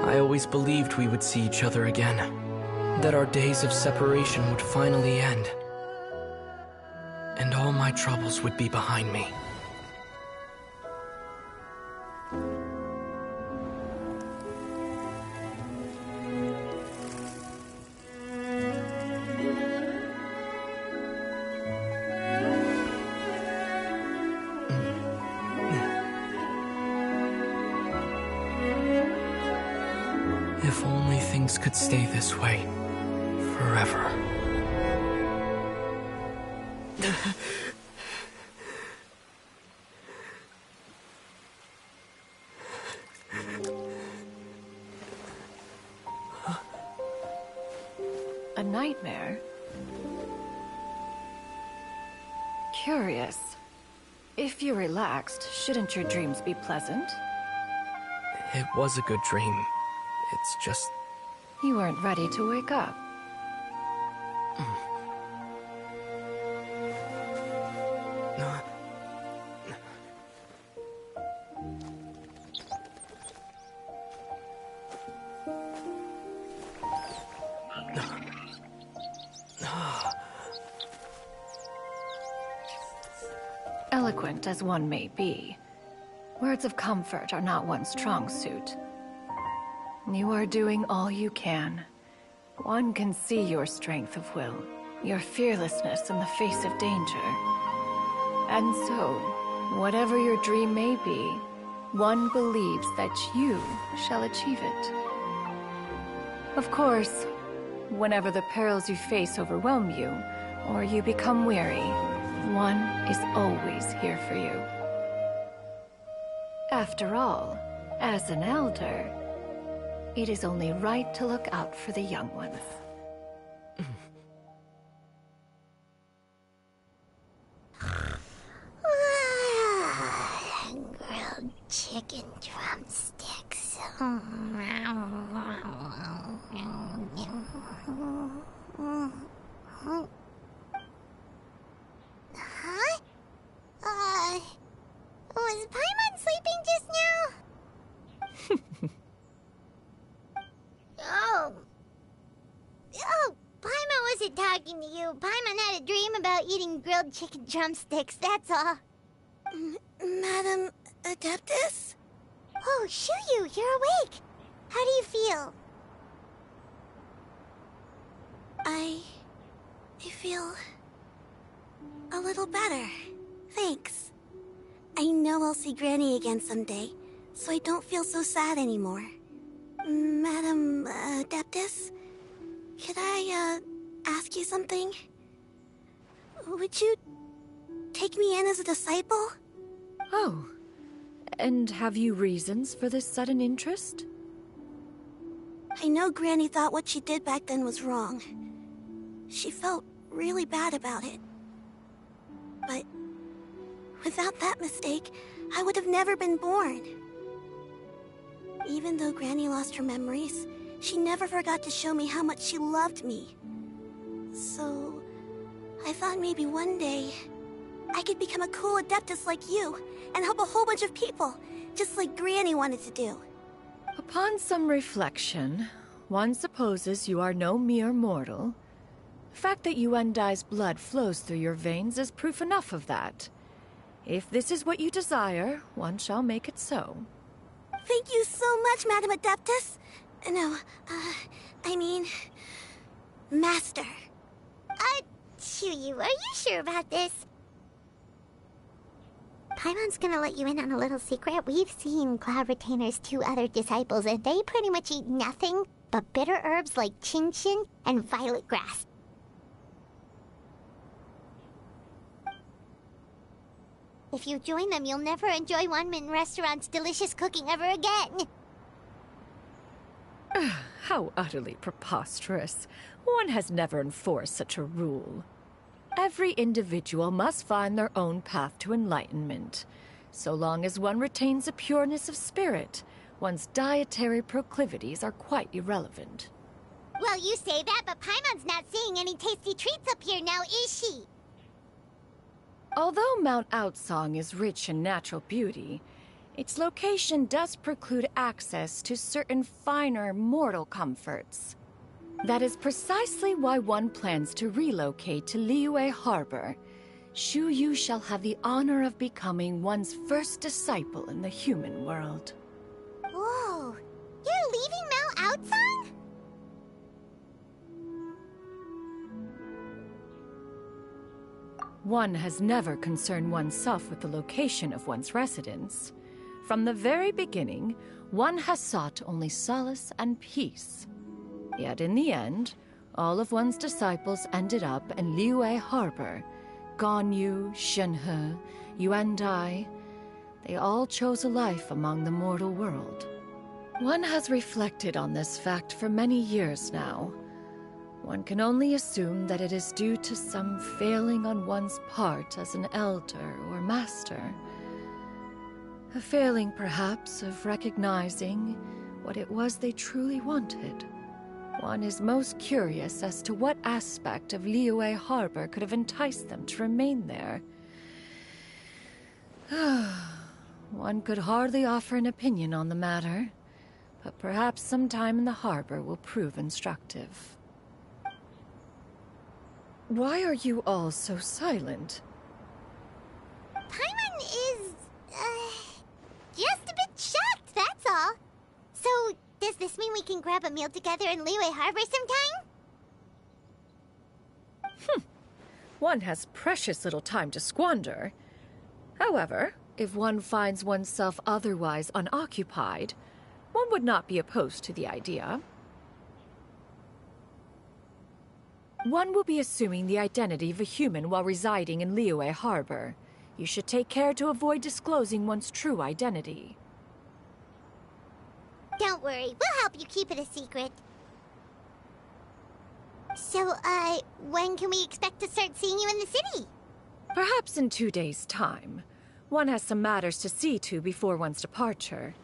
I always believed we would see each other again, that our days of separation would finally end. And all my troubles would be behind me. If only things could stay this way forever. A nightmare? Curious. If you're relaxed, shouldn't your dreams be pleasant? It was a good dream. It's just... You weren't ready to wake up. Eloquent as one may be, words of comfort are not one's strong suit. You are doing all you can. One can see your strength of will, your fearlessness in the face of danger. And so, whatever your dream may be, one believes that you shall achieve it. Of course, whenever the perils you face overwhelm you, or you become weary, one is always here for you. After all, as an elder, it is only right to look out for the young ones. Grilled chicken drumsticks. Huh? Was Paimon sleeping just now? Oh, Paimon wasn't talking to you. Paimon had a dream about eating grilled chicken drumsticks, that's all. Madam Adeptus? Oh, Shuyu, you're awake. How do you feel? I feel a little better. Thanks. I know I'll see Granny again someday, so I don't feel so sad anymore. Madam Adeptus, could I ask you something? Would you take me in as a disciple? Oh, and have you reasons for this sudden interest? I know Granny thought what she did back then was wrong. She felt really bad about it. But without that mistake, I would have never been born. Even though Granny lost her memories, she never forgot to show me how much she loved me. So, I thought maybe one day, I could become a cool Adeptus like you, and help a whole bunch of people, just like Granny wanted to do. Upon some reflection, one supposes you are no mere mortal. The fact that Yuendai's blood flows through your veins is proof enough of that. If this is what you desire, one shall make it so. Thank you so much, Madam Adeptus. No, I mean... Master. Shuyu, are you sure about this? Paimon's gonna let you in on a little secret. We've seen Cloud Retainer's 2 other disciples, and they pretty much eat nothing but bitter herbs like chin-chin and violet grass. If you join them, you'll never enjoy Wanmin Restaurant's delicious cooking ever again. How utterly preposterous. One has never enforced such a rule. Every individual must find their own path to enlightenment. So long as one retains a pureness of spirit, one's dietary proclivities are quite irrelevant. Well, you say that, but Paimon's not seeing any tasty treats up here now, is she? Although Mount Outsong is rich in natural beauty, its location does preclude access to certain finer mortal comforts. That is precisely why one plans to relocate to Liyue Harbor. Shu Yu shall have the honor of becoming one's first disciple in the human world. Whoa! You're leaving Mount Outsang? One has never concerned oneself with the location of one's residence. From the very beginning, one has sought only solace and peace. Yet in the end, all of one's disciples ended up in Liyue Harbor. Ganyu, Shenhe, Yuandai, they all chose a life among the mortal world. One has reflected on this fact for many years now. One can only assume that it is due to some failing on one's part as an elder or master. A failing, perhaps, of recognizing what it was they truly wanted. One is most curious as to what aspect of Liyue Harbor could have enticed them to remain there. One could hardly offer an opinion on the matter, but perhaps some time in the harbor will prove instructive. Why are you all so silent? Paimon is, just a bit shocked, that's all. So, does this mean we can grab a meal together in Liyue Harbor sometime? One has precious little time to squander. However, if one finds oneself otherwise unoccupied, one would not be opposed to the idea. One will be assuming the identity of a human while residing in Liyue Harbor. You should take care to avoid disclosing one's true identity. Don't worry, we'll help you keep it a secret. So, when can we expect to start seeing you in the city? Perhaps in 2 days' time. One has some matters to see to before one's departure.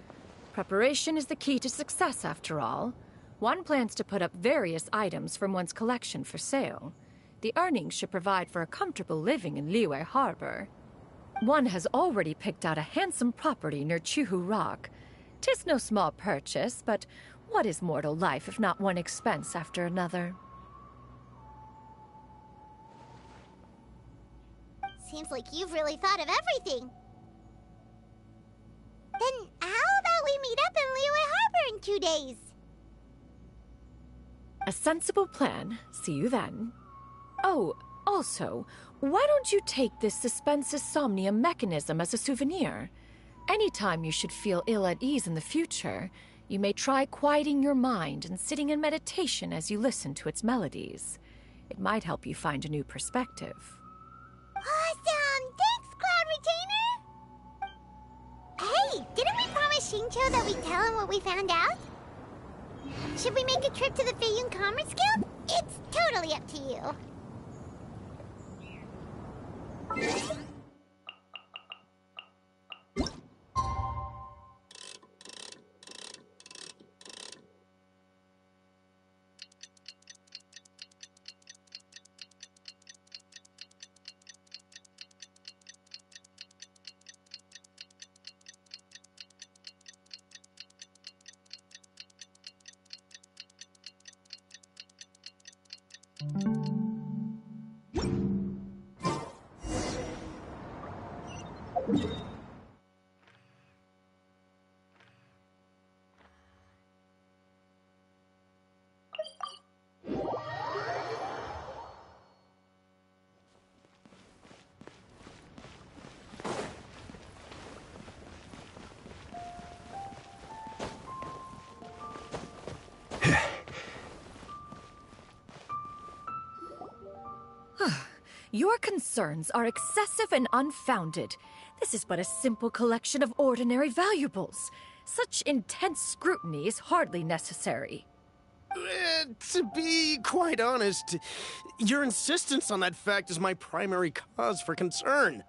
Preparation is the key to success, after all. One plans to put up various items from one's collection for sale. The earnings should provide for a comfortable living in Liyue Harbor. One has already picked out a handsome property near Chuhu Rock. 'Tis no small purchase, but what is mortal life if not one expense after another? Seems like you've really thought of everything. Then how about we meet up in Liyue Harbor in 2 days? A sensible plan. See you then. Oh, also, why don't you take this suspense somnium mechanism as a souvenir? Anytime you should feel ill at ease in the future, you may try quieting your mind and sitting in meditation as you listen to its melodies. It might help you find a new perspective. Awesome! Thanks, Cloud Retainer! Hey, didn't we promise Shincho that we'd tell him what we found out? Should we make a trip to the Feiyun Commerce Guild? It's totally up to you. Your concerns are excessive and unfounded. This is but a simple collection of ordinary valuables. Such intense scrutiny is hardly necessary. To be quite honest, your insistence on that fact is my primary cause for concern.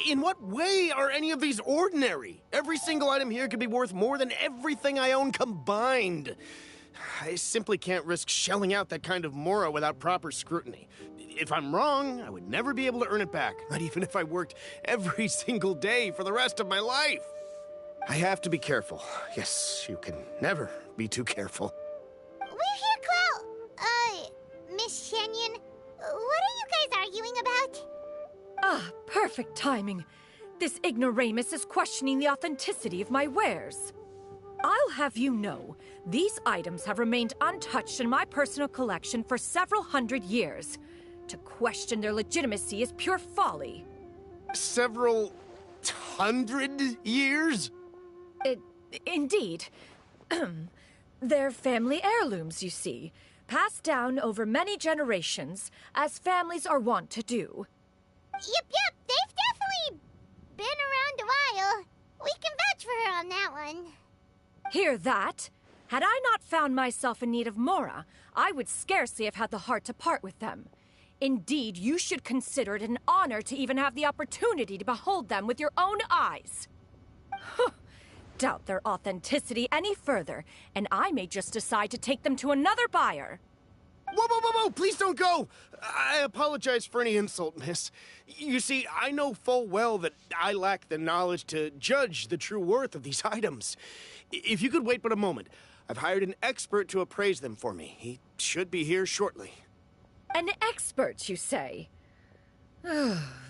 In what way are any of these ordinary? Every single item here could be worth more than everything I own combined. I simply can't risk shelling out that kind of mora without proper scrutiny. If I'm wrong, I would never be able to earn it back, not even if I worked every single day for the rest of my life. I have to be careful. Yes, you can never be too careful. We're here, Cloud. Miss Shenyan. What are you guys arguing about? Ah, perfect timing. This ignoramus is questioning the authenticity of my wares. I'll have you know, these items have remained untouched in my personal collection for several hundred years. To question their legitimacy is pure folly. Several hundred years? Indeed. They're family heirlooms, you see, passed down over many generations, as families are wont to do. Yep, they've definitely been around a while. We can vouch for her on that one. Hear that? Had I not found myself in need of Mora, I would scarcely have had the heart to part with them. Indeed, you should consider it an honor to even have the opportunity to behold them with your own eyes. Doubt their authenticity any further, and I may just decide to take them to another buyer. Whoa! Please don't go! I apologize for any insult, miss. You see, I know full well that I lack the knowledge to judge the true worth of these items. If you could wait but a moment, I've hired an expert to appraise them for me. He should be here shortly. An expert, you say?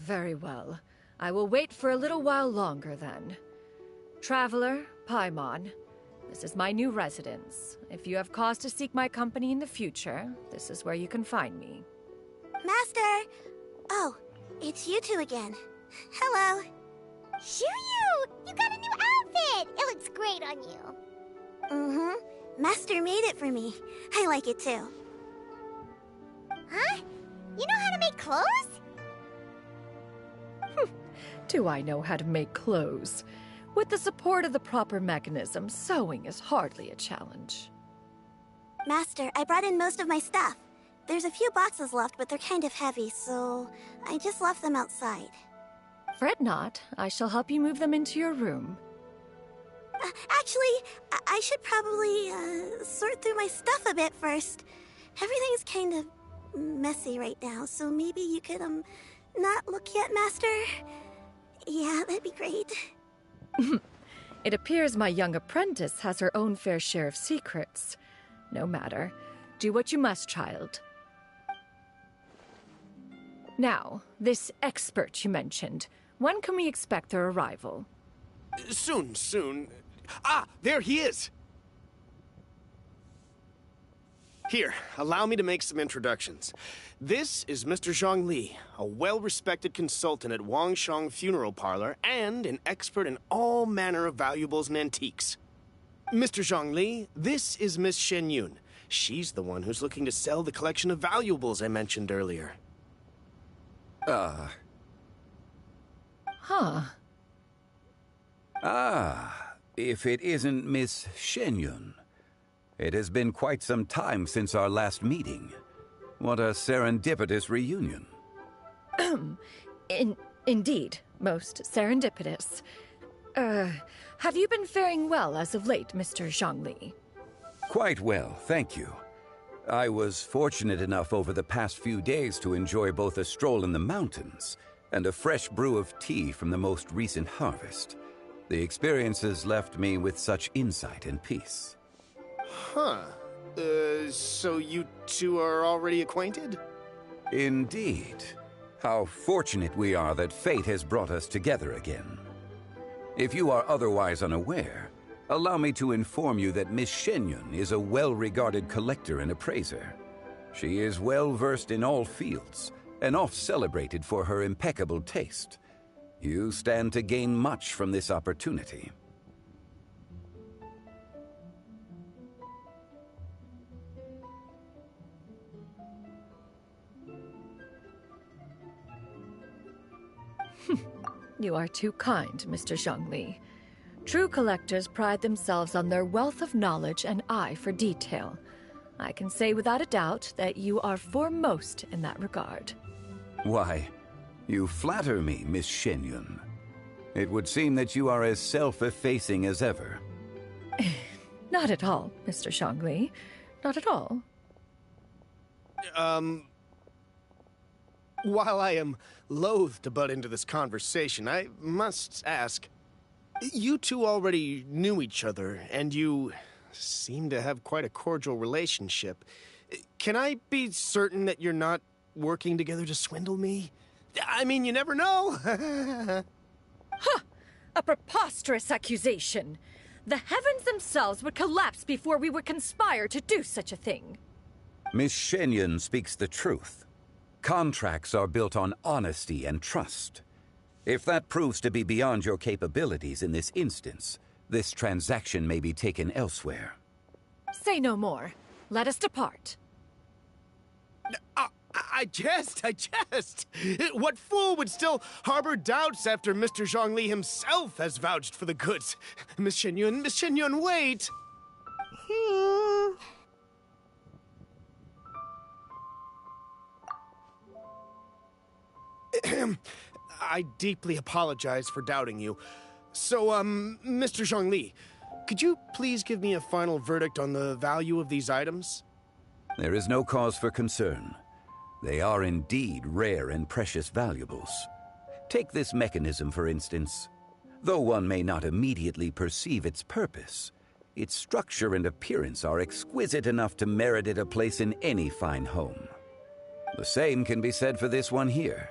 Very well. I will wait for a little while longer, then. Traveler, Paimon, this is my new residence. If you have cause to seek my company in the future, this is where you can find me. Master! Oh, it's you two again. Hello. Shiryu! You got a new outfit! It looks great on you. Mm-hmm. Master made it for me. I like it too. Huh? You know how to make clothes? Do I know how to make clothes? With the support of the proper mechanism, sewing is hardly a challenge. Master, I brought in most of my stuff. There's a few boxes left, but they're kind of heavy, so I just left them outside. Fret not. I shall help you move them into your room. Actually, I should probably sort through my stuff a bit first. Everything's kind of messy right now, so maybe you could, not look yet, Master? Yeah, that'd be great. It appears my young apprentice has her own fair share of secrets. No matter. Do what you must, child. Now, this expert you mentioned, when can we expect their arrival? Soon. Ah, there he is! Here, allow me to make some introductions. This is Mr. Zhongli, a well-respected consultant at Wangshang Funeral Parlor and an expert in all manner of valuables and antiques. Mr. Zhongli, this is Miss Shenyun. She's the one who's looking to sell the collection of valuables I mentioned earlier. Huh. If it isn't Miss Shenyun. It has been quite some time since our last meeting. What a serendipitous reunion. Indeed, most serendipitous. Have you been faring well as of late, Mr. Zhongli? Quite well, thank you. I was fortunate enough over the past few days to enjoy both a stroll in the mountains and a fresh brew of tea from the most recent harvest. The experiences left me with such insight and peace. Huh. So you two are already acquainted? Indeed. How fortunate we are that fate has brought us together again. If you are otherwise unaware, allow me to inform you that Miss Shenyun is a well-regarded collector and appraiser. She is well-versed in all fields, and oft-celebrated for her impeccable taste. You stand to gain much from this opportunity. You are too kind, Mr. Zhongli. True collectors pride themselves on their wealth of knowledge and eye for detail. I can say without a doubt that you are foremost in that regard. Why, you flatter me, Miss Shenyun. It would seem that you are as self-effacing as ever. Not at all, Mr. Zhongli. Not at all. While I am loath to butt into this conversation, I must ask, you two already knew each other, and you seem to have quite a cordial relationship. Can I be certain that you're not working together to swindle me? I mean, you never know. Huh! A preposterous accusation. The heavens themselves would collapse before we would conspire to do such a thing. Miss Shenyon speaks the truth. Contracts are built on honesty and trust. If that proves to be beyond your capabilities in this instance, this transaction may be taken elsewhere. Say no more. Let us depart. I jest. What fool would still harbor doubts after Mr. Zhongli himself has vouched for the goods? Miss Shenyon, wait! I deeply apologize for doubting you. So, Mr. Zhongli, could you please give me a final verdict on the value of these items? There is no cause for concern. They are indeed rare and precious valuables. Take this mechanism, for instance. Though one may not immediately perceive its purpose, its structure and appearance are exquisite enough to merit it a place in any fine home. The same can be said for this one here.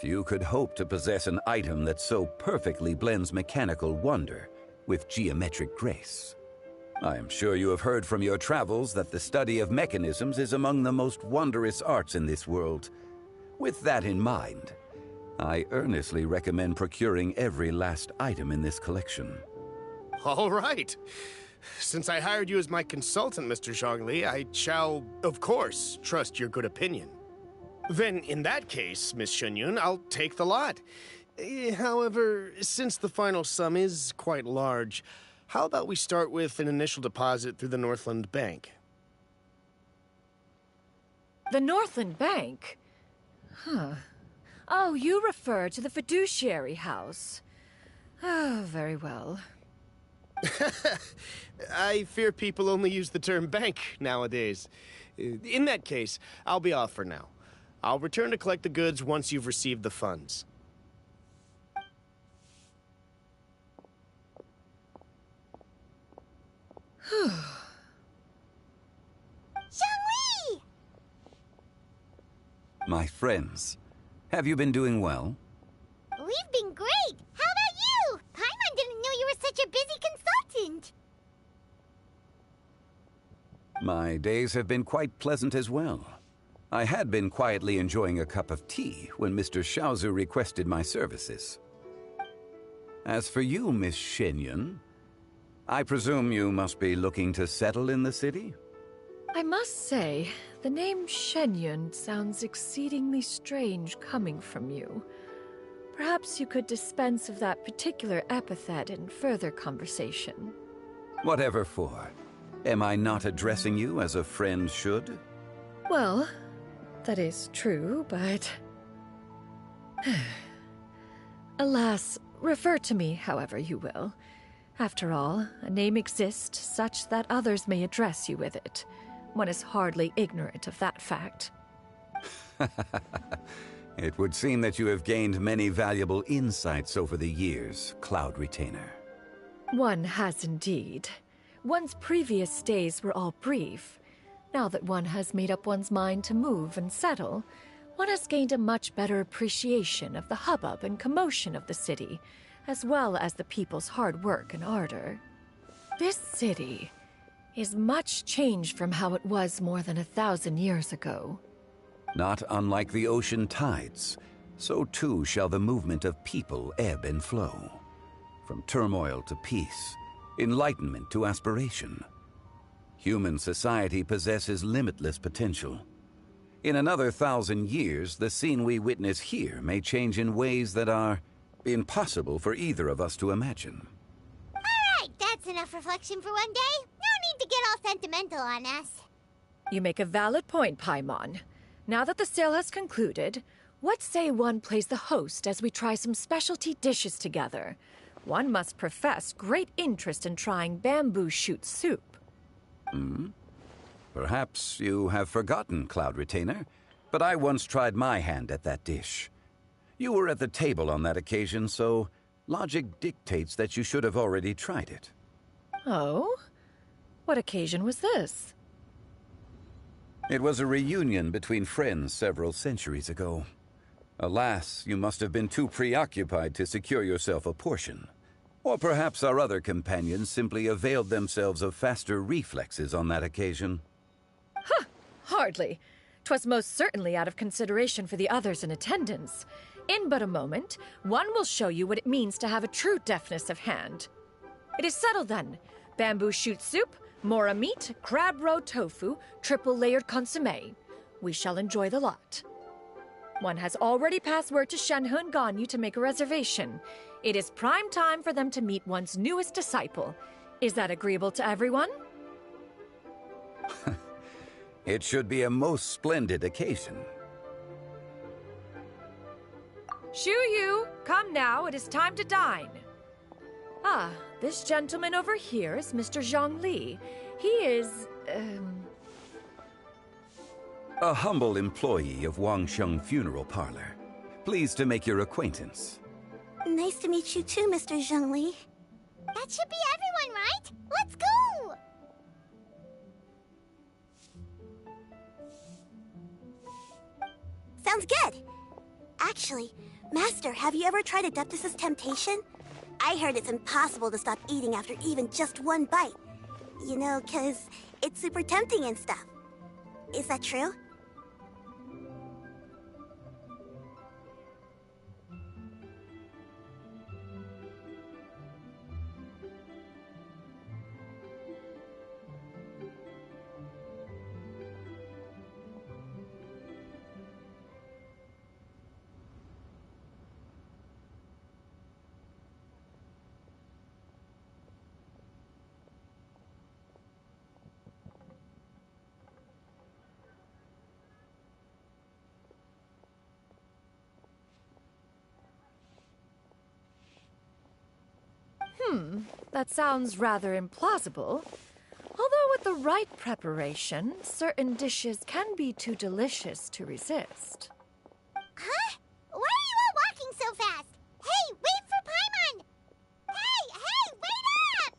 Few could hope to possess an item that so perfectly blends mechanical wonder with geometric grace. I am sure you have heard from your travels that the study of mechanisms is among the most wondrous arts in this world. With that in mind, I earnestly recommend procuring every last item in this collection. All right. Since I hired you as my consultant, Mr. Zhongli, I shall, of course, trust your good opinion. Then, in that case, Miss Shenyon, I'll take the lot. However, since the final sum is quite large, how about we start with an initial deposit through the Northland Bank? The Northland Bank? Huh. Oh, you refer to the fiduciary house. Oh, very well. I fear people only use the term bank nowadays. In that case, I'll be off for now. I'll return to collect the goods once you've received the funds. Zhongli! My friends, have you been doing well? We've been great! How about you? Paimon didn't know you were such a busy consultant! My days have been quite pleasant as well. I had been quietly enjoying a cup of tea when Mr. Xiaozu requested my services. As for you, Miss Shenyon, I presume you must be looking to settle in the city? I must say, the name Shenyon sounds exceedingly strange coming from you. Perhaps you could dispense of that particular epithet in further conversation. Whatever for. Am I not addressing you as a friend should? Well, that is true, but... Alas, refer to me however you will. After all, a name exists such that others may address you with it. One is hardly ignorant of that fact. It would seem that you have gained many valuable insights over the years, Cloud Retainer. One has indeed. One's previous stays were all brief. Now that one has made up one's mind to move and settle, one has gained a much better appreciation of the hubbub and commotion of the city, as well as the people's hard work and ardor. This city is much changed from how it was more than 1,000 years ago. Not unlike the ocean tides, so too shall the movement of people ebb and flow. From turmoil to peace, enlightenment to aspiration. Human society possesses limitless potential. In another 1,000 years, the scene we witness here may change in ways that are impossible for either of us to imagine. Alright, that's enough reflection for one day. No need to get all sentimental on us. You make a valid point, Paimon. Now that the sale has concluded, what say one plays the host as we try some specialty dishes together? One must profess great interest in trying bamboo shoot soup. Perhaps you have forgotten, Cloud Retainer, but I once tried my hand at that dish. You were at the table on that occasion, so logic dictates that you should have already tried it. Oh? What occasion was this? It was a reunion between friends several centuries ago. Alas, you must have been too preoccupied to secure yourself a portion. Or perhaps our other companions simply availed themselves of faster reflexes on that occasion. Hardly. 'Twas most certainly out of consideration for the others in attendance. In but a moment, one will show you what it means to have a true deftness of hand. It is settled then. Bamboo shoot soup, mora meat, crab roe tofu, triple-layered consommé. We shall enjoy the lot. One has already passed word to Shenhe and Ganyu to make a reservation. It is prime time for them to meet one's newest disciple. Is that agreeable to everyone? It should be a most splendid occasion. Shu Yu, come now, it is time to dine. Ah, this gentleman over here is Mr. Zhongli. He is, A humble employee of Wangsheng Funeral Parlor. Pleased to make your acquaintance. Nice to meet you too, Mr. Zhongli. That should be everyone, right? Let's go! Sounds good. Actually, Master, have you ever tried Adeptus' temptation? I heard it's impossible to stop eating after even just one bite. You know, 'cause it's super tempting and stuff. Is that true? That sounds rather implausible. Although with the right preparation, certain dishes can be too delicious to resist. Huh? Why are you all walking so fast? Hey, wait for Paimon! Hey, wait up!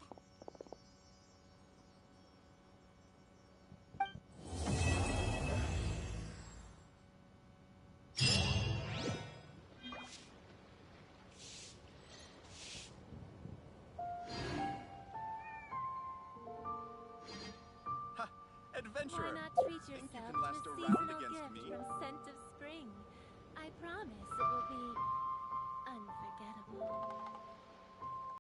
Adventurer. Why not treat yourself to a last a round seasonal against gift me? from Scent of Spring? I promise it will be unforgettable.